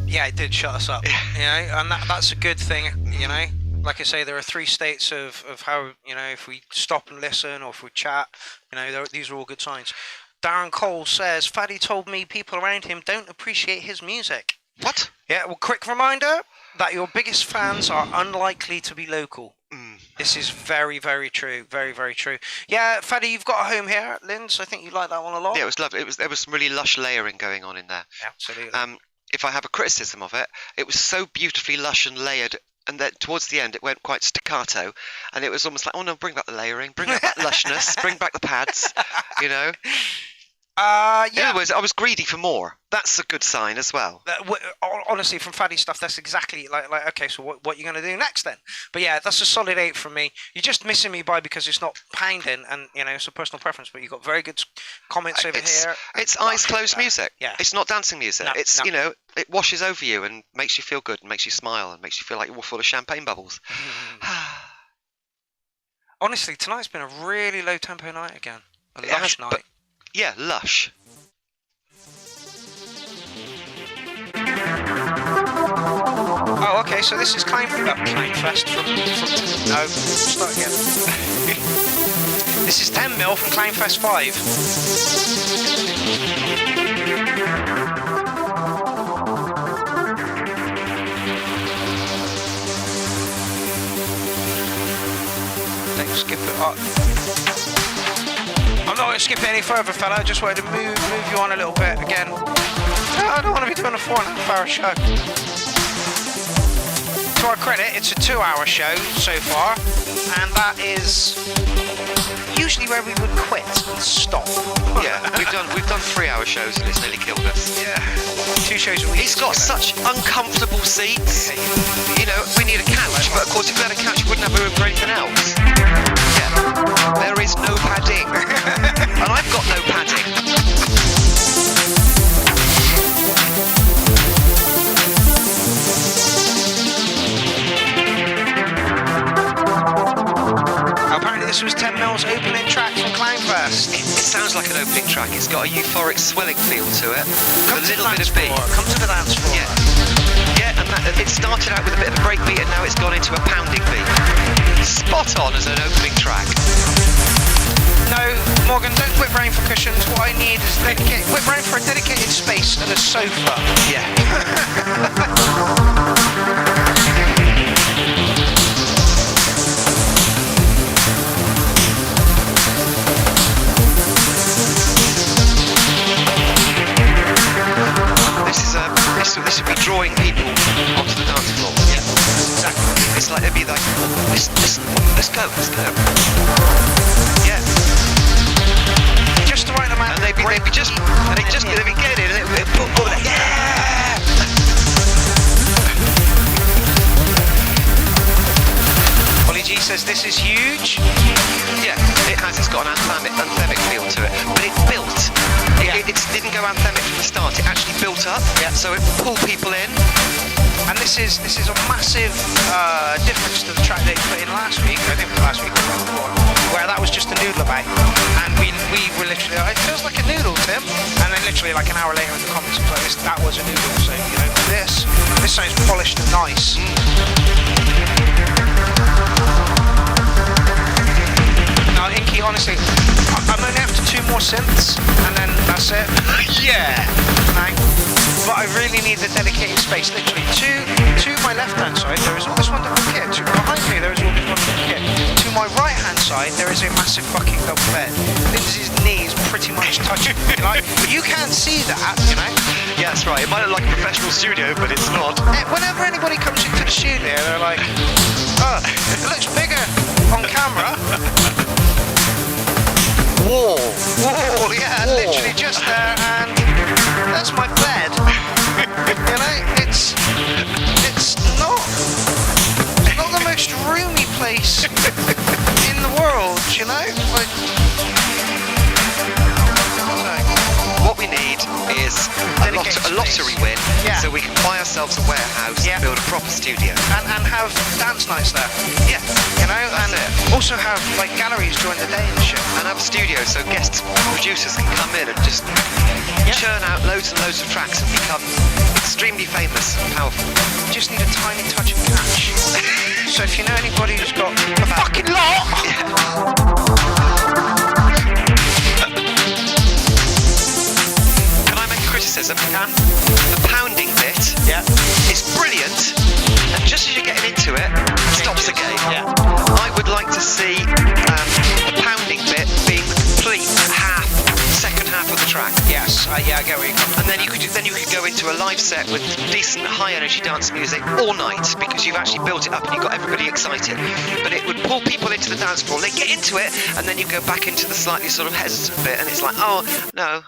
Yeah, it did shut us up. You know, and that's a good thing. You know, like I say, there are 3 states of how, you know, if we stop and listen or if we chat, you know, these are all good signs. Darren Cole says, Faddy told me people around him don't appreciate his music. What? Yeah, well, quick reminder that your biggest fans are unlikely to be local. This is very, very true. Very, very true. Yeah, Faddy, you've got a home here at Lynn's. I think you like that one a lot. Yeah, it was lovely. There was some really lush layering going on in there. Absolutely. If I have a criticism of it, it was so beautifully lush and layered, and then towards the end it went quite staccato, and it was almost like, oh no, bring back the layering, bring back that lushness, bring back the pads, you know. Yeah. In other words, I was greedy for more. That's a good sign as well. Honestly, from Faddy stuff, that's exactly like okay, so what are you going to do next then? But yeah, that's a solid 8 from me. You're just missing me by because it's not pounding, and you know, it's a personal preference, but you've got very good comments over here. It's eyes closed music. Yeah. It's not dancing music. No. You know, it washes over you and makes you feel good and makes you smile and makes you feel like you're full of champagne bubbles. Honestly, tonight's been a really low tempo night again. A lush night. Yeah, lush. Oh, okay, so this is Clownfest from no, start again. This is 10 mil from Clownfest 5. Let's skip it up. I'm not going to skip it any further, fella. I just wanted to move you on a little bit again. I don't want to be doing a 4.5 hour show. To our credit, it's a 2-hour show so far, and that is usually where we would quit and stop. Yeah, we've done 3-hour shows and it's nearly killed us. Yeah, 2 shows a week. He's got such uncomfortable seats. You know, we need a couch, but of course if we had a couch, we wouldn't have room for anything else. Yeah, there is no padding, and I've got no padding. Apparently this was 10 mils opening track from Clownfest. It sounds like an opening track. It's got a euphoric swelling feel to it. Come a to little the bit of beat. Come to the dance floor. Yeah, and it started out with a bit of a break beat and now it's gone into a pounding beat. Spot on as an opening track. No, Morgan, don't whip round for cushions. What I need is whip round for a dedicated space and a sofa. Yeah. This would be drawing people onto the dance floor. Yeah, exactly. It's like they'd be like, let's go. Yeah. Just the right amount. And they'd be just getting it, and they'd be yeah. Ollie G says this is huge. Yeah, it has. It's got an anthemic feel to it, but it built. It didn't go anthemic from the start. It actually built up. Yeah. So it pulled people in. And this is a massive difference to the track they put in last week. I think it was last week or before, where that was just a noodle about, and we were literally, it feels like a noodle, Tim. And then literally like an hour later in the comments, it was like that was a noodle. So you know, this sounds polished and nice. Now, Inky, honestly, I'm only after 2 more synths, and then that's it. Yeah. Right. But I really need the dedicated space. Literally, to my left-hand side, there is all this wonderful kit. To behind me, there is all this wonderful kit. To my right-hand side, there is a massive fucking double bed. Lindsay's knees pretty much touch it. Like, but you can't see that, you know? Yeah, that's right. It might look like a professional studio, but it's not. Whenever anybody comes into the studio, they're like, oh, it looks bigger on camera. Wall, yeah, literally just there, and that's my bed. You know, it's not the most roomy place in the world, you know? Like, what we need is a lottery win, so we can buy ourselves a warehouse and build a proper studio. And have dance nights there. Yeah. You know, and also have like galleries during the day and shit. And have a studio so guest producers can come in and just churn out loads and loads of tracks and become extremely famous and powerful. Just need a tiny touch of cash. So if you know anybody who's got a fucking lot, can I make a criticism? The pounding bit is brilliant, and just as you're getting into it, it stops again. I would like to see the pounding bit being the complete second half of the track. Yes, I get where you're coming from. And then you could go into a live set with decent high energy dance music all night, because you've actually built it up and you've got everybody excited. But it would pull people into the dance floor, they get into it, and then you go back into the slightly sort of hesitant bit, and it's like, oh no.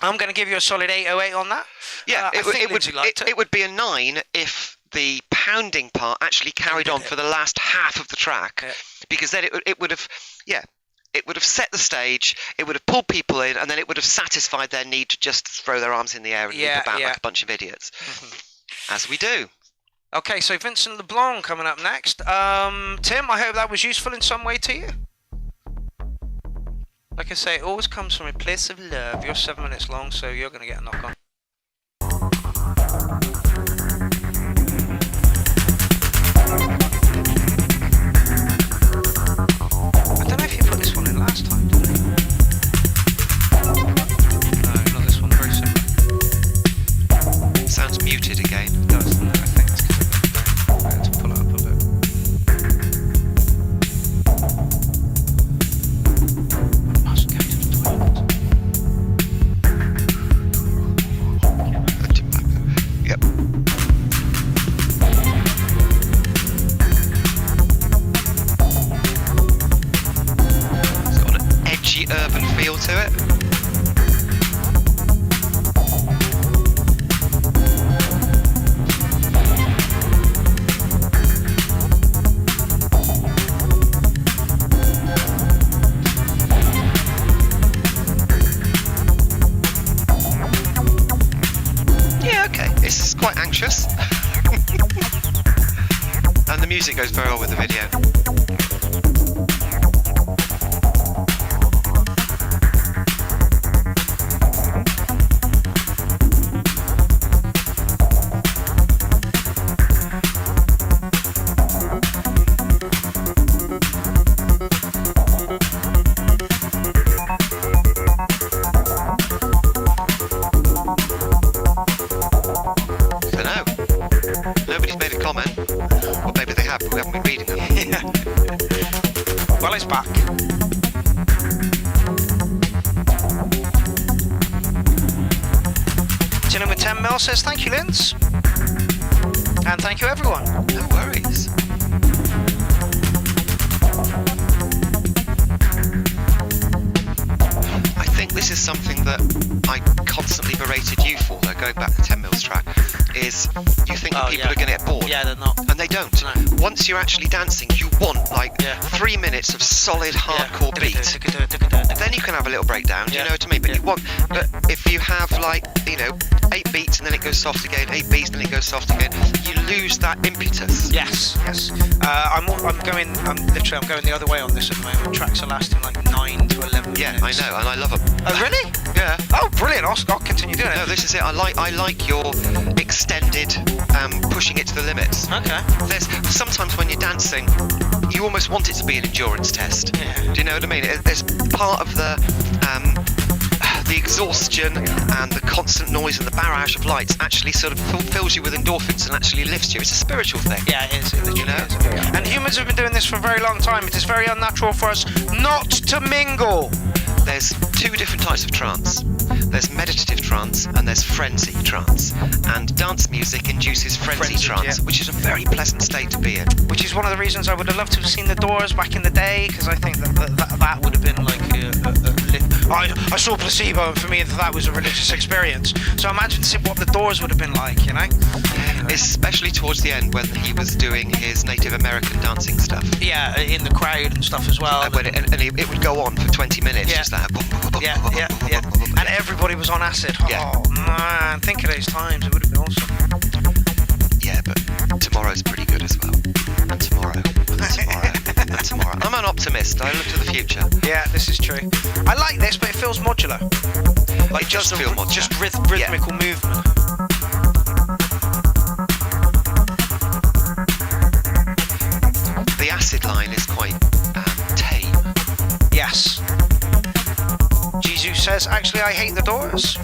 I'm going to give you a solid 808 on that. Yeah, it would be a 9 if the pounding part actually carried on for the last half of the track, because then it would have set the stage, it would have pulled people in, and then it would have satisfied their need to just throw their arms in the air and leap about like a bunch of idiots. As we do. Okay, so Vincent LeBlanc coming up next. Tim, I hope that was useful in some way to you. Like I say, it always comes from a place of love. You're 7 minutes long, so you're going to get a knock on. I don't know if you put this one in last time, did you? No, not this one, very similar. Sounds muted again. It does, doesn't it? I think it's because I had to pull it up a bit. Yep. It's got an edgy urban feel to it. Yeah, okay. It's quite anxious. And the music goes very well with the video. Nobody's made a comment. Or maybe they have, but we haven't been reading them. Well, it's back. Chilling with 10 mil says thank you, Linz. And thank you, everyone. No worries. I think this is something that I constantly berated you for, though, going back to 10 mils track, is you think that people are going to get bored. Yeah, they're not. And they don't. No. Once you're actually dancing, you want 3 minutes of solid hardcore beat. Then you can have a little breakdown, do you know what I mean? But if you have 8 beats and then it goes soft again, 8 beats and then it goes soft again, you lose that impetus. Yes. I'm going the other way on this at the moment. Tracks are lasting 9 to 11 minutes. Yeah, I know, and I love them. Oh, really? Yeah. Oh, brilliant. I'll continue doing it. No, this is it. I like your extended pushing it to the limits. Okay. There's sometimes when you're dancing, you almost want it to be an endurance test. Yeah. Do you know what I mean? There's part of the exhaustion and the constant noise and the barrage of lights actually sort of fills you with endorphins and actually lifts you. It's a spiritual thing. Yeah, it is. It literally is. And humans have been doing this for a very long time. It is very unnatural for us not to mingle. There's 2 different types of trance. There's meditative trance and there's frenzy trance. And dance music induces frenzy trance, which is a very pleasant state to be in. Which is one of the reasons I would have loved to have seen the Doors back in the day, because I think that would have been like I saw Placebo, and for me that was a religious experience. So imagine what the Doors would have been like, you know? Especially towards the end when he was doing his Native American dancing stuff. Yeah, in the crowd and stuff as well. It would go on for 20 minutes, just that. Boom, boom, boom, Yeah. And everybody was on acid. Yeah. Oh man, think of those times. It would have been awesome. Yeah, but tomorrow's pretty good as well. And tomorrow. And tomorrow. I'm an optimist. I look to the future. Yeah, this is true. I like this, but it feels modular. Like It does feel modular. Just rhythmical movement. The acid line is quite tame. Yes. Jesus says, actually, I hate the Doors.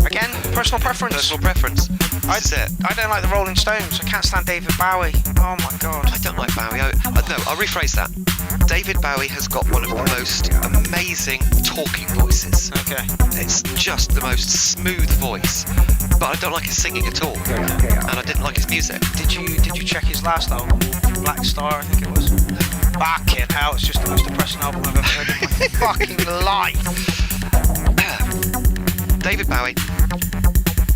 Again, personal preference. Personal preference. This is it. I don't like the Rolling Stones. I can't stand David Bowie. Oh my God. I don't like Bowie. No, I'll rephrase that. David Bowie has got one of the most amazing talking voices. Okay. It's just the most smooth voice. But I don't like his singing at all. And I didn't like his music. Did you check his last album? Black Star, I think it was. Fucking hell, it's just the most depressing album I've ever heard in my fucking life. David Bowie,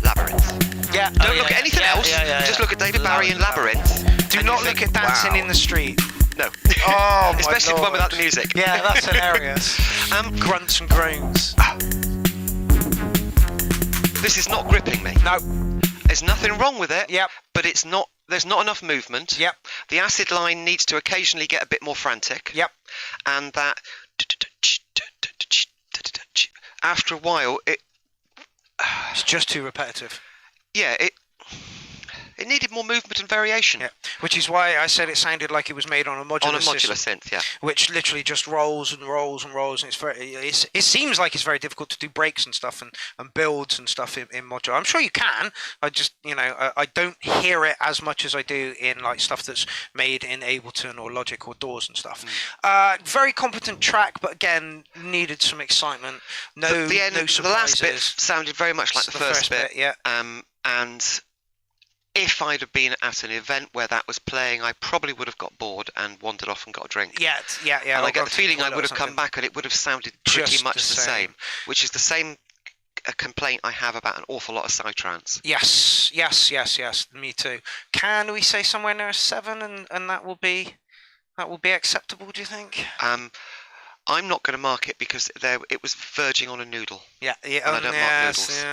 Labyrinth. Yeah. Don't look at anything else. Just look at David Bowie in Labyrinth. Do not look at Dancing in the Street. No. Oh my Especially Lord. the one without the music. Yeah, that's hilarious. Grunts and groans. This is not gripping me. No. There's nothing wrong with it. Yep. But it's not. There's not enough movement. Yep. The acid line needs to occasionally get a bit more frantic. Yep. And that after a while it's just too repetitive. Yeah, it needed more movement and variation. Yeah. Which is why I said it sounded like it was made on a modular system. Synth, yeah. Which literally just rolls and rolls and rolls, and it seems like it's very difficult to do breaks and stuff and builds and stuff in modular. I'm sure you can. I just I don't hear it as much as I do in like stuff that's made in Ableton or Logic or Doors and stuff. Very competent track, but again needed some excitement. No surprises. The last bit sounded very much like the first bit. Yeah. And if I'd have been at an event where that was playing, I probably would have got bored and wandered off and got a drink. Yeah. And I get the feeling I would have come back and it would have sounded pretty much the same, which is the same complaint I have about an awful lot of psytrance. Yes. Me too. Can we say somewhere near 7 and that will be acceptable? Do you think? I'm not going to mark it because it was verging on a noodle. Yeah. And I don't mark noodles.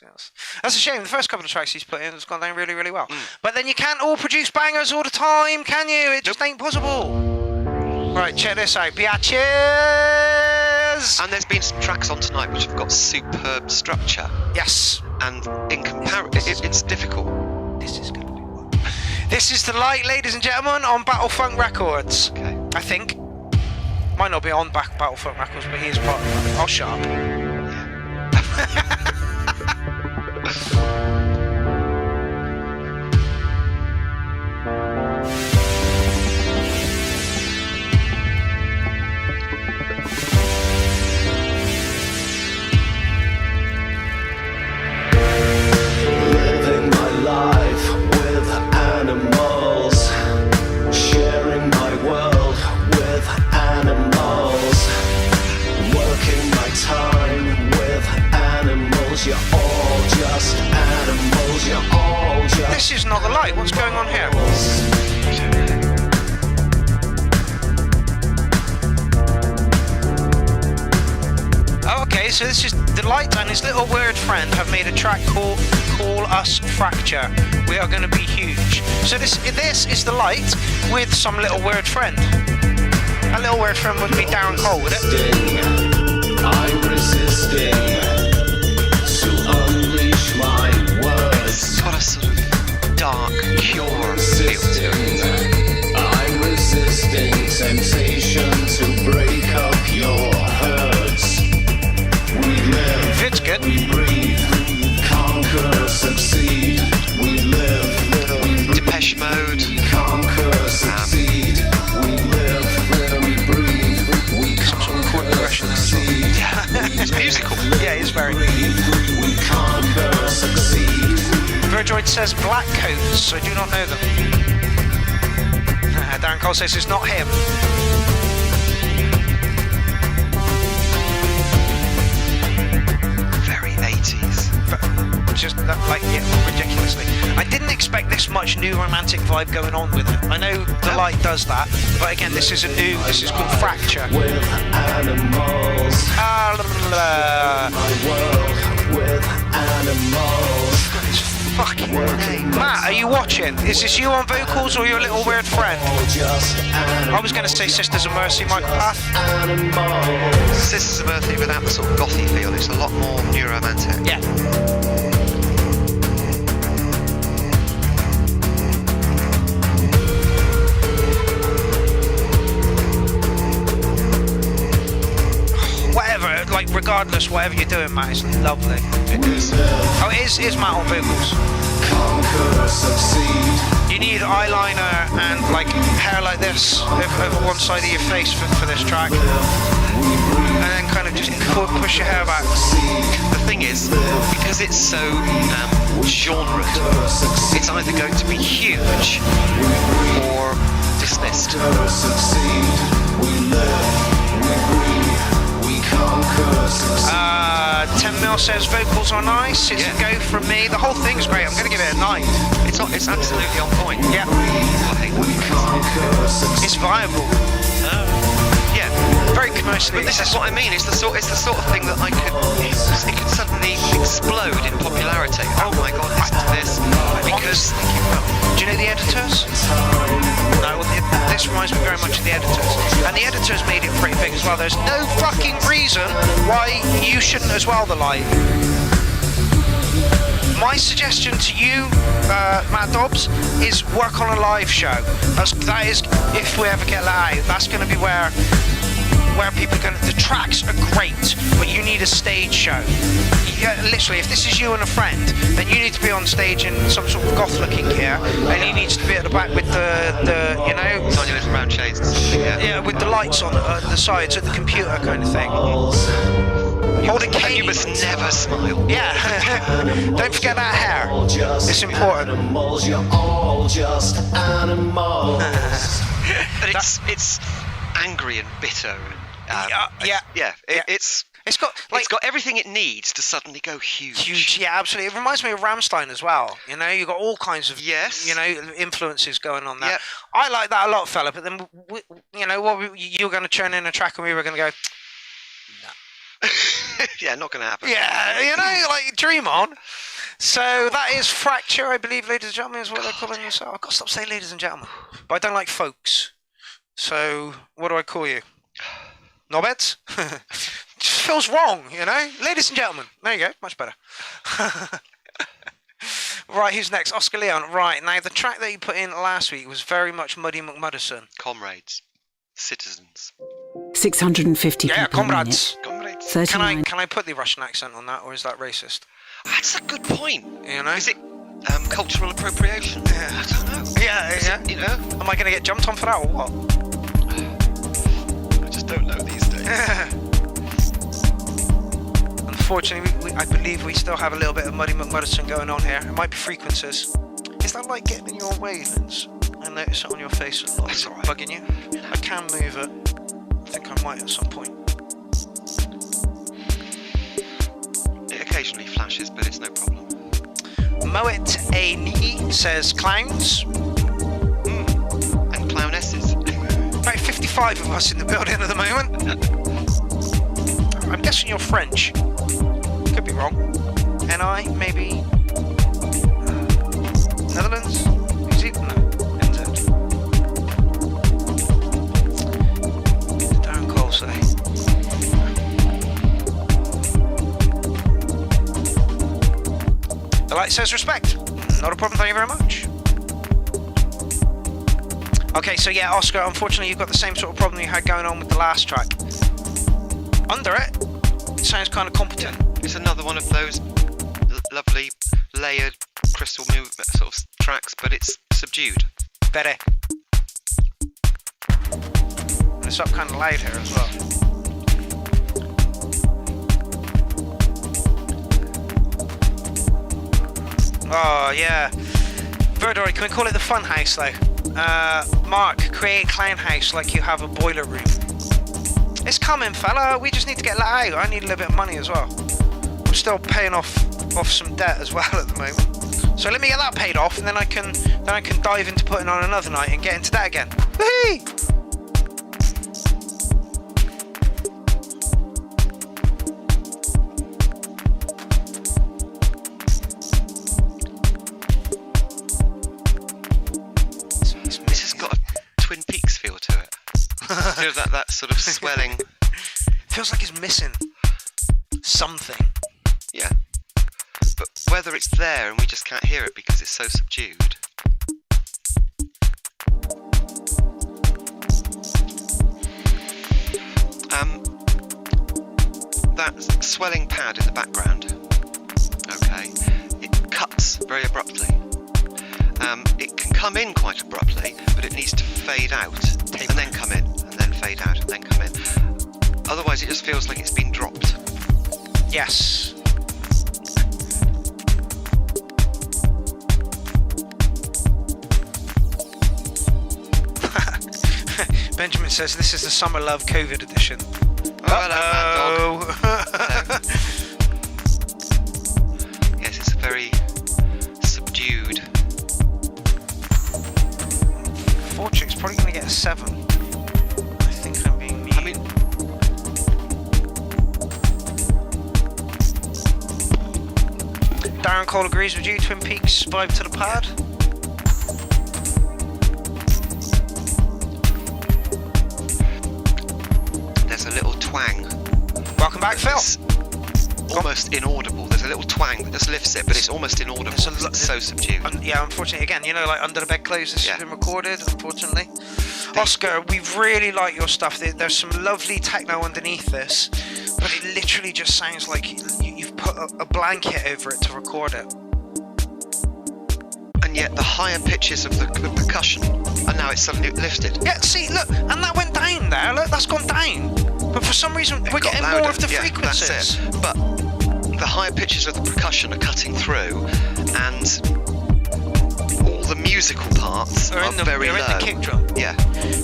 Yes. That's a shame. The first couple of tracks he's put in has gone down really, really well. But then you can't all produce bangers all the time, can you? It just ain't possible. Right, check this out, biatches. And there's been some tracks on tonight which have got superb structure. Yes. And in comparison, it's difficult. This is going to be one. This is The Light, ladies and gentlemen, on Battle Funk Records. Okay. I think. Might not be on Battle Funk Records, but he is part of it. I'll shut up. Living my life with animals, sharing my world with animals, working my time with animals. You're all just animals. You're all just. This is not The Light. What's going on here? Oh, okay, so this is The Light and his little word friend have made a track called Call Us Fracture. We are going to be huge. So this is The Light with some little word friend. A little word friend would be Darren Cole, would it? I'm resisting to unleash my words. It's got a sort of dark, pure feel to it. I'm resisting temptation to break up your herds. We live, it's good. We breathe, conquer, succeed. We live, we breathe, Depeche Mode, conquer, succeed. We live, we breathe, we conquer, succeed. It's musical. Yeah, it's very. We conquer, succeed. Virgioid says black coats. I do not know them. Darren Cole says it's not him. Very 80s. Just ridiculously. I didn't expect this much new romantic vibe going on with it. I know The Light does that, but again, this is called Fracture. With animals. with animals. Fucking name. Matt, are you watching? Is this you on vocals or your little weird friend? I was going to say Sisters of Mercy, Michael Path. Sisters of Mercy without the sort of gothy feel. It's a lot more neuromantic. Yeah. Whatever, like regardless, whatever you're doing, Matt, it's lovely. It is. Oh, it is Matt on vocals. Conquer, succeed. You need eyeliner and like hair like this over one side of your face for this track, and then kind of just push your hair back. The thing is, because it's so genred, it's either going to be huge or dismissed. Succeed. We live, we breathe, we conquer, succeed. 10 mil says vocals are nice. It's a go from me. The whole thing's great. I'm going to give it a 9. It's absolutely on point. Yeah. It's viable. Yeah. Very commercially. But this is what I mean. It's the sort of thing that it could suddenly explode in popularity. Oh my God, listen to this. Because do you know the editors? No, this reminds me very much of the editors. And the editors made it pretty big as well. There's no fucking reason why you shouldn't as well, the live. My suggestion to you, Matt Dobbs, is work on a live show. That is, if we ever get that out, that's going to be where people are going to... The tracks are great, but you need a stage show. Yeah, literally, if this is you and a friend, then you need to be on stage in some sort of goth-looking gear, and he needs to be at the back with the you know... Tiny little round shades and something, yeah. Yeah, with the lights on the sides of the computer kind of thing. Hold a cane. You must never smile. Yeah. Don't forget that hair. It's important. Animals, you're all just animals. But it's angry and bitter. And, It's got everything it needs to suddenly go huge. Yeah, absolutely. It reminds me of Rammstein as well. You know, you've got all kinds of influences going on there. Yep. I like that a lot, fella. But then, you were going to churn in a track and we were going to go, no. Yeah, not going to happen. Yeah, like dream on. So that is Fracture, I believe, ladies and gentlemen, is what they're calling themselves. I've got to stop saying ladies and gentlemen. But I don't like folks. So what do I call you? Knobheads? Just feels wrong, Ladies and gentlemen. There you go. Much better. Right, who's next? Oscar Leon. Right, now the track that you put in last week was very much Muddy McMudderson. Comrades. Citizens. 650 yeah, people comrades. Can I put the Russian accent on that, or is that racist? That's a good point. Is it cultural appropriation? Yeah. I don't know. Yeah. Am I going to get jumped on for that or what? I just don't know these days. Unfortunately, I believe we still have a little bit of Muddy McMudderson going on here. It might be frequencies. Is that like getting in your way, Linz? I notice it on your face. It's right. Bugging you. I can move it. I think I might at some point. It occasionally flashes, but it's no problem. Moet A. says clowns. And clownesses. About 55 of us in the building at the moment. I'm guessing you're French. Could be wrong. NI, maybe. Netherlands? New Zealand? No. Entered. Darren Cole say. The light says respect. Not a problem, thank you very much. Okay, so yeah, Oscar, unfortunately you've got the same sort of problem you had going on with the last track. Under it sounds kind of competent. It's another one of those lovely layered crystal movement sort of tracks, but it's subdued. Very. And it's up kind of loud here as well. Oh yeah. Verdory, can we call it the fun house though? Mark, create clown house like you have a boiler room. It's coming, fella. We just need to get let out. I need a little bit of money as well. I'm still paying off some debt as well at the moment. So let me get that paid off, and then I can dive into putting on another night and get into that again. Whee! Feels like that sort of swelling. Feels like it's missing something. Yeah. But whether it's there and we just can't hear it because it's so subdued. That swelling pad in the background, okay, it cuts very abruptly. It can come in quite abruptly, but it needs to fade out, and then come in, and then fade out, and then come in. Otherwise it just feels like it's been dropped. Yes. Benjamin says this is the Summer Love COVID edition. Oh, hello, Mad Dog. Yes, it's a very subdued. Fortrick's probably going to get a 7. I think I'm being mean. I mean, Darren Cole agrees with you. Twin Peaks vibe to the pad. there's a little twang. Welcome back, Phil. Almost inaudible. There's a little twang that just lifts it, but it's almost inaudible. It's so subdued. Yeah, unfortunately, again, you know, like Under the Bedclothes, this has been recorded, unfortunately. Oscar, we really like your stuff. There's some lovely techno underneath this, but it literally just sounds like you've put a blanket over it to record it. And yet the higher pitches of the percussion, and now it's suddenly lifted. Yeah, see, look, and that went down there. Look, that's gone down. But for some reason, we're getting more of the frequencies. That's it. But the higher pitches of the percussion are cutting through, and all the musical parts are very low. They're in the kick drum. Yeah.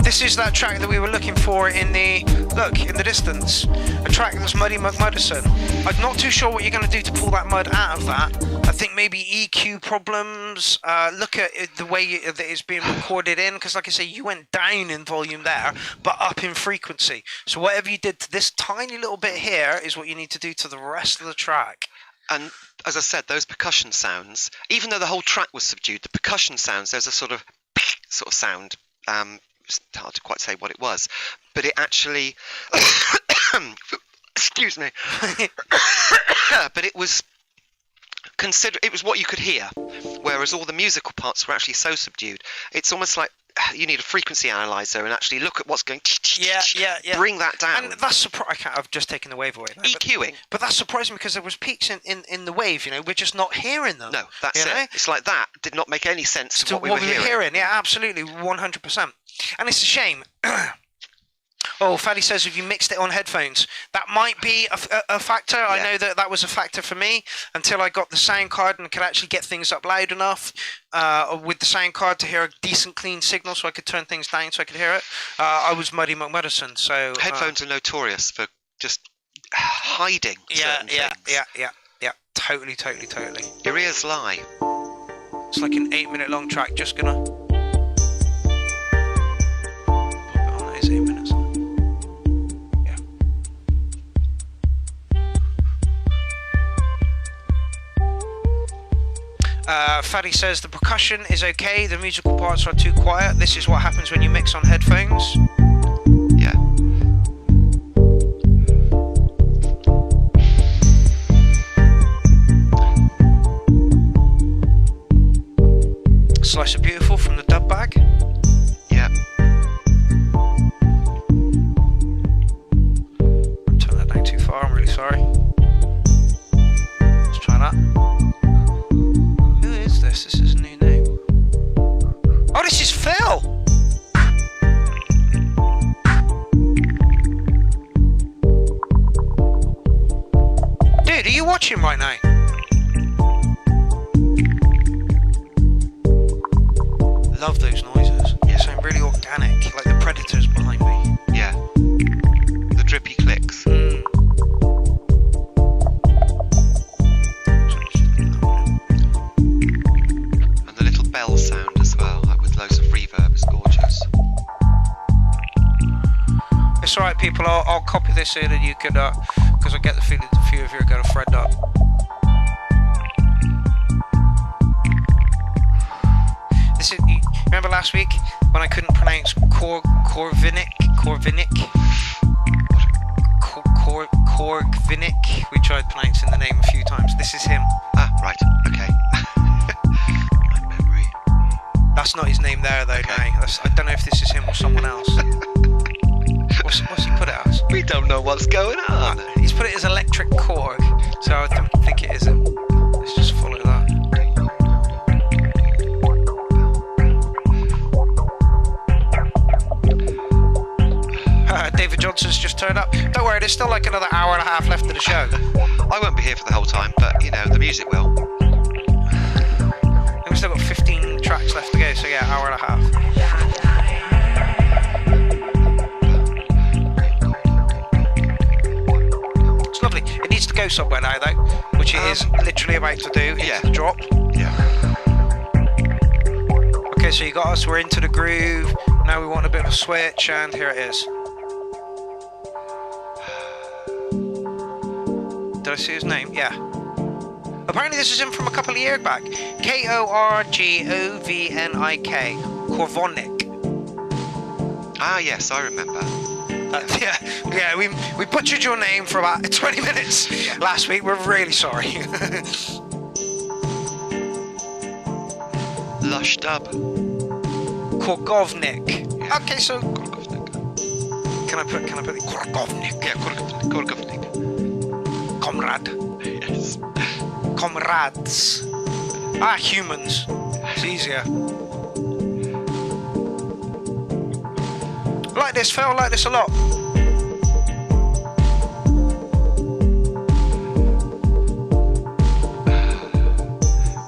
This is that track that we were looking for in the distance. A track that's Muddy McMudison. I'm not too sure what you're going to do to pull that mud out of that. I think maybe EQ problems. Look at the way that it's being recorded in, because like I say, you went down in volume there, but up in frequency. So whatever you did to this tiny little bit here is what you need to do to the rest of the track. And as I said, those percussion sounds, even though the whole track was subdued, the percussion sounds, there's a sort of sound. It's hard to quite say what it was, but it actually, excuse me, but it was it was what you could hear, whereas all the musical parts were actually so subdued. It's almost like you need a frequency analyzer and actually look at what's going. Yeah. Bring that down. And that's surprising. I've just taken the wave away. EQing. But that's surprising because there was peaks in the wave. You know, we're just not hearing them. No, that's it. It's like that did not make any sense to what we were hearing. Yeah, absolutely, 100%. And it's a shame. Oh, Faddy says, have you mixed it on headphones? That might be a factor. Yeah. I know that was a factor for me until I got the sound card and could actually get things up loud enough with the sound card to hear a decent, clean signal so I could turn things down so I could hear it. I was Muddy McMudison, so... Headphones are notorious for just hiding certain things. Yeah. Totally. Your ears lie. It's like an 8-minute long track, just gonna... That is 8 minutes. Faddy says the percussion is okay, the musical parts are too quiet. This is what happens when you mix on headphones. Yeah. Slice of Beautiful from the dub bag. Yeah. I'm turning that down too far, I'm really sorry. Let's try that. This is a new name. Oh, this is Phil! Dude, are you watching right now? Love those noises. Yeah. They sound really organic, like the Predators behind me. Yeah. The drippy clicks. Bell sound as well, like with loads of reverb. It's gorgeous. It's alright, people. I'll copy this in and you can, because I get the feeling a few of you are going to friend up. This is, remember last week when I couldn't pronounce Corvinic? Korvinik. Korvinik. We tried pronouncing the name a few times. This is him. Ah, right. Okay. My memory. That's not his name there, though. Okay. No. I don't know if this is him or someone else. What's he put it as? We don't know what's going on. He's put it as Electric Korg, so I think it is him. Let's just follow that. David Johnson's just turned up. Don't worry, there's still like another hour and a half left of the show. I won't be here for the whole time, but you know, the music will. And we've still got 15 tracks left to go, so yeah, hour and a half. It's lovely. It needs to go somewhere now, though, which it is literally about to do. It's the drop. Yeah. Okay, so you got us. We're into the groove. Now we want a bit of a switch, and here it is. Did I see his name? Yeah. Apparently this is him from a couple of years back. Korgovnik. Korvonik. Ah, yes, I remember. Yeah, we butchered your name for about 20 minutes last week. We're really sorry. Lush dub. Korgovnik. Okay, so can I put the Korgovnik? Yeah, Korgovnik. Comrade. Yes. Comrades. Ah, humans. It's easier. Like this, Phil. Like this a lot.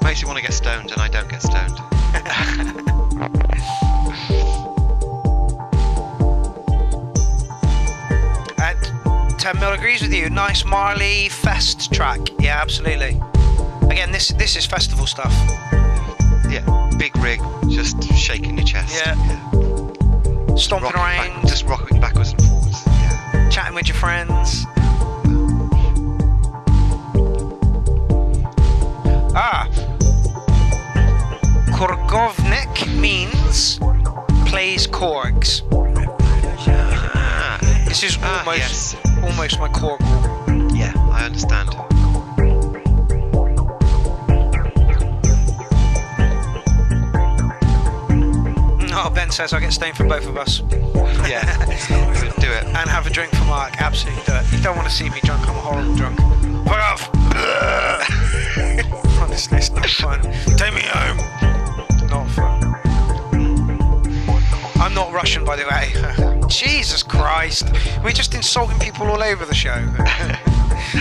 Makes you want to get stoned, and I don't get stoned. 10 mil agrees with you. Nice Marley Fest track. Yeah, absolutely. Again, this is festival stuff. Yeah, big rig, just shaking your chest. Yeah. Stomping around. Just rocking backwards and forwards. Yeah. Chatting with your friends. Ah. Korgovnik means plays Korgs. This is almost my Korg. Yeah, I understand. Oh, Ben says I'll get stoned for both of us. Yeah, do it. And have a drink for Mark. Absolutely do it. You don't want to see me drunk. I'm a horrible drunk. Fuck off! Honestly, it's not fun. Take me home. Not fun. I'm not Russian, by the way. Jesus Christ. We're just insulting people all over the show.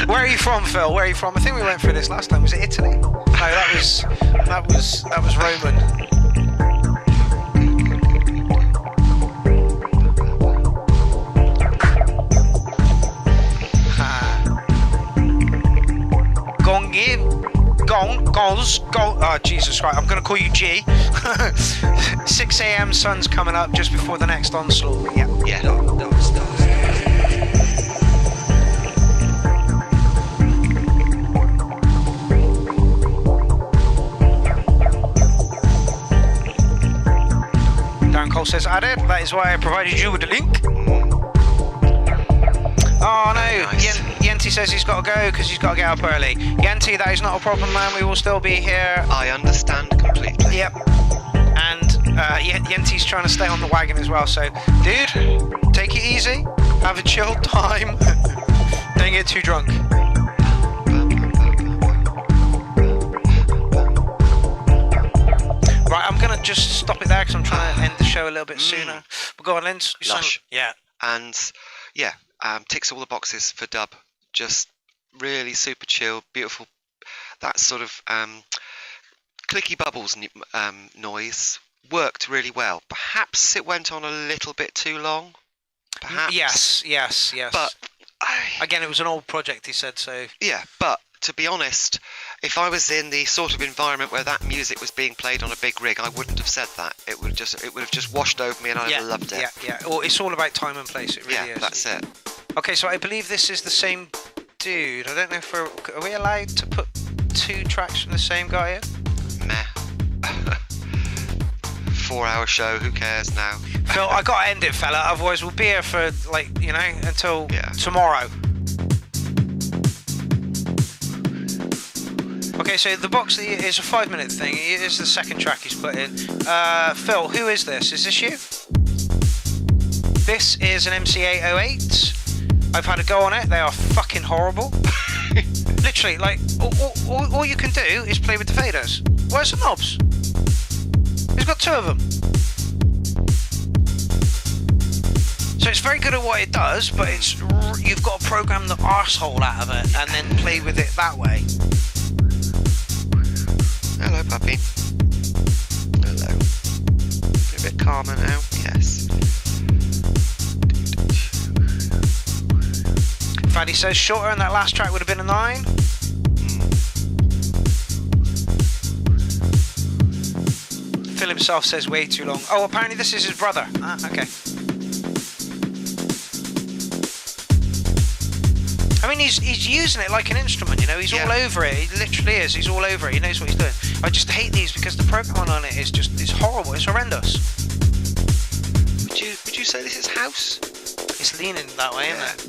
Where are you from, Phil? Where are you from? I think we went through this last time. Was it Italy? No, that was Roman. Oh, Jesus Christ, I'm going to call you G. 6 a.m. sun's coming up just before the next onslaught. Yeah. Those. Darren Cole says, added. That is why I provided you with the link. Oh no, nice. Yenti says he's got to go because he's got to get up early. Yenti, that is not a problem, man. We will still be here. I understand completely. Yep. And Yenti's trying to stay on the wagon as well. So, dude, take it easy. Have a chill time. Don't get too drunk. Right, I'm going to just stop it there because I'm trying to end the show a little bit sooner. But go on, Linz. Lush. Yeah. And, yeah. Ticks all the boxes for dub. Just really super chill, beautiful. That sort of clicky bubbles noise worked really well. Perhaps it went on a little bit too long. Perhaps. Yes. But again, it was an old project, he said. So yeah, but to be honest, if I was in the sort of environment where that music was being played on a big rig, I wouldn't have said that. It would have just washed over me, and I'd have loved it. Yeah. Well, it's all about time and place. It really is. Yeah, that's it. Okay, so I believe this is the same dude. I don't know if are we allowed to put 2 tracks from the same guy in? Meh. 4-hour show. Who cares now? Phil, I gotta end it, fella. Otherwise, we'll be here for until tomorrow. Okay, so the box is a 5-minute thing. It is the second track he's put in. Phil, who is this? Is this you? This is an MC808. I've had a go on it. They are fucking horrible. Literally, like, all you can do is play with the faders. Where's the knobs? He's got 2 of them. So it's very good at what it does, but you've got to program the arsehole out of it and then play with it that way. Hello, puppy. Hello. A bit calmer now? Yes. Faddy says shorter, and that last track would have been a 9. Phil himself says way too long. Oh, apparently this is his brother. Ah, okay. I mean, he's using it like an instrument, you know. He's all over it. He literally is. He's all over it. He knows what he's doing. I just hate these because the programming on it is it's horrible. It's horrendous. Would you say this is house? It's leaning that way, isn't it?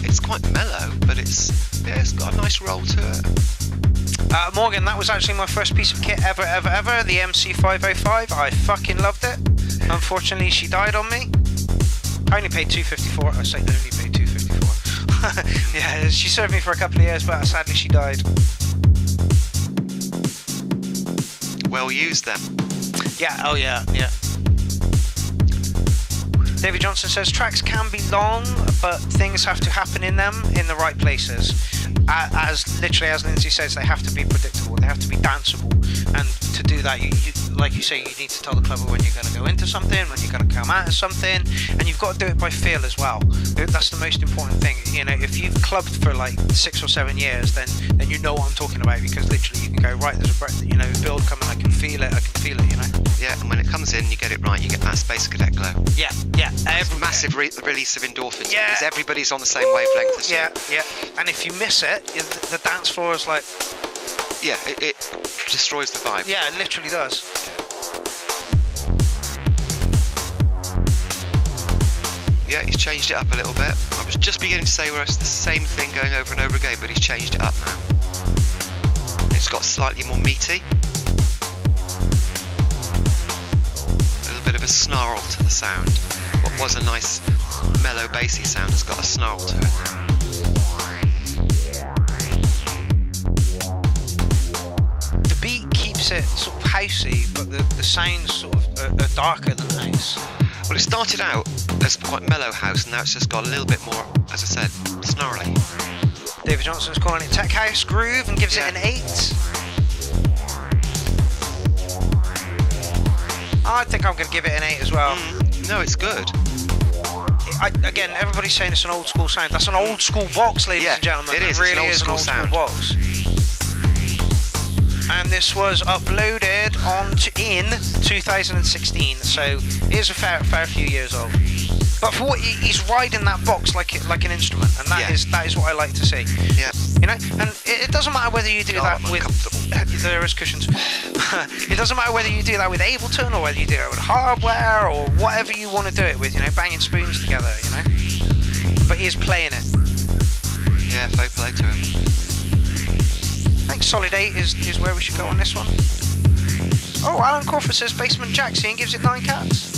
It's quite mellow, but it's got a nice roll to it. Morgan, that was actually my first piece of kit ever, the MC505. I fucking loved it. Unfortunately, she died on me. I only paid $254. I say I only paid $254. Yeah, she served me for a couple of years, but sadly she died. Well used then. Yeah, oh yeah. David Johnson says tracks can be long, but things have to happen in them in the right places. As Lindsay says, they have to be predictable, they have to be danceable, and to do that, you like you say, you need to tell the clubber when you're going to go into something, when you're going to come out of something, and you've got to do it by feel as well. That's the most important thing. You know, if you've clubbed for like 6 or 7 years, then you know what I'm talking about, because literally you can go, right, there's a build coming, I can feel it, you know. Yeah, and when it comes in, you get it right, you get that Space Cadet glow. Yeah. Massive release of endorphins, because everybody's on the same wavelength as you. Yeah. And if you miss it, the dance floor is like... Yeah, it destroys the vibe. Yeah, it literally does. Yeah, he's changed it up a little bit. I was just beginning to say where it's the same thing going over and over again, but he's changed it up now. It's got slightly more meaty. A little bit of a snarl to the sound. What was a nice mellow bassy sound has got a snarl to it. The beat keeps it sort of housey, but the sounds sort of are darker than house. Well, it started out as quite mellow house, and now it's just got a little bit more, as I said, snarly. David Johnson's calling it tech house groove and gives it an 8. I think I'm going to give it an 8 as well. No, it's good. Again, everybody's saying it's an old school sound. That's an old school box, ladies and gentlemen. It is. It really is an old school box. And this was uploaded in 2016, so it is a fair few years old. But for what he's riding that box like an instrument, and that is what I like to see. Yeah. You know, and it doesn't matter whether you do that with there is cushions. It doesn't matter whether you do that with Ableton or whether you do it with hardware or whatever you want to do it with. You know, banging spoons together. You know, but he is playing it. Yeah, fair play to him. I think solid 8 is where we should go on this one. Oh, Alan Crawford says Basement Jaxie and gives it 9 cats.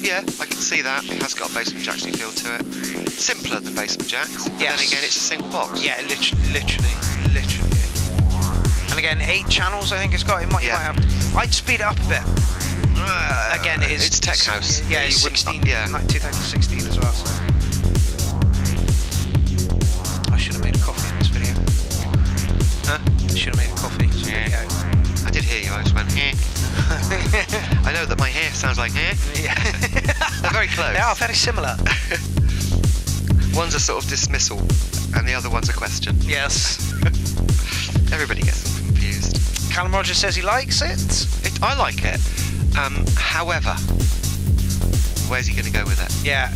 Yeah, I can see that. It has got a Basement Jaxie feel to it. Simpler than Basement Jacks. But then again, it's a single box. Yeah, literally. And again, 8 channels I think it's got. It might have. I'd speed it up a bit. Again, it's tech house. Yeah, it's 16. Yeah, like 2016 as well. So. I should have made a coffee in this video. Huh? I should have made a coffee. Yeah. I did hear you. I just went, I know that my hair sounds like hair. Yeah. They're very close. They are very similar. One's a sort of dismissal, and the other one's a question. Yes. Everybody gets them confused. Callum Rogers says he likes it. I like it. However, where's he going to go with it? Yeah.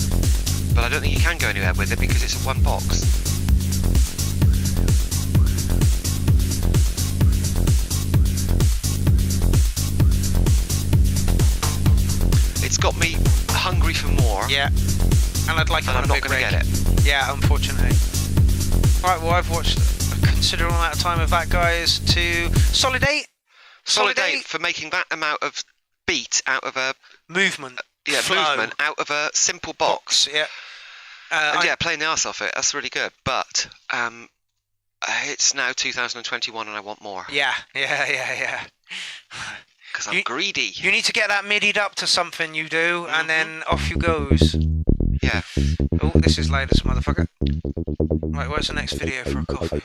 But I don't think he can go anywhere with it because it's a one box. It's got me hungry for more. Yeah. And I'd like it And on I'm a not big going to rig. get it. Yeah, unfortunately. Right, well, I've watched a considerable amount of time of that, guys, to Solid 8. Solid 8 for making that amount of beat out of a... Movement. Yeah, flow. movement out of a simple box. Yeah. And yeah, playing the arse off it, that's really good. But it's now 2021 and I want more. Yeah. Because I'm greedy. You need to get that midied up to something you do, and then off you goes. Yeah. Oh, this is loud as a motherfucker. Right, where's the next video for a coffee?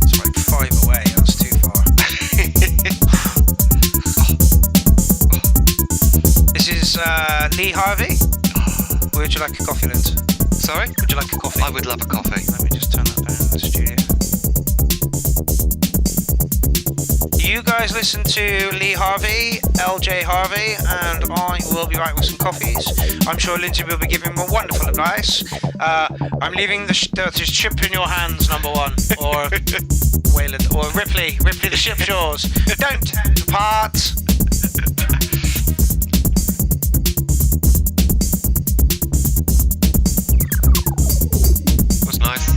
It's like 5 away, that's too far. This is Lee Harvey. Would you like a coffee, Linz? Sorry? Would you like a coffee? I would love a coffee. Let me just turn that down in the studio. You guys listen to Lee Harvey, LJ Harvey, and I will be right with some coffees. I'm sure Lindsay will be giving me wonderful advice. I'm leaving the ship in your hands, number one. Or Wayland, or Ripley the ship's yours. Don't depart. Was nice.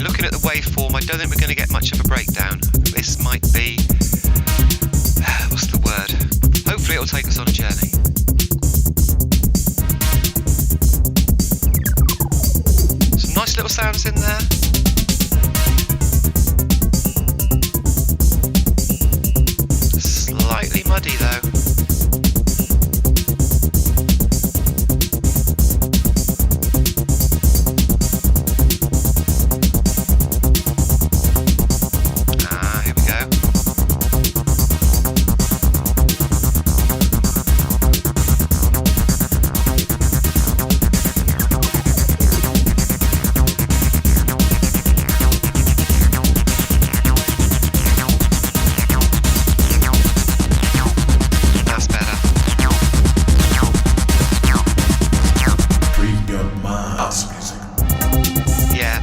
Looking at the waveform, I don't think we're going to get much of a breakdown. This might be... what's the word? Hopefully it'll take us on a journey. Some nice little sounds in there. Slightly muddy though. Here we go. That's better. Yeah,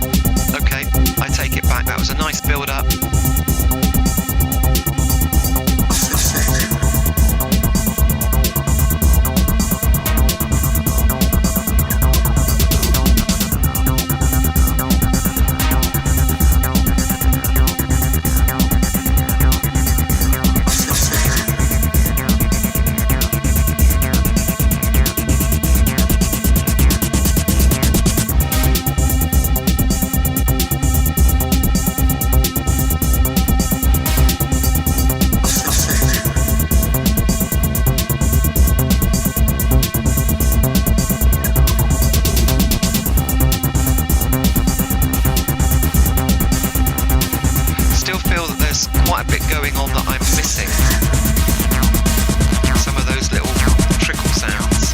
okay, I take it back. That was a nice build up. Still feel that there's quite a bit going on that I'm missing. Some of those little trickle sounds.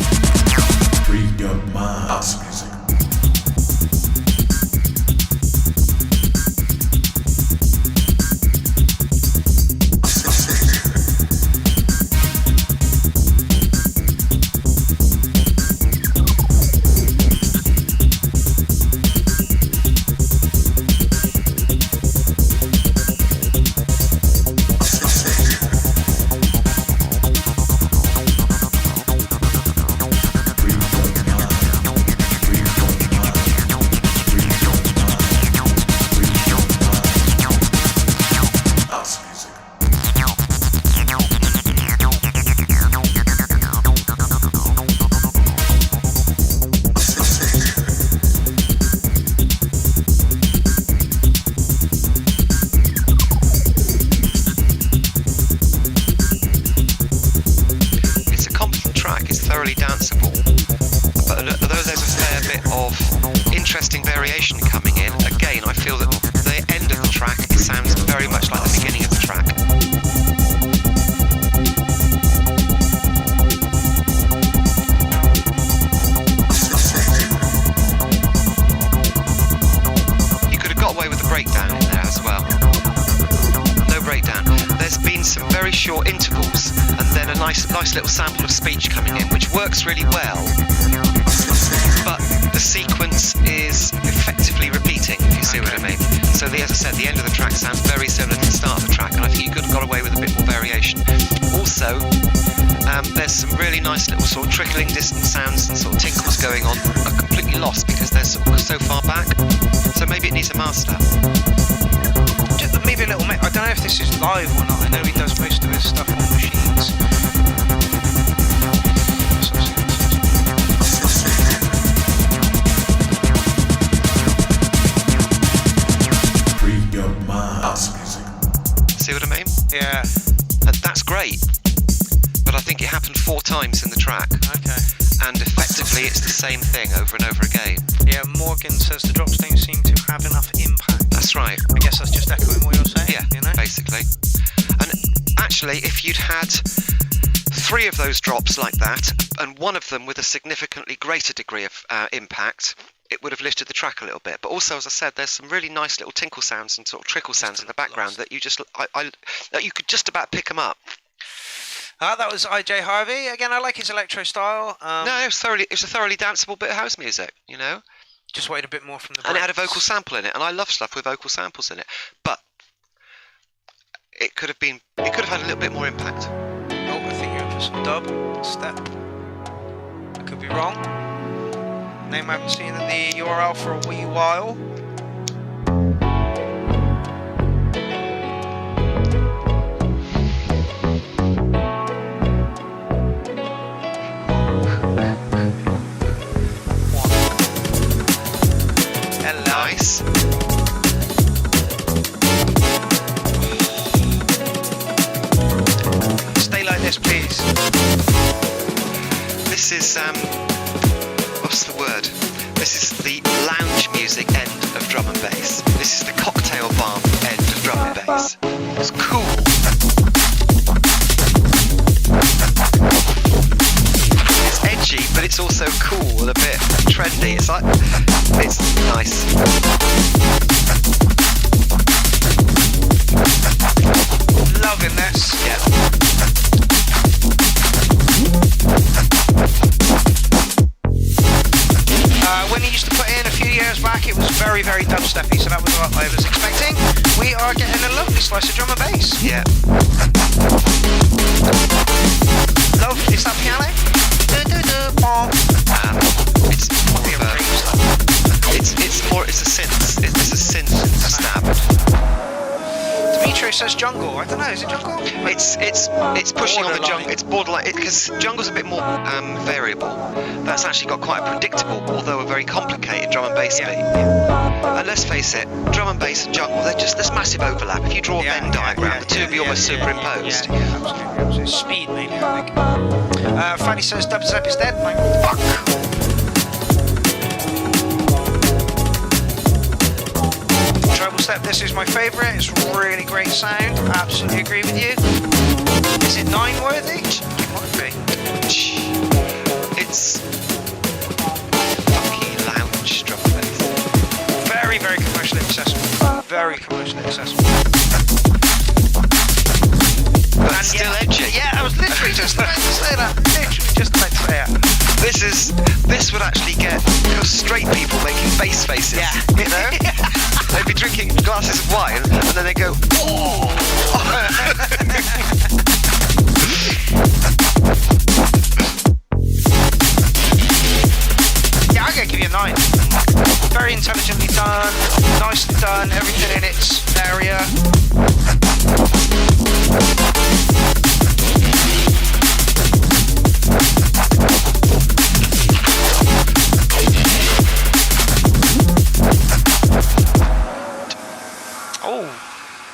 away with the breakdown in there as well. No breakdown. There's been some very short intervals and then a nice little sample of speech coming in, which works really well. But the sequence is effectively repeating, if you see what I mean. So as I said, the end of the track sounds very similar to the start of the track, and I think you could have got away with a bit more variation. Also, there's some really nice little sort of trickling distant sounds and sort of tinkles going on, are completely lost because they're so far back. So maybe it needs a master. Maybe a little. I don't know if this is live or not. I know he does most of his stuff on machines. See what I mean? Yeah. And that's great. But I think it happened 4 times in the track. Okay. And effectively it's the same thing over and over again. Yeah, Morgan says the drops don't seem to have enough impact. That's right. I guess that's just echoing what you're saying. Yeah, you know? basically. And actually, if you'd had 3 of those drops like that, and one of them with a significantly greater degree of impact, it would have lifted the track a little bit. But also, as I said, there's some really nice little tinkle sounds and sort of trickle sounds in the background that you just, that you could just about pick them up. That was IJ Harvey. Again, I like his electro style. No, it was a thoroughly danceable bit of house music, you know? Just waited a bit more from the breaks. And it had a vocal sample in it, and I love stuff with vocal samples in it. But it could have had a little bit more impact. Oh, I think you're for some dub step. I could be wrong. Name I haven't seen in the URL for a wee while. Nice. Stay like this, please. This is what's the word? This is the lounge music end of drum and bass. This is the cocktail bar end of drum and bass. It's cool. It's edgy, but it's also cool and a bit trendy. It's nice. Loving this. Yeah. When he used to put in a few years back, it was very, very dubsteppy, so that was what I was expecting. We are getting a lovely slice of drum and bass. Yeah. Love, is that piano? It's a synth. It's a synth stab. Dimitri says jungle. I don't know. Is it jungle? It's pushing on the jungle. It's borderline because jungle's a bit more variable. That's actually got quite a predictable, although a very complicated drum and bass beat. And let's face it, drum and bass and jungle, there's massive overlap. If you draw a Venn diagram, the two will be almost superimposed. Yeah, absolutely. Speed mainly, I think. Fanny says dubstep is dead. Like, fuck. Treble step, this is my favourite. It's really great sound. Absolutely agree with you. Is it 9 worthy? It might be. It's funky lounge drum and bass. Very, very commercially accessible. Very commercially accessible. But still edgy. Yeah, I was literally just about to say that. Literally just about to say it. This would actually get straight people making face faces. Yeah. You know? They'd be drinking glasses of wine and then they go, oh! Yeah, I'm going to give you a 9. Very intelligently done, nicely done, everything in its area. Oh,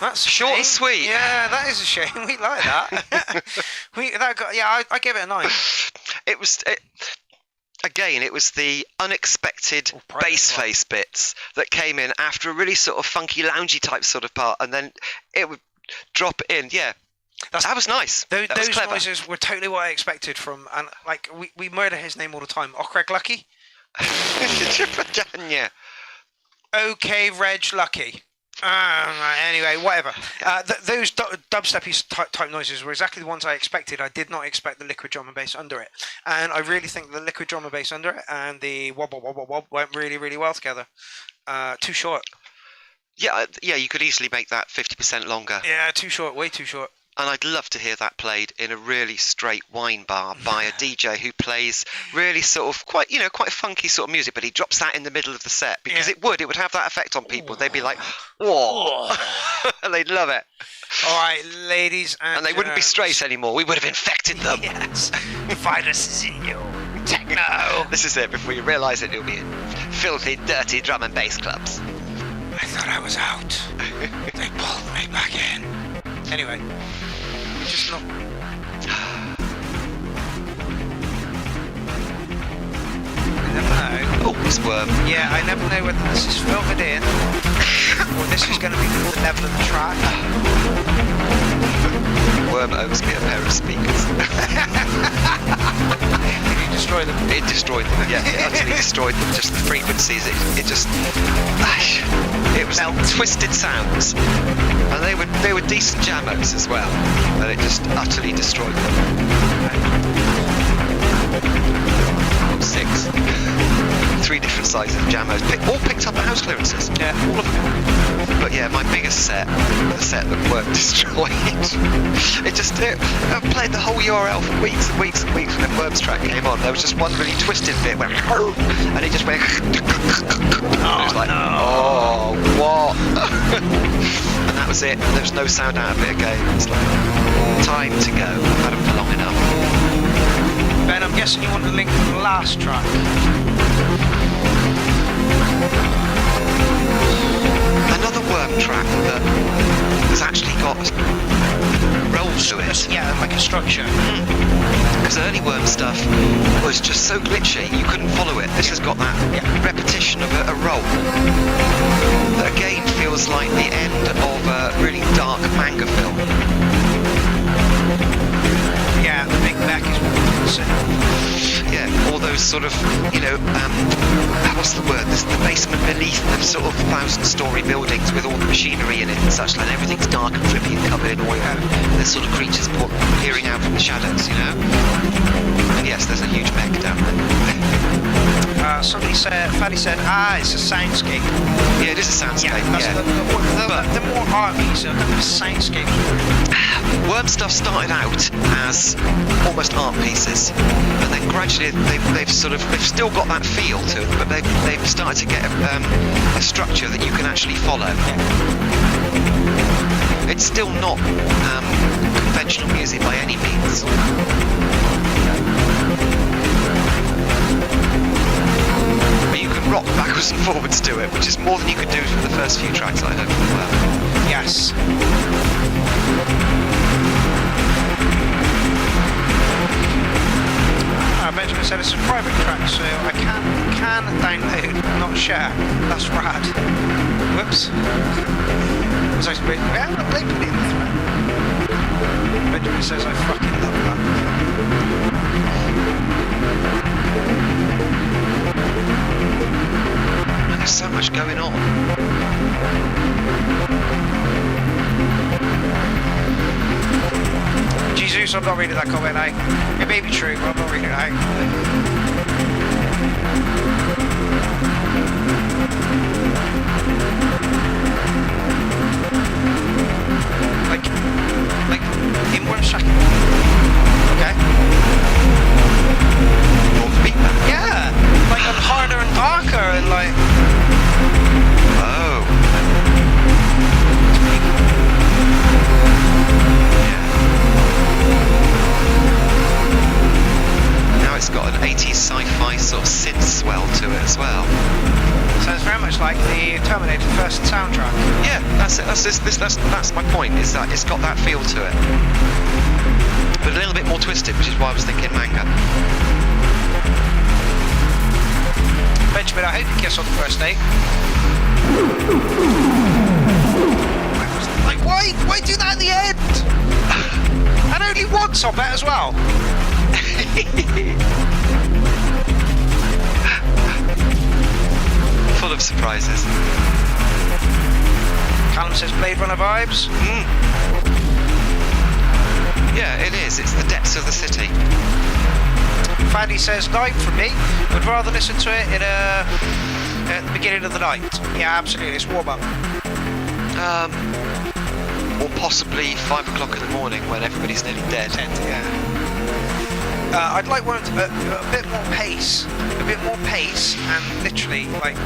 that's short and sweet. Yeah, that is a shame. We like that. I give it a 9. It was the unexpected bass face bits that came in after a really sort of funky loungy type sort of part, and then it would drop in. Yeah, that was nice. Those was clever. noises were totally what I expected from, and like we murder his name all the time. Craig Lucky. Yeah. Okay, Reg Lucky. Right, anyway, whatever. Those dubsteppy type noises were exactly the ones I expected. I did not expect the liquid drum and bass under it, and I really think the liquid drum and bass under it and the wobble wobble wobble went really, really well together. Too short. Yeah, you could easily make that 50% longer. Yeah, too short, way too short. And I'd love to hear that played in a really straight wine bar by a DJ who plays really sort of quite funky sort of music, but he drops that in the middle of the set because it would have that effect on people. They'd be like, whoa, and they'd love it. All right, ladies and they wouldn't be straight anymore. We would have infected them. Yes, the virus is in you. Techno. This is it. Before you realise it, it'll be in filthy, dirty drum and bass clubs. I thought I was out. They pulled me back in. Anyway, just not. I never know. Oh, this worm. Yeah, I never know whether this is filtered in or this is going to be the level of the track. Worm owes me a pair of speakers. Did you destroy them? It destroyed them. Yeah, it utterly destroyed them. Just the frequencies. It just. It was twisted sounds, and they were decent jammos as well, and it just utterly destroyed them. 6, 3 different sizes of jammos, all picked up at house clearances. Yeah, all of them. But yeah, my biggest set, the set that weren't destroyed. I played the whole URL for weeks and weeks and weeks when the Worms track came on. There was just one really twisted bit where, and it just went. It was like, oh, what? And that was it. There was no sound out of it again. It's like, time to go. I've had them for long enough. Ben, I'm guessing you want the link to the last track. Another Worm track that has actually got rolls to it. Yeah, like a structure. Because early Worm stuff was just so glitchy, you couldn't follow it. This has got that repetition of a roll that again feels like the end of a really dark manga film. Yeah, the big back is yeah, all those sort of, what's the word? The basement beneath the sort of 1,000-story buildings with all the machinery in it and such, and everything's dark and flippy and covered in oil. And there's sort of creatures peering out from the shadows, And yes, there's a huge mech down there. Somebody said, Faddy said, it's a soundscape. Yeah, it is a soundscape, The more art piece of the soundscape. Worm stuff started out as almost art pieces, and then gradually they've still got that feel to them, but they've started to get a structure that you can actually follow. It's still not conventional music by any means. But you can rock backwards and forwards to it, which is more than you could do for the first few tracks I heard from Worm. Yes. Benjamin said it's a private track, so I can download, not share. That's rad. Whoops. Was I supposed to be able to play in the thread? Benjamin says I fucking love that. And there's so much going on. Jesus, I'm not reading that comment, It may be true, but I'm not reading it Like, in one second. Okay. Yeah, like I'm harder and darker and like. Oh. Now it's got an 80s sci-fi sort of synth swell to it as well. Sounds very much like the Terminator first soundtrack. Yeah, that's it. That's my point. Is that it's got that feel to it, but a little bit more twisted, which is why I was thinking manga. Benjamin, I hope you kiss on the first date. Like, why do that at the end? And only once, I'll bet, as well. Full of surprises. Callum says Blade Runner vibes. Yeah, it is. It's the depths of the city. Faddy says night for me. Would rather listen to it at the beginning of the night. Yeah, absolutely. It's warm up. Or possibly 5 o'clock in the morning when everybody's nearly dead. Yeah. I'd like one a bit more pace. A bit more pace and literally like.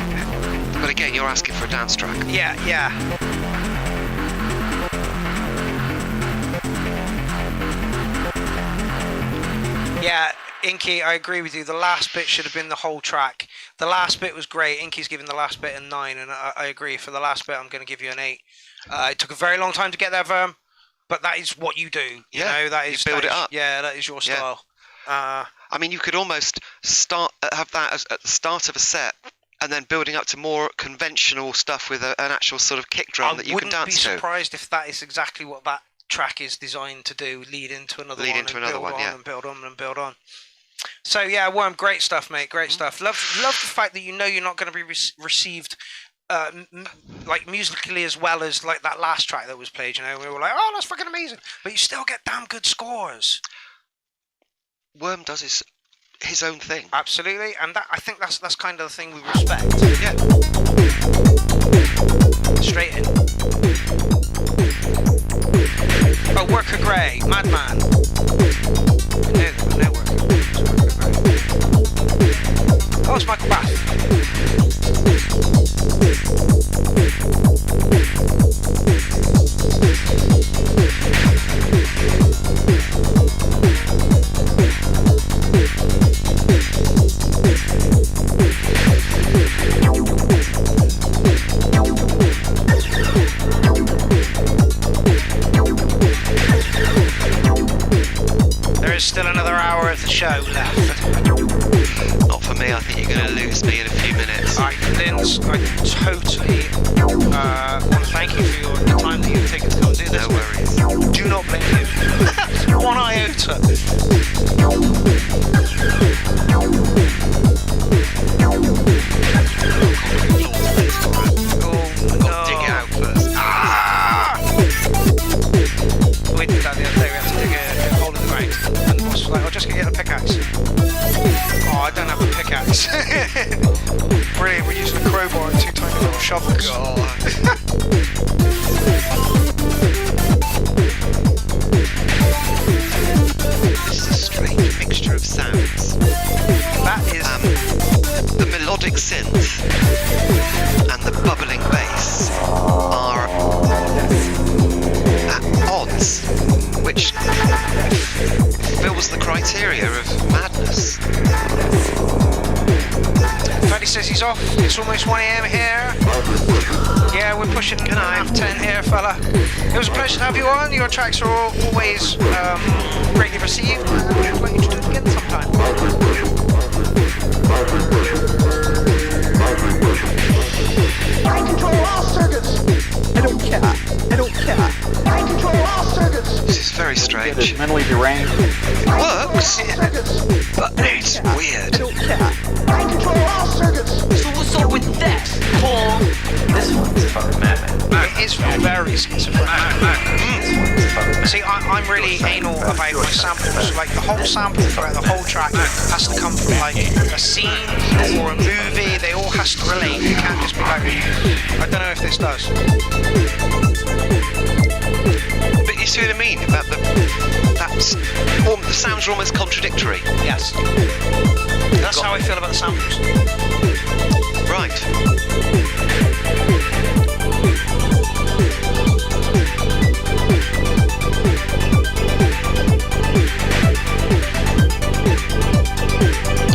But again, you're asking for a dance track. Yeah. Yeah, Inky, I agree with you. The last bit should have been the whole track. The last bit was great. Inky's giving the last bit a 9, and I agree. For the last bit, I'm going to give you an 8. It took a very long time to get there, Verm, but that is what you do. You know, that is you build it up. Yeah, that is your style. I mean, you could almost have that as at the start of a set, and then building up to more conventional stuff with an actual sort of kick drum that you can dance to. I wouldn't be surprised if that is exactly what that track is designed to do, lead into another one, and build on. So yeah, Worm, great stuff, mate, great stuff. Love the fact that you're not going to be received like musically as well as like that last track that was played. You know, we were like, oh, that's fucking amazing, but you still get damn good scores. Worm does his own thing. Absolutely, and that I think that's kind of the thing we respect. Yeah. Straight in. Oh, Worker Grey, Madman. No Worker Grey. Oh, it's Michael Bath. There is still another hour of the show left. Not for me, I think you're going to lose me in a few minutes. Alright, Linz, I totally want to thank you for the time that you've taken to come and do this. No worries. Do not blame you. One iota. Dig it out first. We did that the other day, we had to dig a hole in the ground. And the boss was like, I'll just get a pickaxe. Oh, I don't have a pickaxe. Brilliant, we're using a crowbar and 2 tiny little shovels. This is a strange mixture of sounds. That is the melodic synth and the bubbling bass are at odds, which fills the criteria of madness. Freddy says he's off. It's almost 1 AM here. Yeah, we're pushing 9:10 here, fella. It was a pleasure to have you on. Your tracks are always greatly received. I'd like you to do it again sometime. I control all circuits. I don't care. I control all circuits. This is very strange. Mentally deranged. It works, but it's weird. I don't care. I control all circuits. So what's up with that, Paul? This one's a fucking madman. It is very schizophrenic. See, I'm really anal about my samples. Like the whole sample throughout the whole track has to come from like a scene or a movie. They all has to relate. It can't just be like. I don't know if this does. But you see what I mean about the sounds are almost contradictory. Yes. That's how I feel about the samples. Right.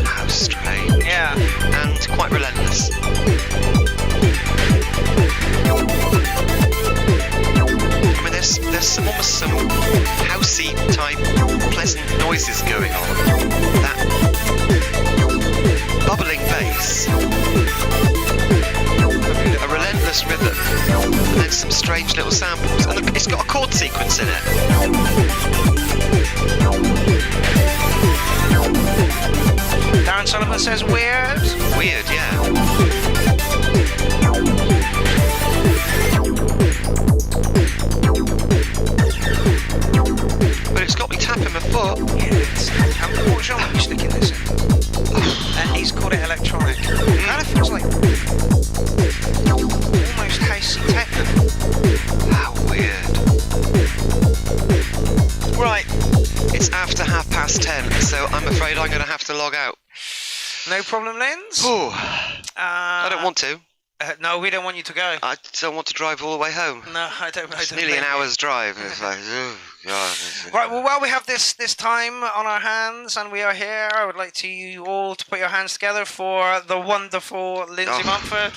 How strange. Yeah. And quite relentless. I mean, there's almost some housey type pleasant noises going on. That bubbling bass, a relentless rhythm, and then some strange little samples, and it's got a chord sequence in it. Darren Sullivan says weird. Weird, yeah. But it's got me tapping my foot. What genre are you sticking this in? He's called it electronic. It kind of feels like almost housey techno. How weird. Right, it's after 10:30, so I'm afraid I'm going to have to log out. No problem, Linz. I don't want to. No, we don't want you to go. I don't want to drive all the way home. No, I don't. It's nearly an hour's drive. It's like, oh, God. Right, well, while we have this time on our hands and we are here, I would like you all to put your hands together for the wonderful Lindsay Mumford,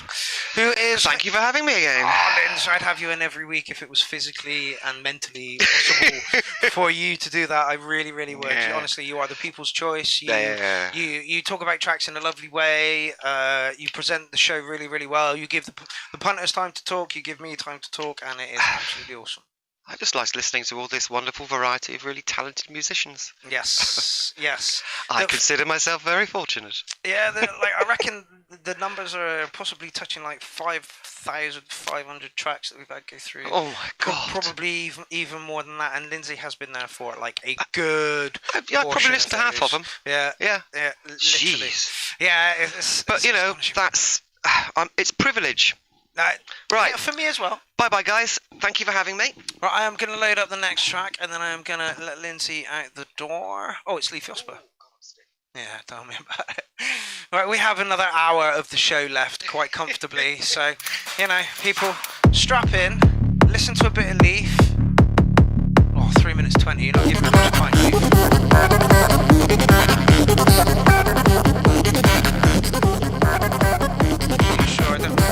who is... Thank you for having me again. Oh, Lindsay, I'd have you in every week if it was physically and mentally possible for you to do that. I really, really would. Yeah. Honestly, you are the people's choice. You talk about tracks in a lovely way. You present the show really, really well. You give the punters time to talk. You give me time to talk, and it is absolutely awesome. I just like listening to all this wonderful variety of really talented musicians. Yes, yes. I consider myself very fortunate. Yeah, I reckon the numbers are possibly touching like 5,500 tracks that we've had go through. Oh my God! Probably even more than that. And Lindsay has been there for like a good. Yeah, I probably listened to half of them. Yeah. Literally. Jeez. Yeah, but you know, that's it's privilege. Right. Yeah, for me as well. Bye, guys. Thank you for having me. Right, I am going to load up the next track, and then I am going to let Lindsay out the door. Oh, it's Lee Fosper. Yeah, tell me about it. Right, we have another hour of the show left, quite comfortably. So, you know, people, strap in, listen to a bit of Leaf. Oh, 3 minutes 20. You're not giving me much time, Leaf. Sure, I don't know.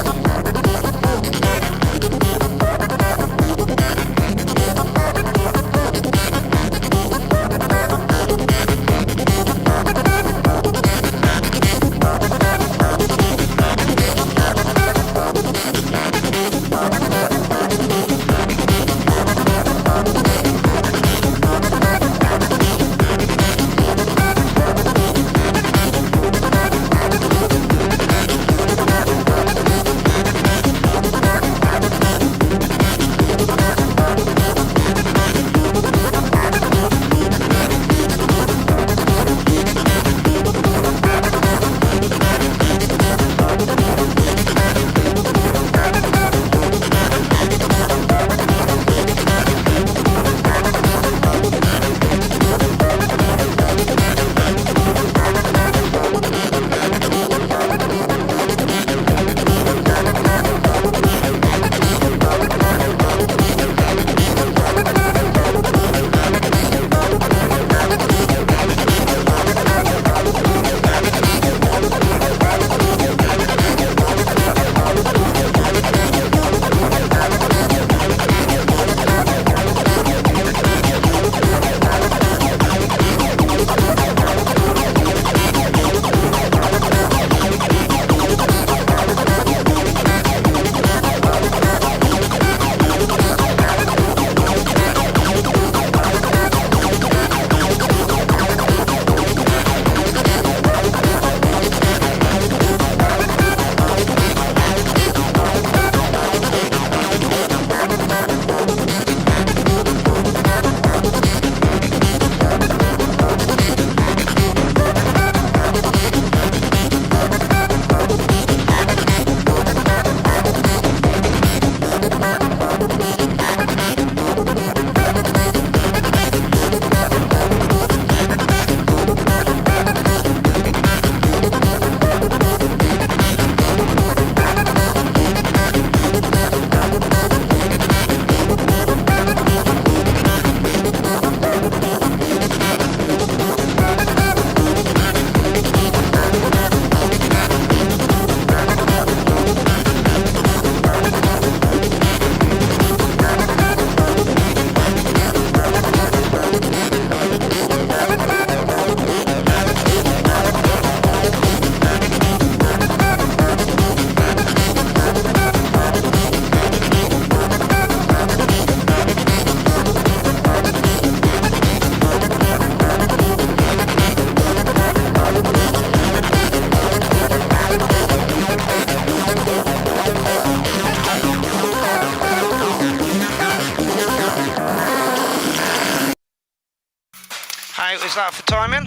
is that for timing?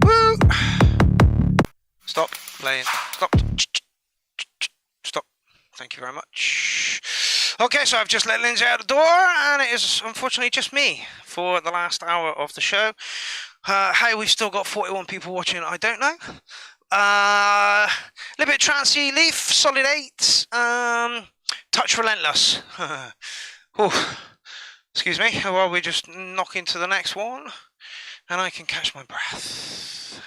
Woo! Stop playing. Stop. Stop. Thank you very much. Okay, so I've just let Lindsay out the door, and it is unfortunately just me for the last hour of the show. How we've still got 41 people watching, I don't know. A little bit trancy, Leaf, solid 8. Touch relentless. Excuse me, while we just knock into the next one, and I can catch my breath.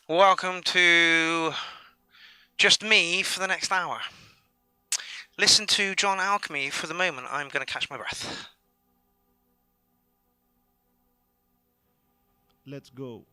Welcome to just me for the next hour. Listen to John Alchemy for the moment. I'm going to catch my breath. Let's go.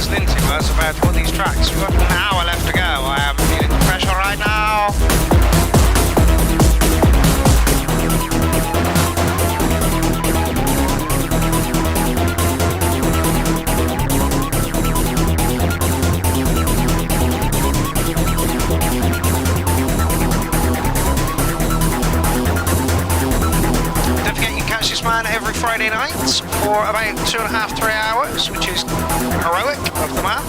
buzzing into us about all these tracks. We've got an hour left to go. I am feeling the pressure right now. Don't forget, you can catch this man every Friday night for about 2.5, 3 hours, which is heroic of the man.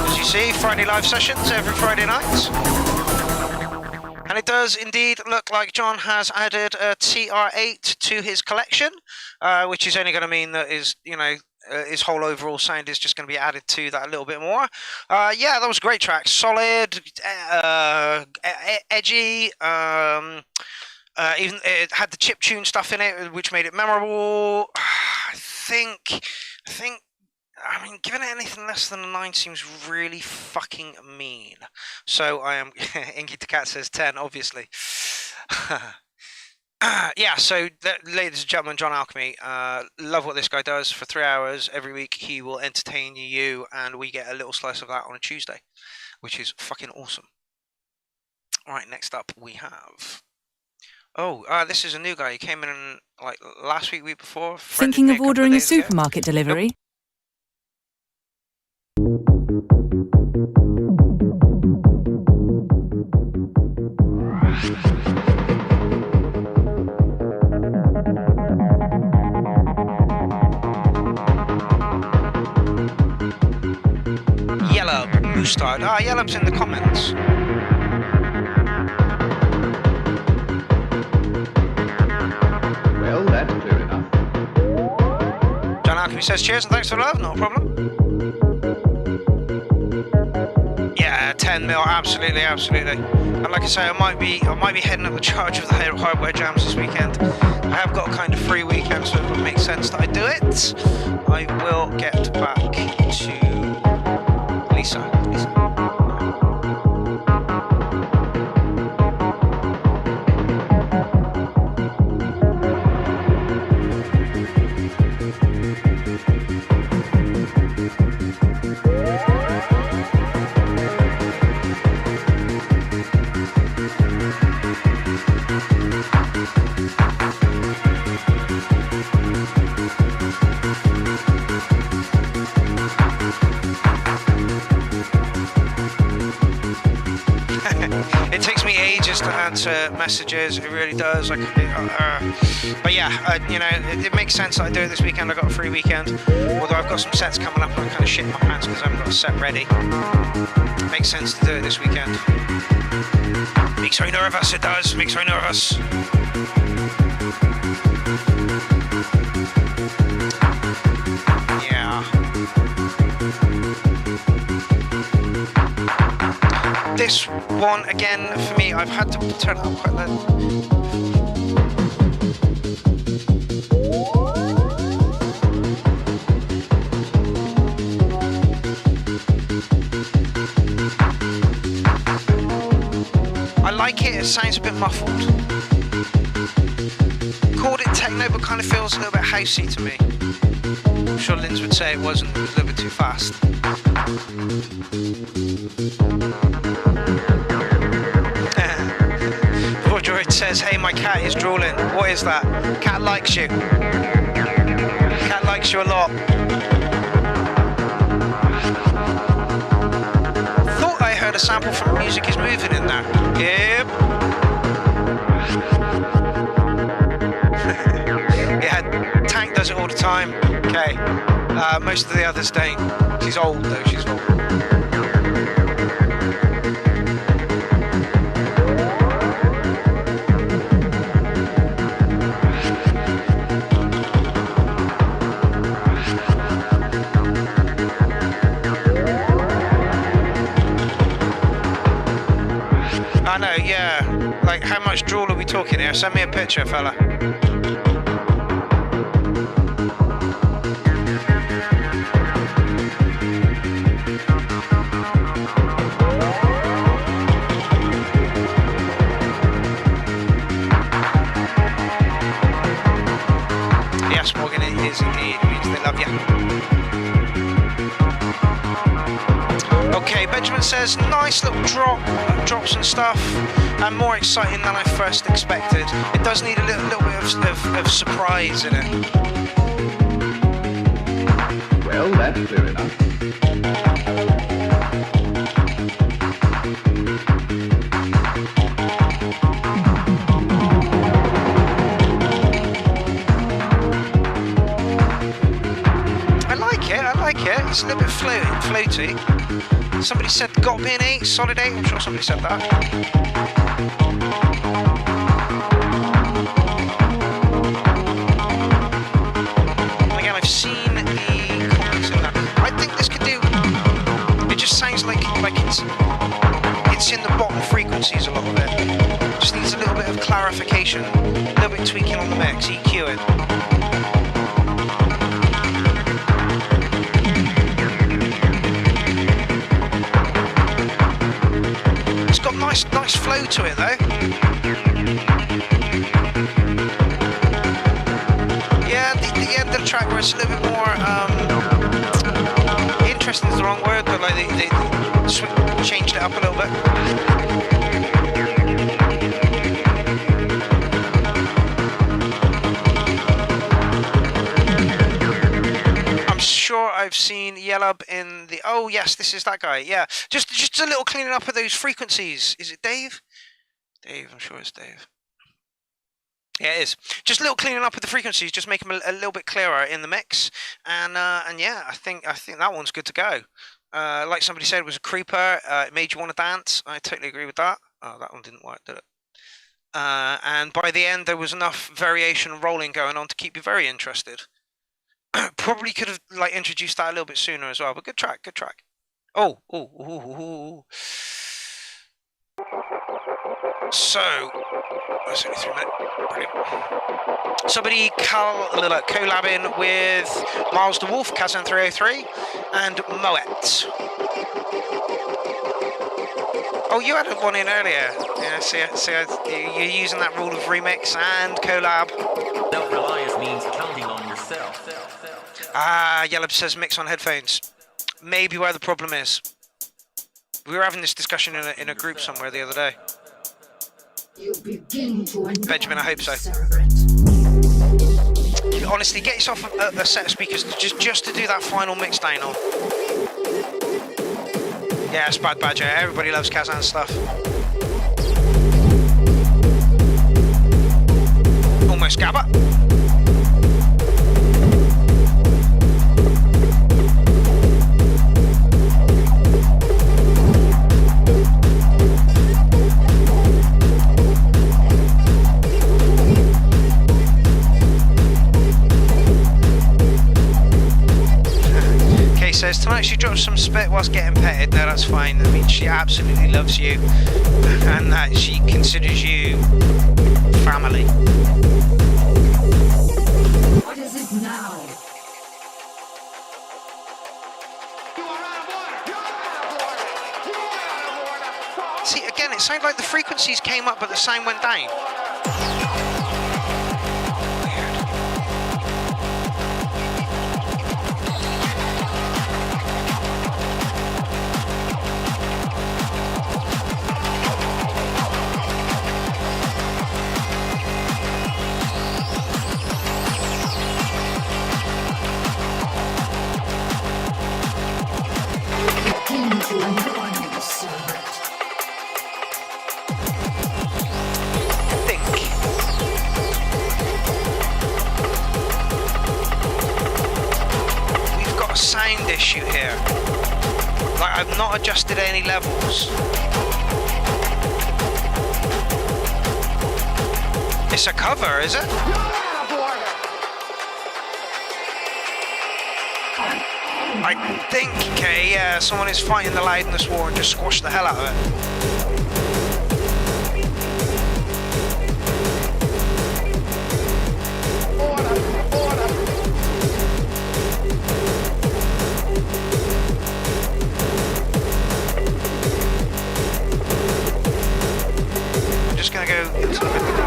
As you see, Friday live sessions every Friday night. And it does indeed look like John has added a TR8 to his collection, which is only going to mean that his whole overall sound is just going to be added to that a little bit more. Yeah, that was a great track. Solid, edgy. Even it had the chiptune stuff in it, which made it memorable. I mean, giving it anything less than a 9 seems really fucking mean. So I am. Inky the Cat says 10, obviously. Yeah, so ladies and gentlemen, John Alchemy, love what this guy does. For 3 hours every week, he will entertain you, and we get a little slice of that on a Tuesday, which is fucking awesome. All right, next up we have... Oh, this is a new guy. He came in like last week before. Thinking of ordering a supermarket delivery? Nope. Yellow Mustard. Yellow's in the comments. Well, that's clear enough. John Alchemy says cheers and thanks for the love, no problem. Yeah, 10 mil, absolutely. And like I say, I might be heading up the charge of the hardware jams this weekend. I have got a kind of free weekend, so it would make sense that I do it. I will get back to Lisa. It takes me ages to answer messages. It really does. But yeah, it makes sense that I do it this weekend. I got a free weekend. Although I've got some sets coming up, and I'm kind of shitting my pants because I haven't got a set ready. It makes sense to do it this weekend. Makes me nervous. It does. Makes me nervous. Yeah. This one, again, for me, I've had to turn it up quite low. I like it, it sounds a bit muffled. Called it techno, but kind of feels a little bit housey to me. I'm sure Linz would say it wasn't, it was a little bit too fast. Droid says, hey, my cat is drooling. What is that? Cat likes you. Cat likes you a lot. Thought I heard a sample from Music is Moving in there. Yep. Yeah, Tank does it all the time. Okay. Most of the others don't. She's old though, she's old. I know, yeah. Like, how much drool are we talking here? Send me a picture, fella. Yes, Morgan, it is indeed. It means they love you. Benjamin says, nice little drops and stuff, and more exciting than I first expected. It does need a little bit of surprise in it. Well, that's clear enough. I like it. It's a little bit floaty. Somebody said, got to be an 8, solid 8. I'm sure somebody said that. And again, I've seen the comments in that. I think this could do. It just sounds like it's in the bottom frequencies a lot of it. Just needs a little bit of clarification, a little bit tweaking on the mix, EQing. Nice flow to it though. Yeah, the end of the track where it's a little bit more interesting is the wrong word, but like they changed it up a little bit. I'm sure I've seen Yellub in the. Oh yes, this is that guy. Yeah, just a little cleaning up of those frequencies. Is it Dave? Dave, I'm sure it's Dave. Yeah, it is. Just a little cleaning up of the frequencies, just make them a little bit clearer in the mix, and yeah, I think that one's good to go. Like somebody said, it was a creeper. It made you want to dance. I totally agree with that. Oh, that one didn't work, did it? And by the end, there was enough variation and rolling going on to keep you very interested. Probably could have like introduced that a little bit sooner as well, but good track, good track. Oh. So that's only 3 minutes. Brilliant. Somebody collabing with Miles the Wolf, Kazan 303, and Moet. Oh, you had one in earlier. Yeah, see, you're using that rule of remix and collab. Self-reliance means counting on yourself. Yellab says mix on headphones. Maybe where the problem is. We were having this discussion in a group somewhere the other day. Benjamin, I hope so. Honestly, get yourself a set of speakers just to do that final mix down on. Yeah, it's Bad Badger. Everybody loves Kazan stuff. Almost Gabba. Says tonight she drops some spit whilst getting petted. No, that's fine. That means she absolutely loves you and that she considers you family. What is it now? See, again, it sounded like the frequencies came up but the sound went down. Issue here. Like, I've not adjusted any levels. It's a cover, is it? I think, okay, yeah, someone is fighting the loudness war and just squashed the hell out of it.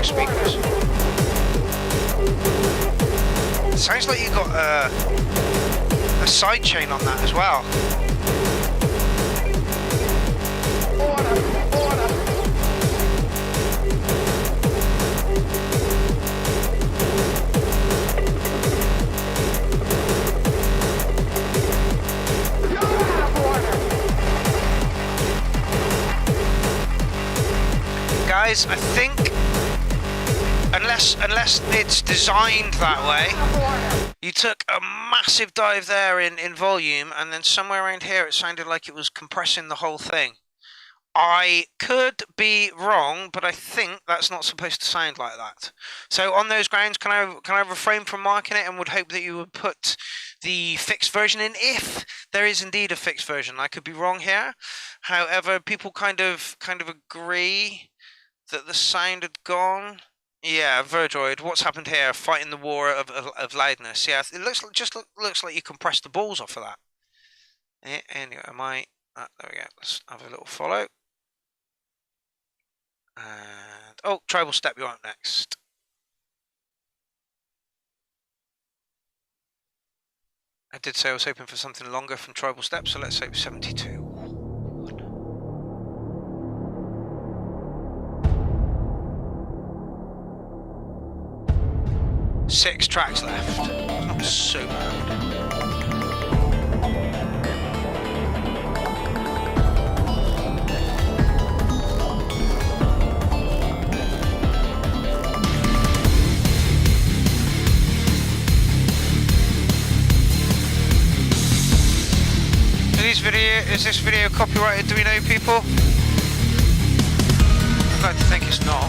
Speakers. Sounds like you got a side chain on that as well. Guys, I think unless it's designed that way, you took a massive dive there in volume, and then somewhere around here it sounded like it was compressing the whole thing. I could be wrong, but I think that's not supposed to sound like that. So on those grounds, can I refrain from marking it, and would hope that you would put the fixed version in, if there is indeed a fixed version. I could be wrong here. However, people kind of agree that the sound had gone. Yeah, Verdroid, what's happened here? Fighting the war of loudness. Yeah, it looks like you compressed the balls off of that. Yeah, anyway, there we go. Let's have a little follow. And oh, Tribal Step, you're up next. I did say I was hoping for something longer from Tribal Step, so let's say 72. Six tracks left. Not so bad. Is this video copyrighted? Do we know, people? I'd like to think it's not.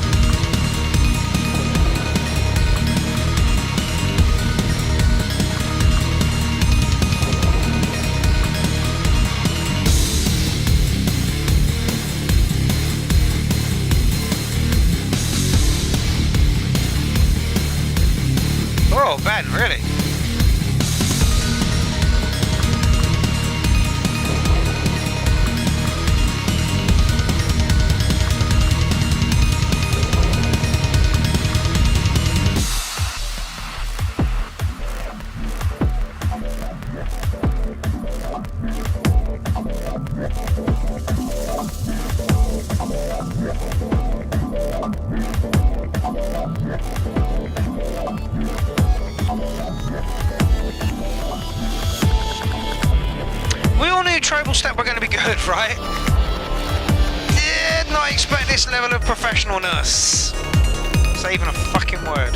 Oh, Ben, really? Tribal Step were going to be good, right? Did not expect this level of professionalness. Is that even a fucking word?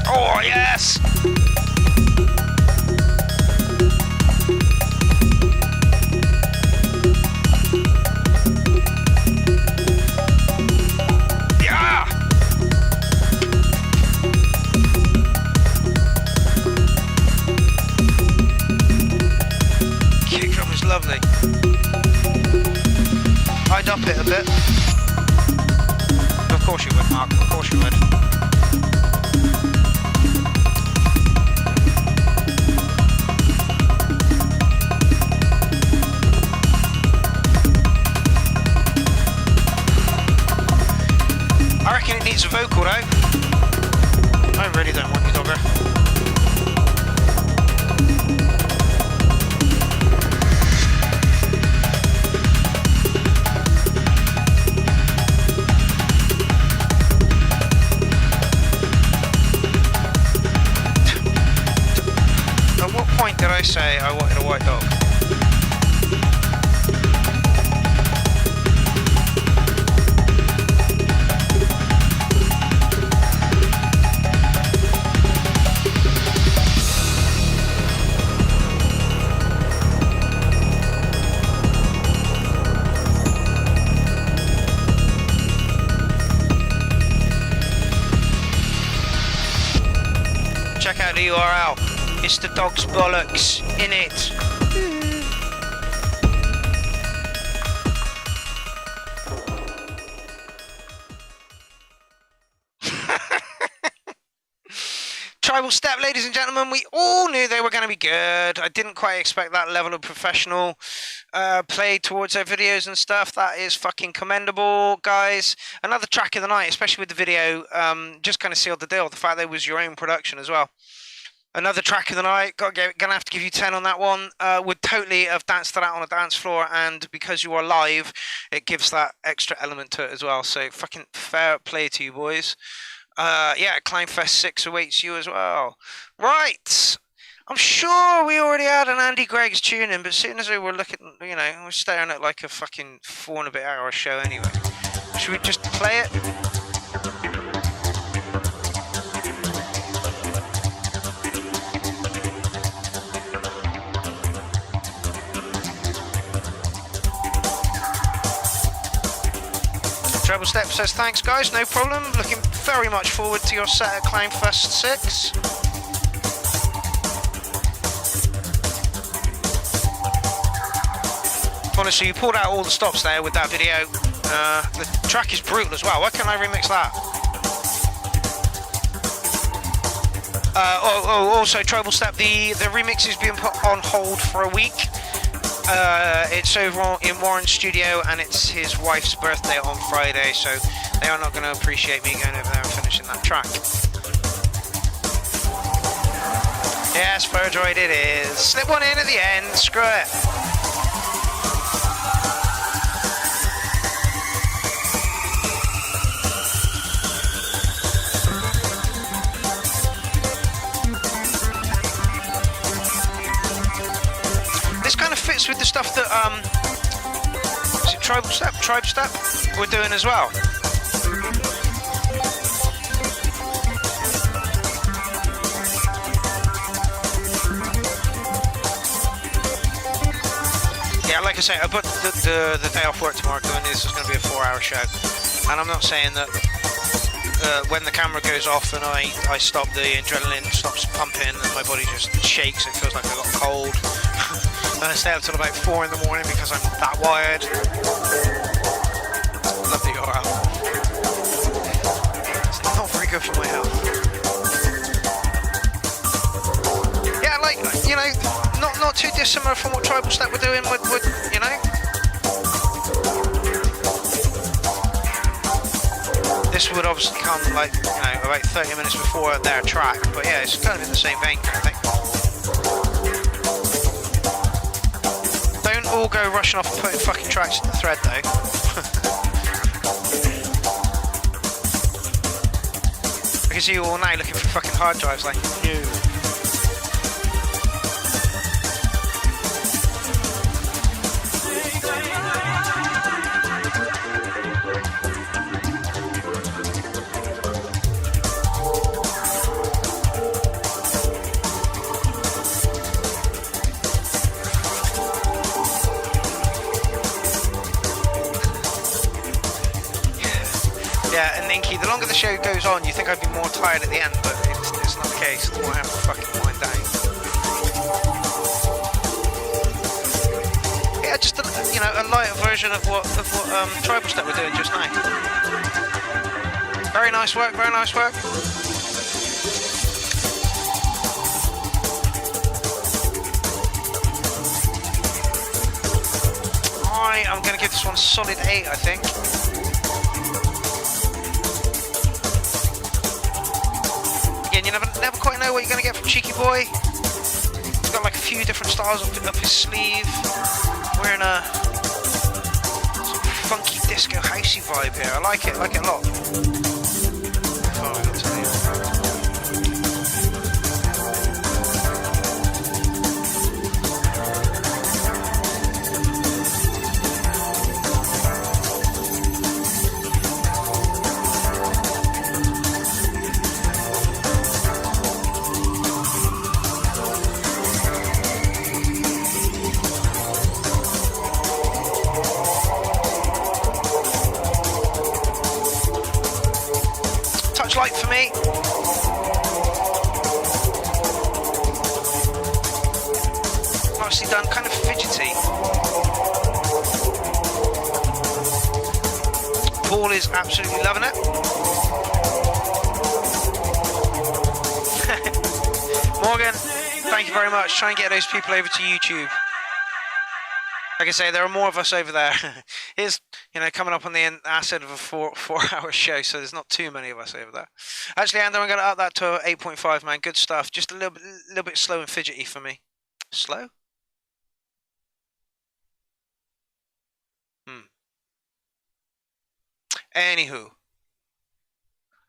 Oh, yes! Lovely. I'd up it a bit. Of course you would, Mark. Of course you would. I reckon it needs a vocal though. I really don't want you, dogger. Did I say I wanted a white dog? Check out the URL. It's the dog's bollocks in it. Tribal Step, ladies and gentlemen, we all knew they were going to be good. I didn't quite expect that level of professional. played towards their videos and stuff. That is fucking commendable, guys. Another track of the night, especially with the video, just kind of sealed the deal. The fact that it was your own production as well. Another track of the night. Gonna have to give you 10 on that one. Would totally have danced to that on a dance floor, and because you are live, it gives that extra element to it as well. So fucking fair play to you, boys. Yeah, Clownfest 6 awaits you as well. Right. I'm sure we already had an Andy Gregg's tune in, but as soon as we were looking, you know, we're staring at like a fucking 4 and a bit hour show anyway. Should we just play it? Treble Step says, thanks guys, no problem. Looking very much forward to your set at Clownfest 6. Honestly, you pulled out all the stops there with that video. The track is brutal as well. Why can't I remix that? Also, Treble Step, the remix is being put on hold for a week. It's over in Warren's studio, and it's his wife's birthday on Friday, so they are not going to appreciate me going over there and finishing that track. Yes, Ferdroid it is. Slip one in at the end, screw it. Fits with the stuff that is it Tribe Step we're doing as well. Yeah, like I say, I put the day off work tomorrow doing this is going to be a 4-hour show, and I'm not saying that when the camera goes off and I stop, the adrenaline stops pumping and my body just shakes, it feels like I got cold. And I stay up till about 4 in the morning because I'm that wired. Love that you're out. It's not very good for my health. Yeah, like, you know, not too dissimilar from what Tribal Step were doing with you know. This would obviously come like, you know, about 30 minutes before their track, but yeah, it's kind of in the same vein, I think. Don't all go rushing off and putting fucking tracks in the thread though. I can see you all now looking for fucking hard drives like, no. Yeah, and Ninky, the longer the show goes on, you think I'd be more tired at the end, but it's not the case. The more I have to fucking wind down. Yeah, just a, you know, a lighter version of what Tribal Step were doing just now. Very nice work, very nice work. I'm going to give this one a solid 8, I think. Again, you never quite know what you're going to get from Cheeky Boy. He's got like a few different styles up his sleeve. We're in a sort of funky disco housey vibe here. I like it a lot. Oh, I got to leave. Light for me. Nicely done, kind of fidgety. Paul is absolutely loving it. Morgan, thank you very much. Try and get those people over to YouTube. Like I say, there are more of us over there. Here's, you know, coming up on the acid of a four-hour show, so there's not too many of us over there. Actually, Andrew, I'm going to up that to 8.5, man. Good stuff. Just a little bit slow and fidgety for me. Slow? Anywho,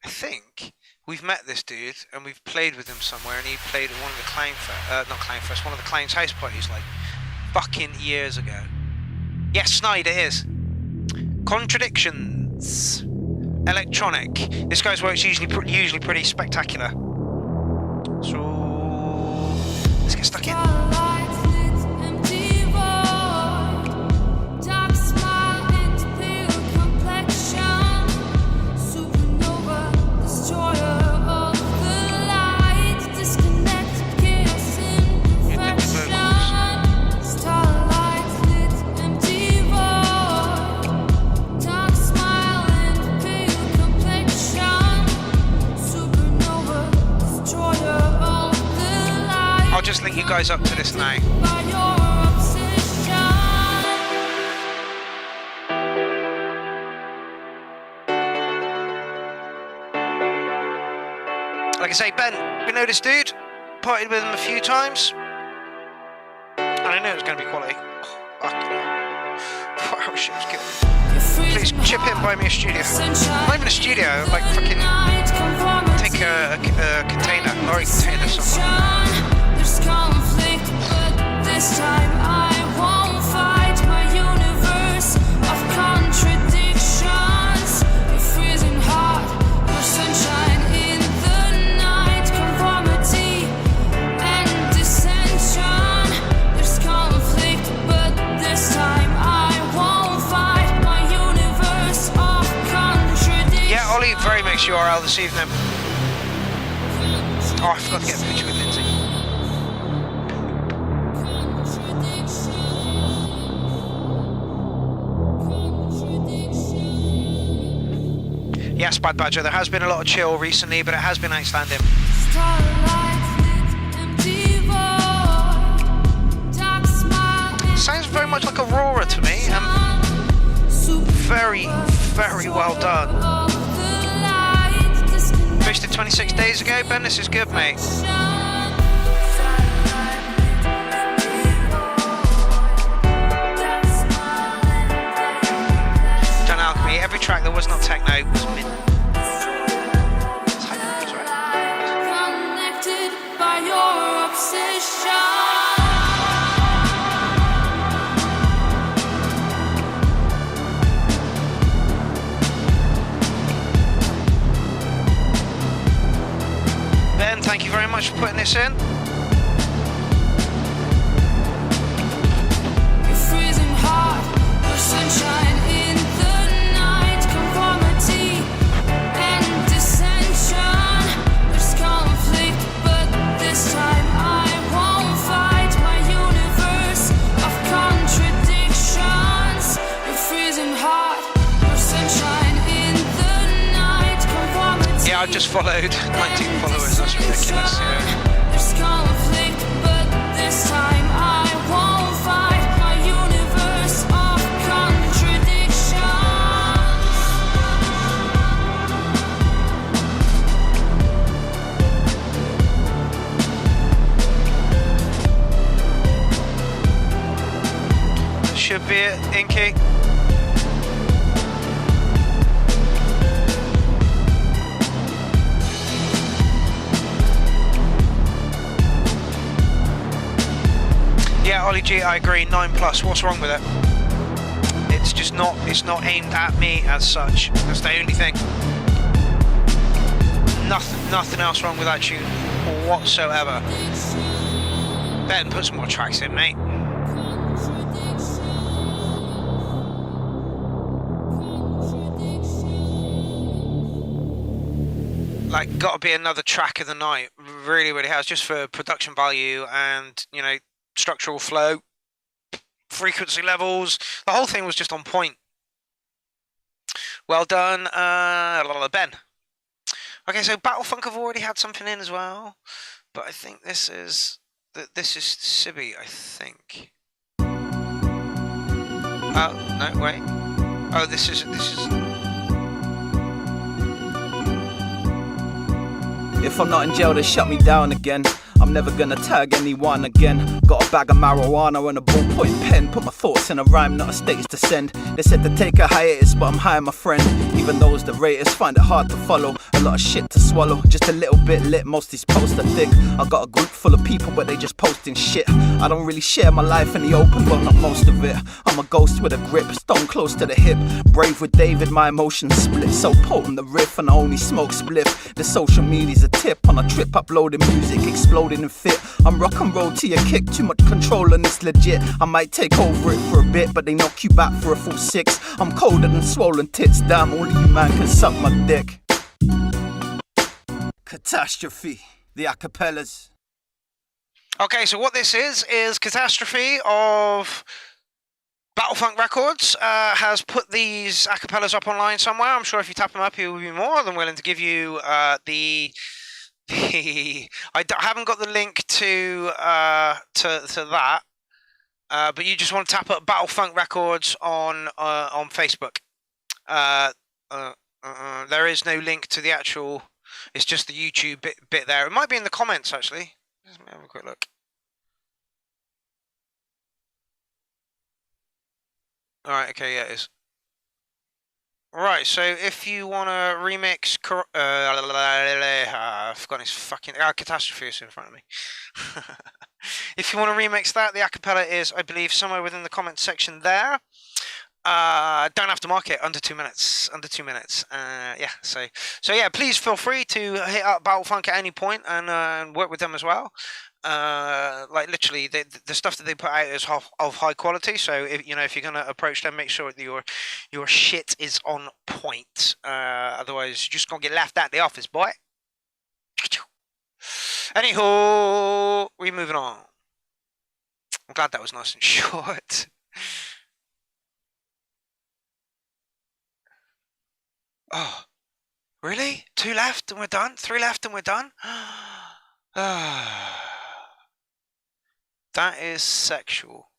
I think we've met this dude and we've played with him somewhere, and he played at one of the one of the Clown's house parties like fucking years ago. Yes, Snide, it is. Contradictions. Electronic. This guy's work's usually pretty spectacular. So let's get stuck in. I'll just link you guys up to this now. Like I say, Ben, we know this dude, partied with him a few times, and I knew it was going to be quality. Wow, shit was good. Please chip in, buy me a studio. Not even a studio, like fucking take a container, lorry container somewhere. There's conflict, but this time I won't fight my universe of contradictions. You're freezing hot, your sunshine in the night, conformity and dissension. There's conflict, but this time I won't fight my universe of contradictions. Yeah, Ollie, very mixed URL this evening. Oh, I forgot to get a picture with Lindsay. Yes, Bad Badger, there has been a lot of chill recently, but it has been outstanding. Sounds very much like Aurora to me. Very, very well done. Posted 26 days ago, Ben, this is good, mate. Done Alchemy, every track that was not techno was mid. Connected by your obsession. Ben, thank you very much for putting this in. You're freezing hot, your sunshine in the night, conformity and dissension. There's conflict, but this time I won't fight my universe of contradictions. You're freezing hot, your sunshine in the night, conformity. Yeah, I've just followed 19 followers, that's ridiculous, yeah. There's conflict, but this time I won't fight my universe of contradictions. That should be it, Inky. Yeah, Ollie G, I agree, 9+, what's wrong with it? It's just not, it's not aimed at me as such, that's the only thing. Nothing else wrong with that tune whatsoever. Ben, put some more tracks in, mate. Like, gotta be another track of the night, really, really has, just for production value and, you know, structural flow, frequency levels, the whole thing was just on point. Well done, Ben. Okay, so Battle Funk have already had something in as well, but I think this is Sibby, I think. Oh, no, wait. Oh, this is... If I'm not in jail, they shut me down again. I'm never gonna tag anyone again. Got a bag of marijuana and a ballpoint pen. Put my thoughts in a rhyme, not a status to send. They said to take a hiatus, but I'm high, my friend. Even those the raters find it hard to follow. A lot of shit to swallow, just a little bit lit. Most of these posts are thick. I got a group full of people, but they just posting shit. I don't really share my life in the open, well, not most of it. I'm a ghost with a grip, stone close to the hip. Brave with David, my emotions split. So potent the riff, and I only smoke spliff. The social media's a tip on a trip, uploading music, exploding and fit. I'm rock and roll to your kick, too much control and it's legit. I might take over it for a bit, but they knock you back for a full 6. I'm colder than swollen tits, damn, all of you man can suck my dick. Catastrophe, the acapellas. Okay, so what this is Catastrophe of Battlefunk Records has put these acapellas up online somewhere. I'm sure if you tap him up, he will be more than willing to give you I haven't got the link to that, but you just want to tap up Battlefunk Records on Facebook. There is no link to the actual. It's just the YouTube bit there. It might be in the comments actually. Let me have a quick look. All right. Okay. Yeah, it is. Right, so if you want to remix... I've forgotten his fucking... Catastrophe is in front of me. If you want to remix that, the acapella is, I believe, somewhere within the comments section there. Don't have to mark it, under 2 minutes. Yeah, so yeah, please feel free to hit up Battlefunk at any point and work with them as well. Like literally the stuff that they put out is of high quality, so if you're going to approach them, make sure that your shit is on point, otherwise you're just going to get left out the office, boy. Anyhow, we're moving on. I'm glad that was nice and short. Oh, really? 2 left and we're done? 3 left and we're done? That is sexual.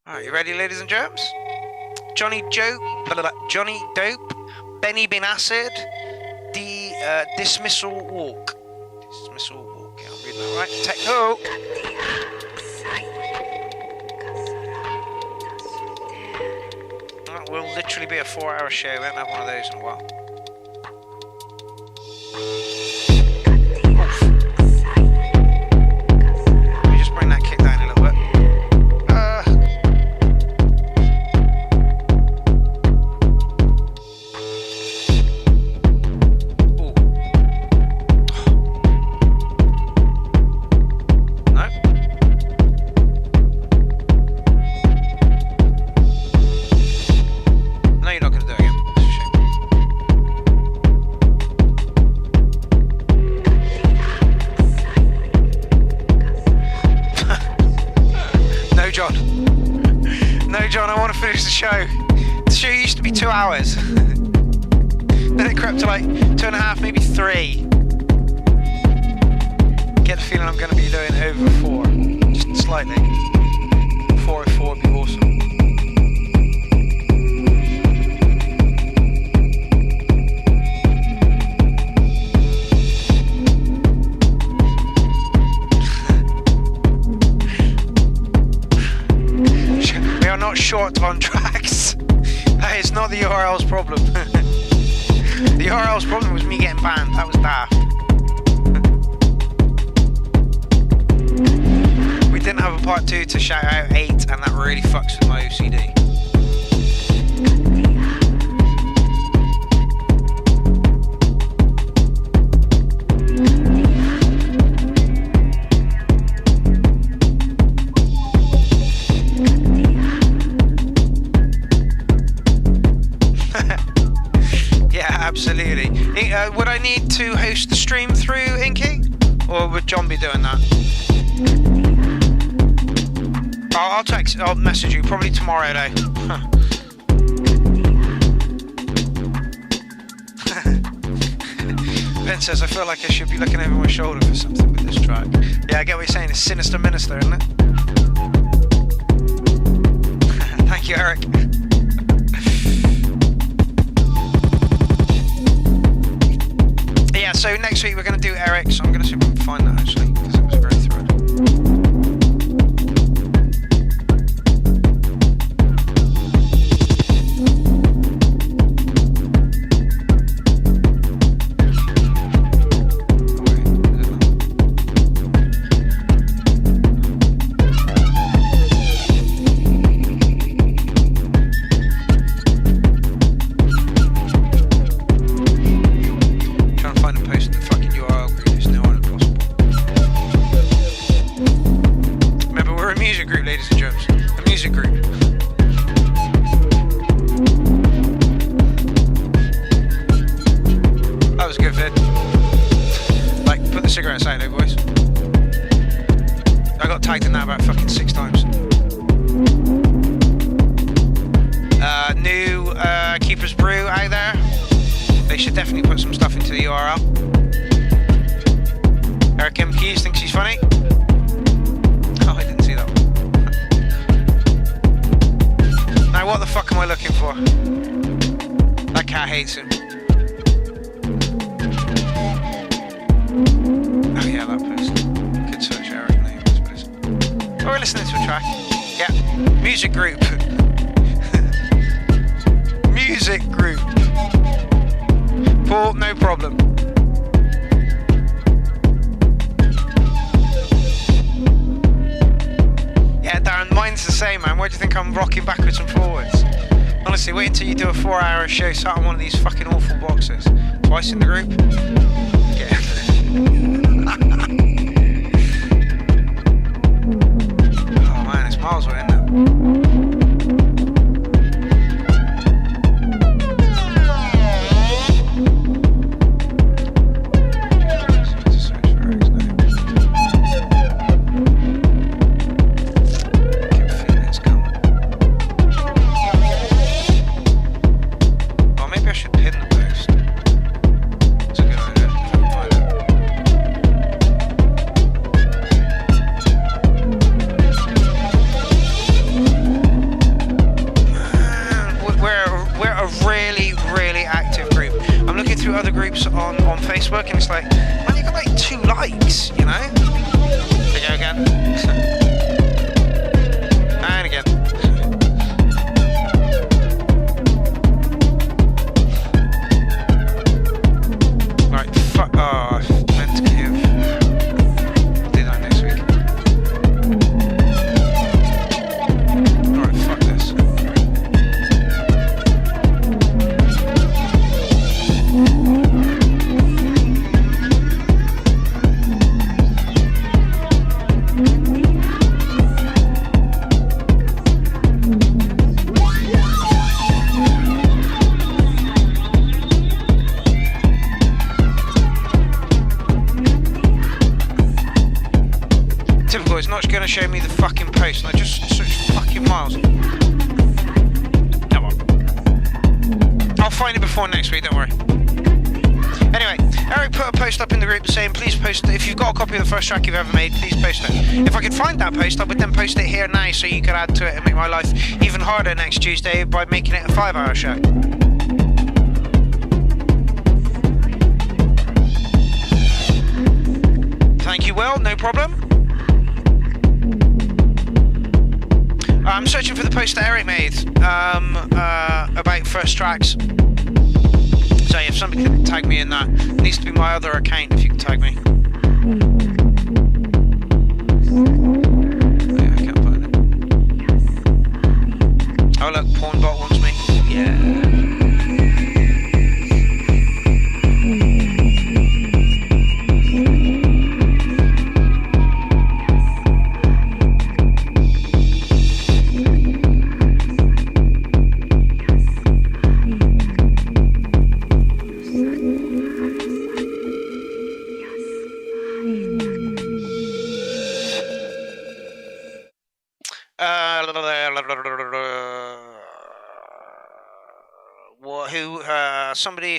Alright, you ready, ladies and germs? Johnny Dope, Benny Bin Acid, Dismissal Walk. Dismissal Walk, yeah, I'm reading that right. Techno! That will literally be a 4-hour show. We haven't had one of those in a while. Bring that kick down a little bit. No. No, you're not going to do it again. That's a shame. No, John, I want to finish the show. The show used to be 2 hours. Then it crept to like 2.5, maybe 3. Get the feeling I'm going to be doing over 4. Just slightly. 4:04 would be awesome. Not short on tracks. That is not the URL's problem. The URL's problem was me getting banned. That was daft. We didn't have a part 2 to shout out 8, and that really fucks with my OCD. Absolutely. Would I need to host the stream through Inky? Or would John be doing that? I'll message you probably tomorrow though. Vince says, I feel like I should be looking over my shoulder for something with this track. Yeah, I get what you're saying. It's Sinister Minister, isn't it? Thank you, Eric. Yeah, so next week we're going to do Eric, so I'm going to see if I can find that actually, because it was a great thread. Show sat on one of these fucking awful boxes twice in the group. Yeah. Oh man, it's miles away, isn't it? Show me the fucking post, and I just searched fucking miles. Come on. I'll find it before next week, don't worry. Anyway, Eric put a post up in the group saying, please post it. If you've got a copy of the first track you've ever made, please post it. If I could find that post, I would then post it here now so you could add to it and make my life even harder next Tuesday by making it a 5-hour show. Thank you, Will, no problem. I'm searching for the post that Eric made about first tracks. So if somebody can tag me in that, it needs to be my other account if you can tag me. Yeah, I can't find it. Oh look, Pornbot wants me. Yeah.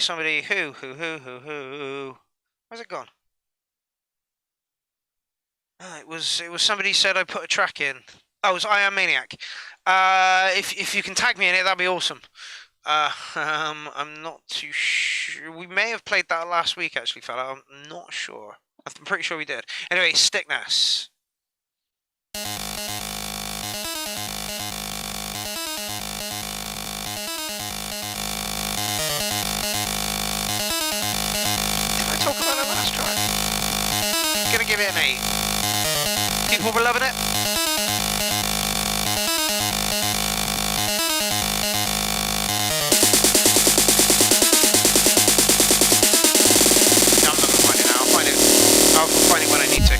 Somebody, who? Where's it gone? It was somebody said I put a track in. Oh, it's I Am Maniac. If you can tag me in it, that'd be awesome. I'm not too sure. We may have played that last week, actually, fella. I'm not sure. I'm pretty sure we did. Anyway, Stickness. Did I talk about it last track? Gonna give it an 8. People were loving it. I'm not gonna find it now. I'll find it when I need to.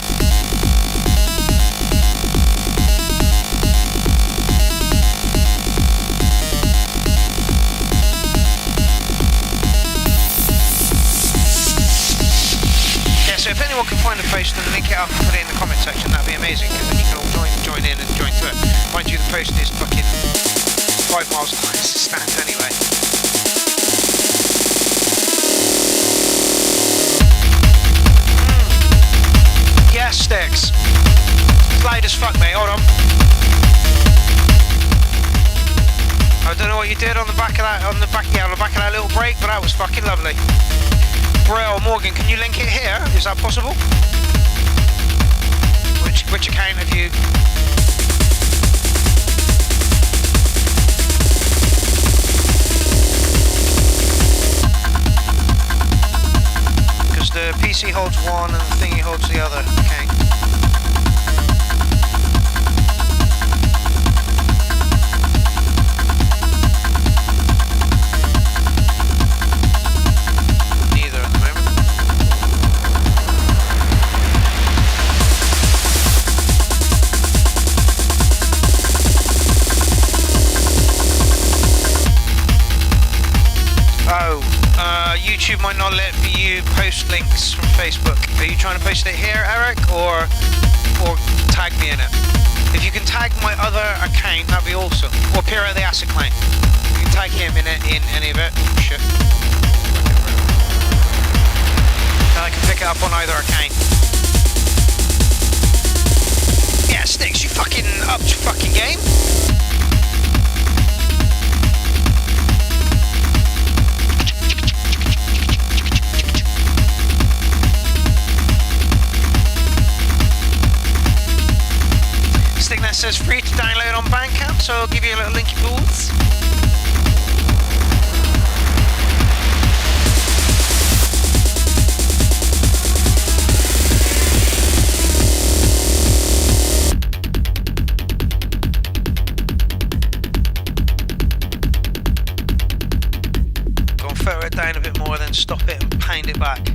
So if anyone can find a post and link it up and put it in the comment section, that'd be amazing, because then you can all join in and join to it. Mind you, the post is fucking 5 miles long as it stands anyway. Yeah, Sticks. It's loud as fuck, mate. Hold on. I don't know what you did on the back of that, on the back of that little break, but that was fucking lovely. Brill, Morgan, can you link it here? Is that possible? Which account have you? Because the PC holds one and the thingy holds the other. Okay. YouTube might not let you post links from Facebook. Are you trying to post it here, Eric, or tag me in it? If you can tag my other account, that'd be awesome. Or Pierrot the Acid Clown. You can tag him in any of it. Oh, shit. Then I can pick it up on either account. Yeah, Sticks, you fucking upped your fucking game. That says free to download on Bandcamp, so I'll give you a little linky balls. Go and filter it down a bit more, then stop it and pound it back.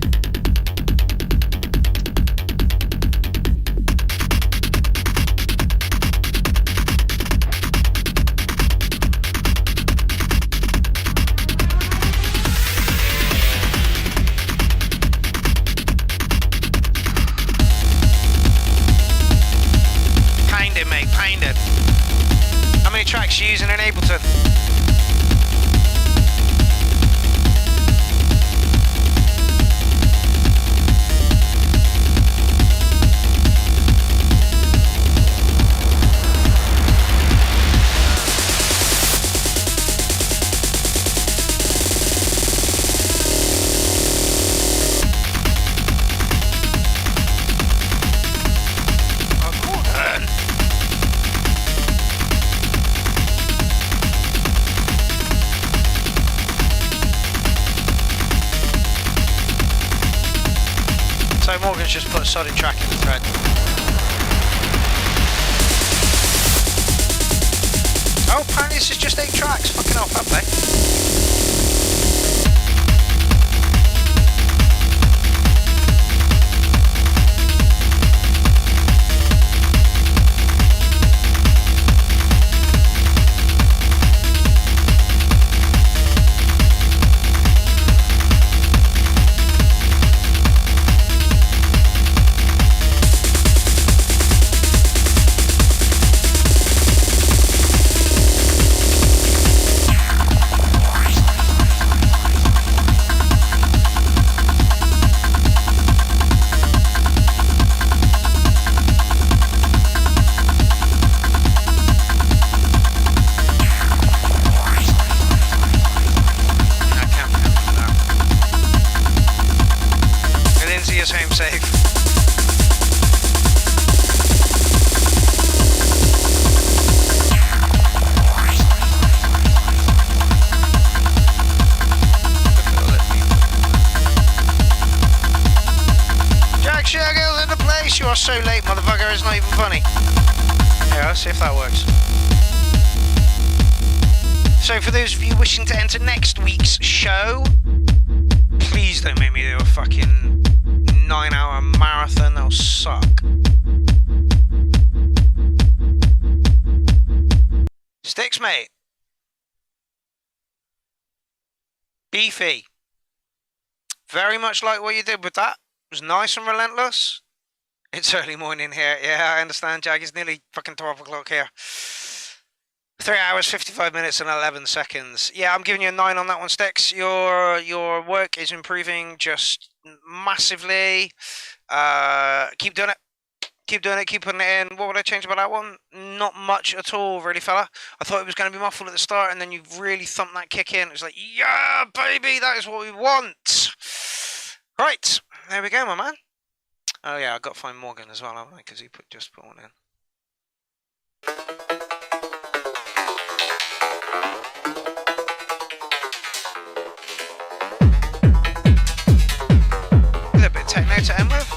How many tracks are you using in Ableton? So Morgan's just put a solid track in the thread. Oh, apparently this is just 8 tracks. Fucking hell, fair play. us home safe. Jack Sugar's in the place. You are so late, motherfucker. It's not even funny. Here, let's see if that works. So for those of you wishing to enter next week's show, please don't make me do a fucking 9-hour marathon. That'll suck. Sticks, mate. Beefy. Very much like what you did with that. It was nice and relentless. It's early morning here. Yeah, I understand, Jag. It's nearly fucking 12 o'clock here. 3 hours, 55 minutes and 11 seconds. Yeah, I'm giving you a 9 on that one, Sticks. Your work is improving just massively. Keep doing it. Keep doing it. Keep putting it in. What would I change about that one? Not much at all, really, fella. I thought it was going to be muffled at the start, and then you really thumped that kick in. It was like, yeah, baby, that is what we want. Right, there we go, my man. Oh, yeah, I've got to find Morgan as well, haven't I? Because he just put one in. A little bit of techno to end with.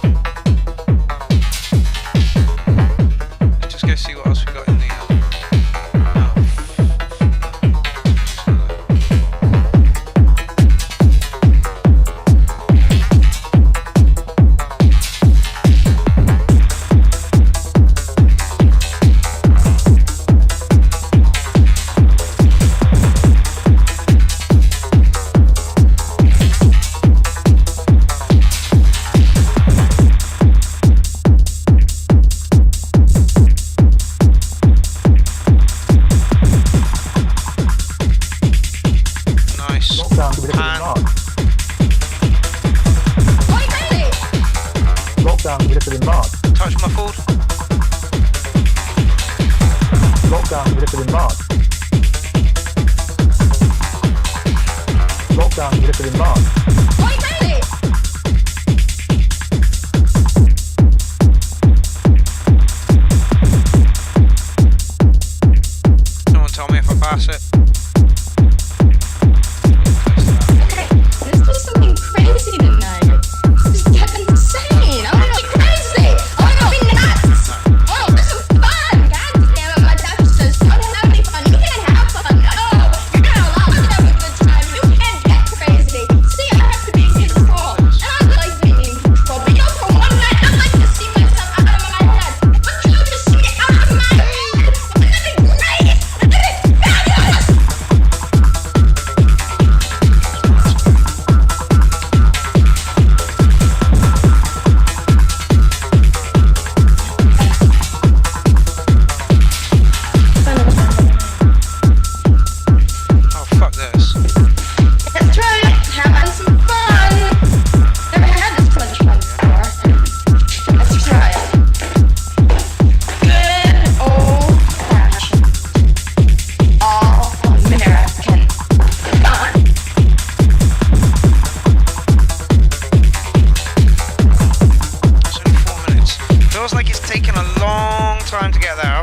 Let's just go see what else we got in the...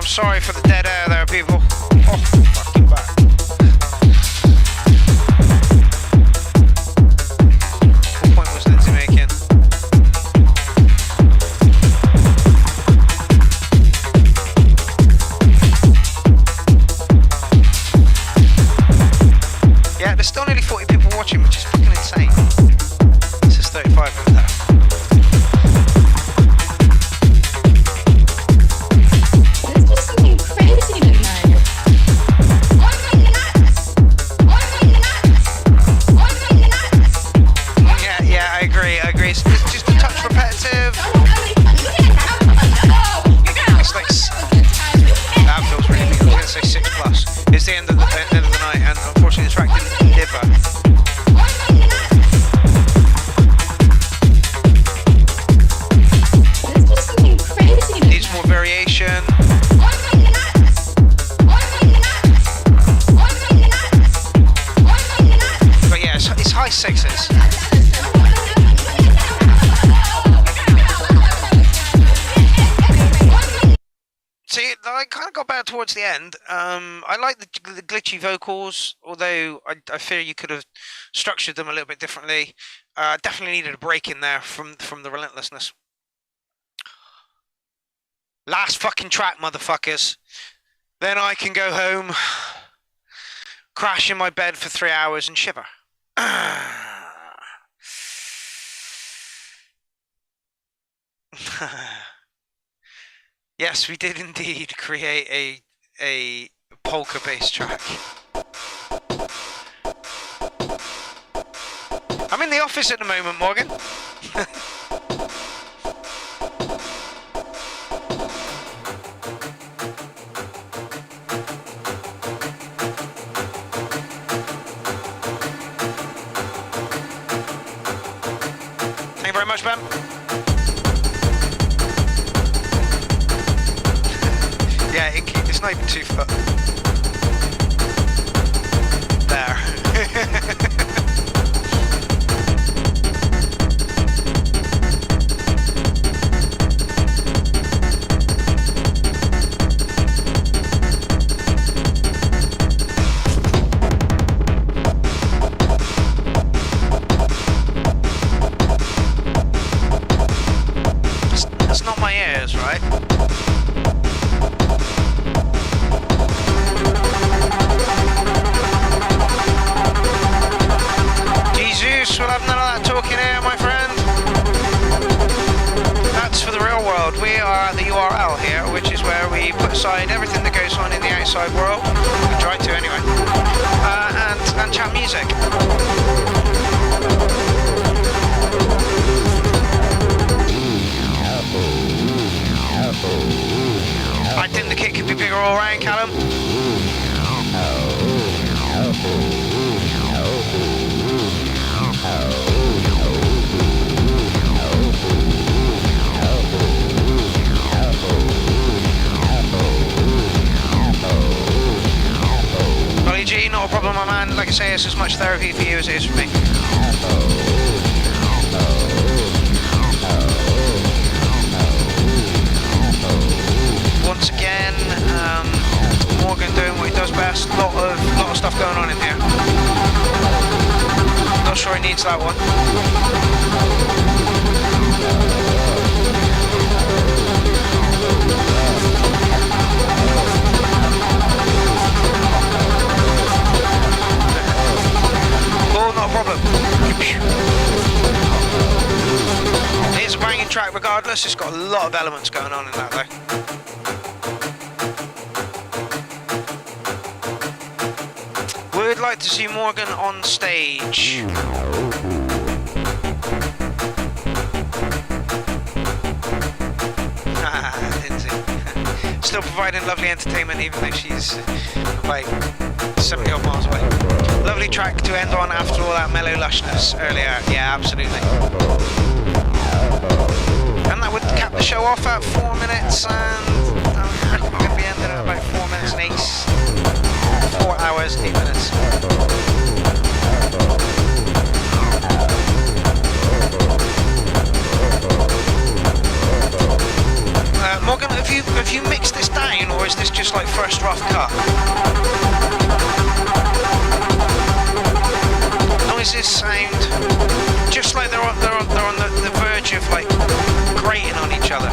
Sorry for the dead air there, people. Oh, fucking back. What point was Lindsay making? Yeah, there's still nearly 40 people watching, which is fucking insane. This is 35 over there. It's the end of the night, and unfortunately the track didn't deliver. Needs more variation. But yeah, it's high sixes. kind of got better towards the end. I like the glitchy vocals, although I fear you could have structured them a little bit differently. Definitely needed a break in there from the relentlessness. Last fucking track, motherfuckers. Then I can go home, crash in my bed for 3 hours and shiver. Yes, we did indeed create a polka bass track. I'm in the office at the moment, Morgan. Thank you very much, Ben. Yeah, it's not even 2 foot. There. That's not my ears, right? We'll have none of that talking here, my friend. That's for the real world. We are at the URL here, which is where we put aside everything that goes on in the outside world. We try to anyway. And chat music. I think the kit could be bigger all around, Callum. Well, EG, not a problem, my man. Like I say, it's as much therapy for you as it is for me. Once again, Morgan doing what he does best. Lot of stuff going on in here. Not sure he needs that one. Oh, not a problem. It's a banging track regardless. It's got a lot of elements going on in that though. Would like to see Morgan on stage. Still providing lovely entertainment even though she's like 70 odd miles away. Lovely track to end on after all that mellow lushness earlier. Yeah, absolutely. And that would cap the show off at 4 minutes and I'm going to be ending at about 4 minutes and 4 hours, 8 minutes. Morgan, have you mixed this down, or is this just like first rough cut? Or does this sound just like they're on the verge of like grating on each other?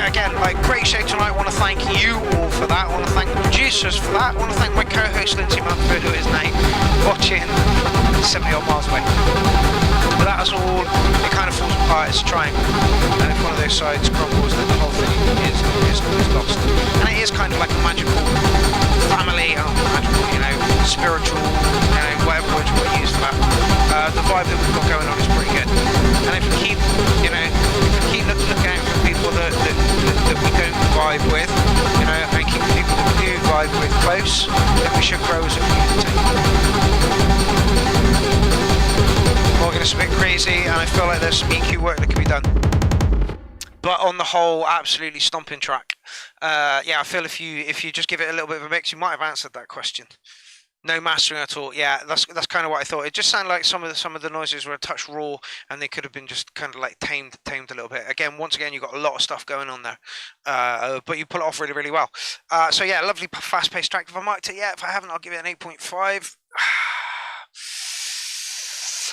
Again, like great show tonight. I want to thank you all for that. I want to thank the producers for that. I want to thank my co-host Lindsay Mumford, who is now watching 70 odd miles away. But that is all. It kind of falls apart. It's a triangle, and if one of those sides crumbles, then the whole thing is lost. And it is kind of like a magical family, magical, spiritual, whatever word you want to use for that. The vibe that we've got going on is pretty good. And if we keep, looking out for people that we don't vibe with, and keep people that we do vibe with close, then we should grow as a community. Morgan is a bit crazy, and I feel like there's some EQ work that can be done. But on the whole, absolutely stomping track. yeah, I feel if you just give it a little bit of a mix, you might have answered that question. No mastering at all. Yeah, that's kind of what I thought. It just sounded like some of the noises were a touch raw, and they could have been just kind of like tamed a little bit. Once again, you've got a lot of stuff going on there, but you pull it off really, really well. So yeah, lovely fast-paced track. If I marked it yet, if I haven't, I'll give it an 8.5.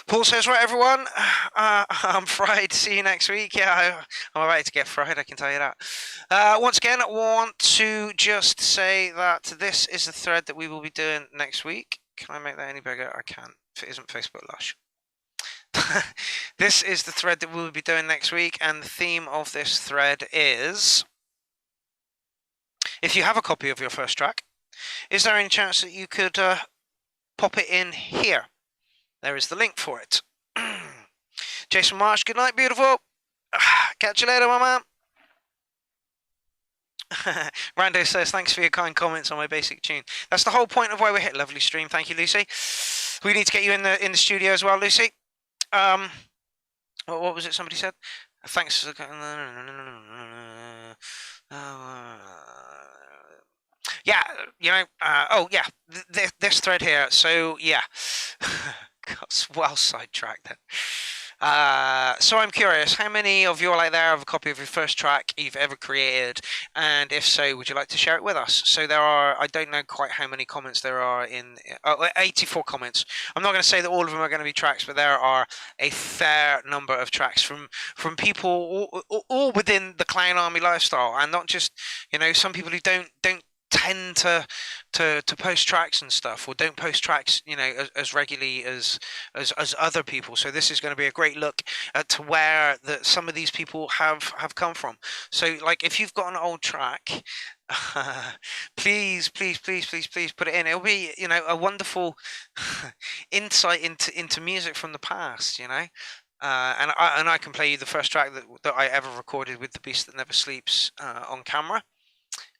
Paul says, right, everyone, I'm fried. See you next week. Yeah, I'm about to get fried, I can tell you that. Once again, I want to just say that this is the thread that we will be doing next week. Can I make that any bigger? I can't, if it isn't Facebook Lush. This is the thread that we'll be doing next week, and the theme of this thread is, if you have a copy of your first track, is there any chance that you could pop it in here? There is the link for it. Jason Marsh, good night, beautiful. Catch you later, my man. Rando says, thanks for your kind comments on my basic tune. That's the whole point of why we're here. Lovely stream. Thank you, Lucy. We need to get you in the studio as well, Lucy. What was it somebody said? Thanks for... yeah, you know, oh, yeah, this thread here. So, yeah. Got well sidetracked then. So I'm curious, how many of you are like there have a copy of your first track you've ever created, and if so, would you like to share it with us? So there are, I don't know quite how many comments there are in 84 comments. I'm not going to say that all of them are going to be tracks, but there are a fair number of tracks from people all within the Clown Army lifestyle, and not just, you know, some people who don't tend to post tracks and stuff, or don't post tracks, you know, as regularly as other people. So this is going to be a great look at to where some of these people have come from. So like, if you've got an old track, please put it in. It'll be, you know, a wonderful insight into music from the past, you know. And I can play you the first track that I ever recorded with The Beast That Never Sleeps on camera.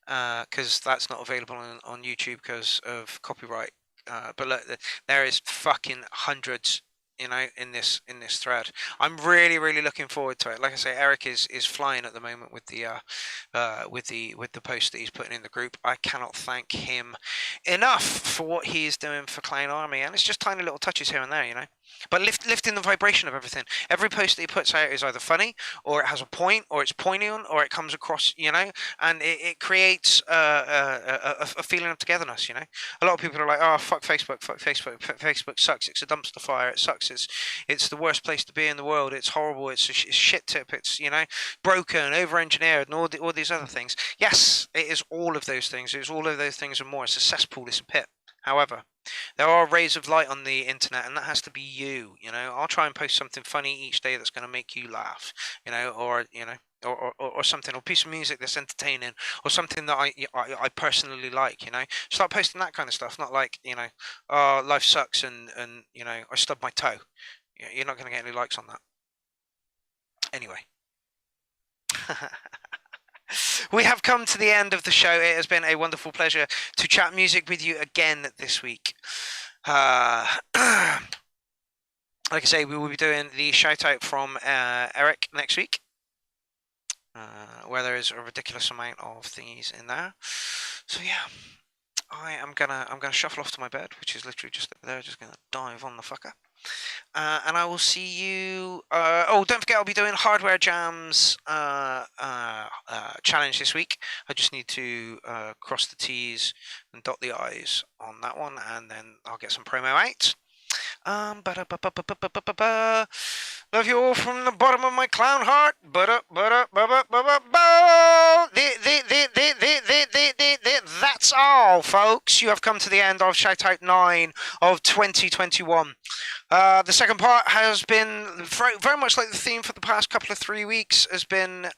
Because that's not available on YouTube because of copyright. But look, there is fucking hundreds, you know, in this thread. I'm really looking forward to it. Like I say, Eric is flying at the moment with the post that he's putting in the group. I cannot thank him enough for what he is doing for Clown Army, and it's just tiny little touches here and there, you know. But lifting the vibration of everything. Every post that he puts out is either funny, or it has a point, or it's poignant, or it comes across, you know, and it creates a feeling of togetherness, you know. A lot of people are like, oh, fuck Facebook, Facebook sucks, it's a dumpster fire, it sucks, it's the worst place to be in the world, it's horrible, it's a shit tip, it's, you know, broken, over-engineered, and all these other things. Yes, it is all of those things. It's all of those things and more. It's a cesspool, it's a pit. However, there are rays of light on the internet, and that has to be you. You know, I'll try and post something funny each day that's going to make you laugh. You know, or you know, or something, or a piece of music that's entertaining, or something that I personally like. You know, start posting that kind of stuff. Not like, you know, oh, life sucks, and you know, I stubbed my toe. You're not going to get any likes on that. Anyway. We have come to the end of the show. It has been a wonderful pleasure to chat music with you again this week. Like I say, we will be doing the shout out from Eric next week, where there is a ridiculous amount of thingies in there. So yeah, I'm gonna shuffle off to my bed, which is literally just over there. Just gonna dive on the fucker. And I will see you. Oh, don't forget, I'll be doing Hardware Jams challenge this week. I just need to cross the T's and dot the I's on that one, and then I'll get some promo out. Love you all from the bottom of my clown heart. That's all, folks. You have come to the end of Shoutout 9 of 2021. The second part has been very much like the theme for the past couple of 3 weeks. Has been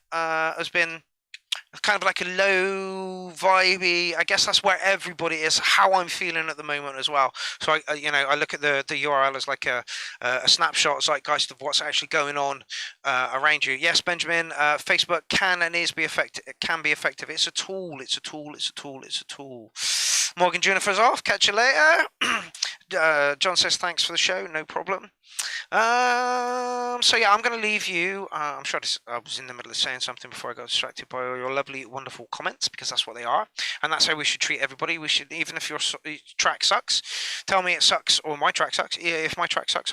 kind of like a low vibey. I guess that's where everybody is, how I'm feeling at the moment as well. So I look at the URL as like a snapshot, zeitgeist of what's actually going on around you. Yes, Benjamin, Facebook can and is effective. It can be effective. It's a tool. It's a tool. Morgan Junifer's off. Catch you later. John says thanks for the show. No problem. So yeah, I'm going to leave you. I'm sure I was in the middle of saying something before I got distracted by all your lovely, wonderful comments, because that's what they are, and that's how we should treat everybody. We should, even if your track sucks, tell me it sucks, or my track sucks. If my track sucks,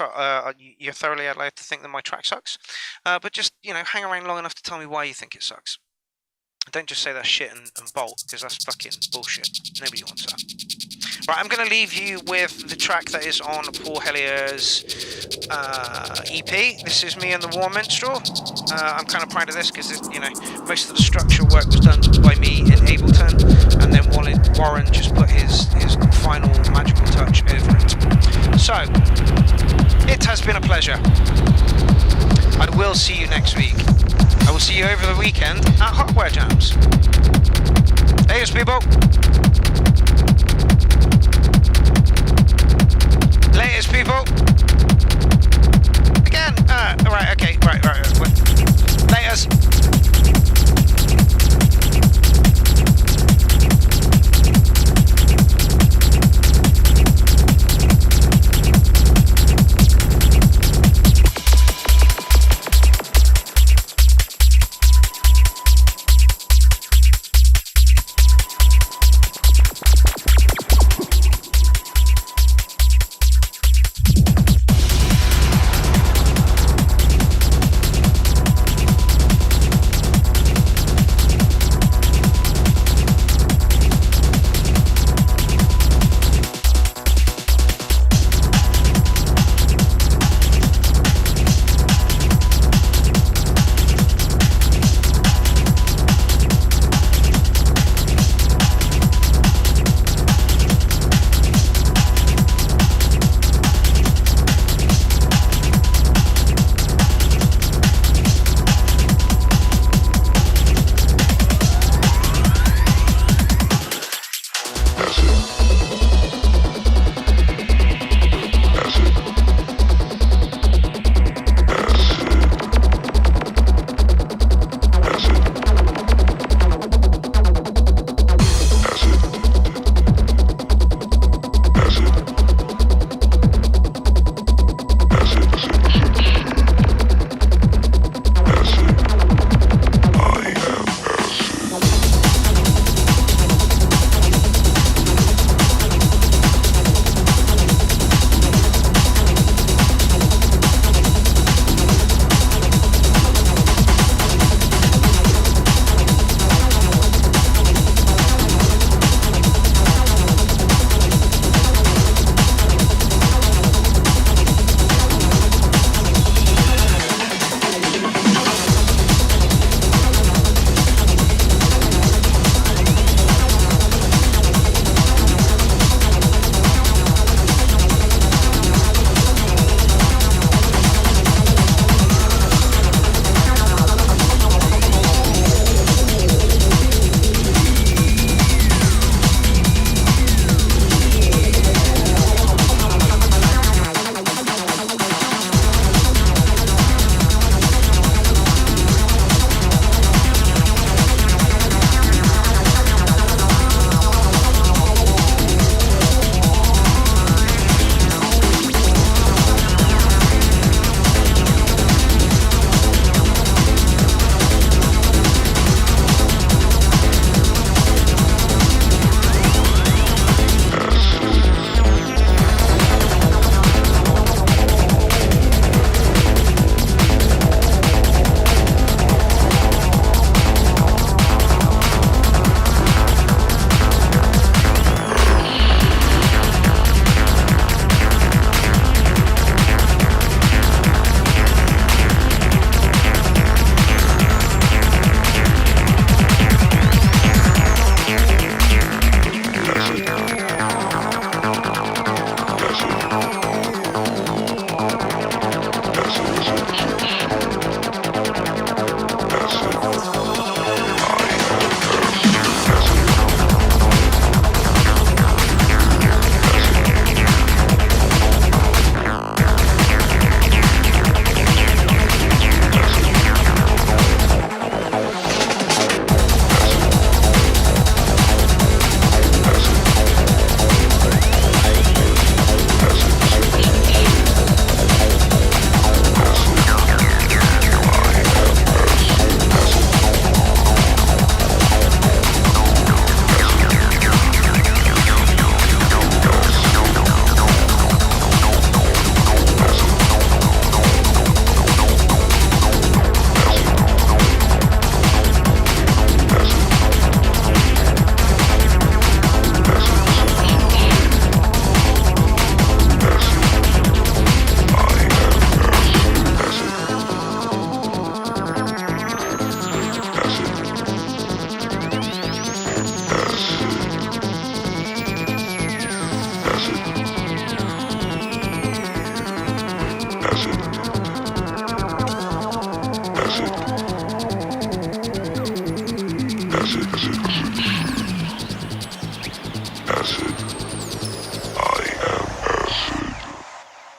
you're thoroughly allowed to think that my track sucks. But just, you know, hang around long enough to tell me why you think it sucks. Don't just say that shit and bolt, because that's fucking bullshit. Nobody wants that. Right, I'm going to leave you with the track that is on Paul Hellier's EP. This is Me and the War Minstrel. I'm kind of proud of this because, you know, most of the structural work was done by me in Ableton, and then Warren just put his final magical touch over it. So, it has been a pleasure. I will see you next week. I will see you over the weekend at Hotware Jams. Hey, people. Latest, people.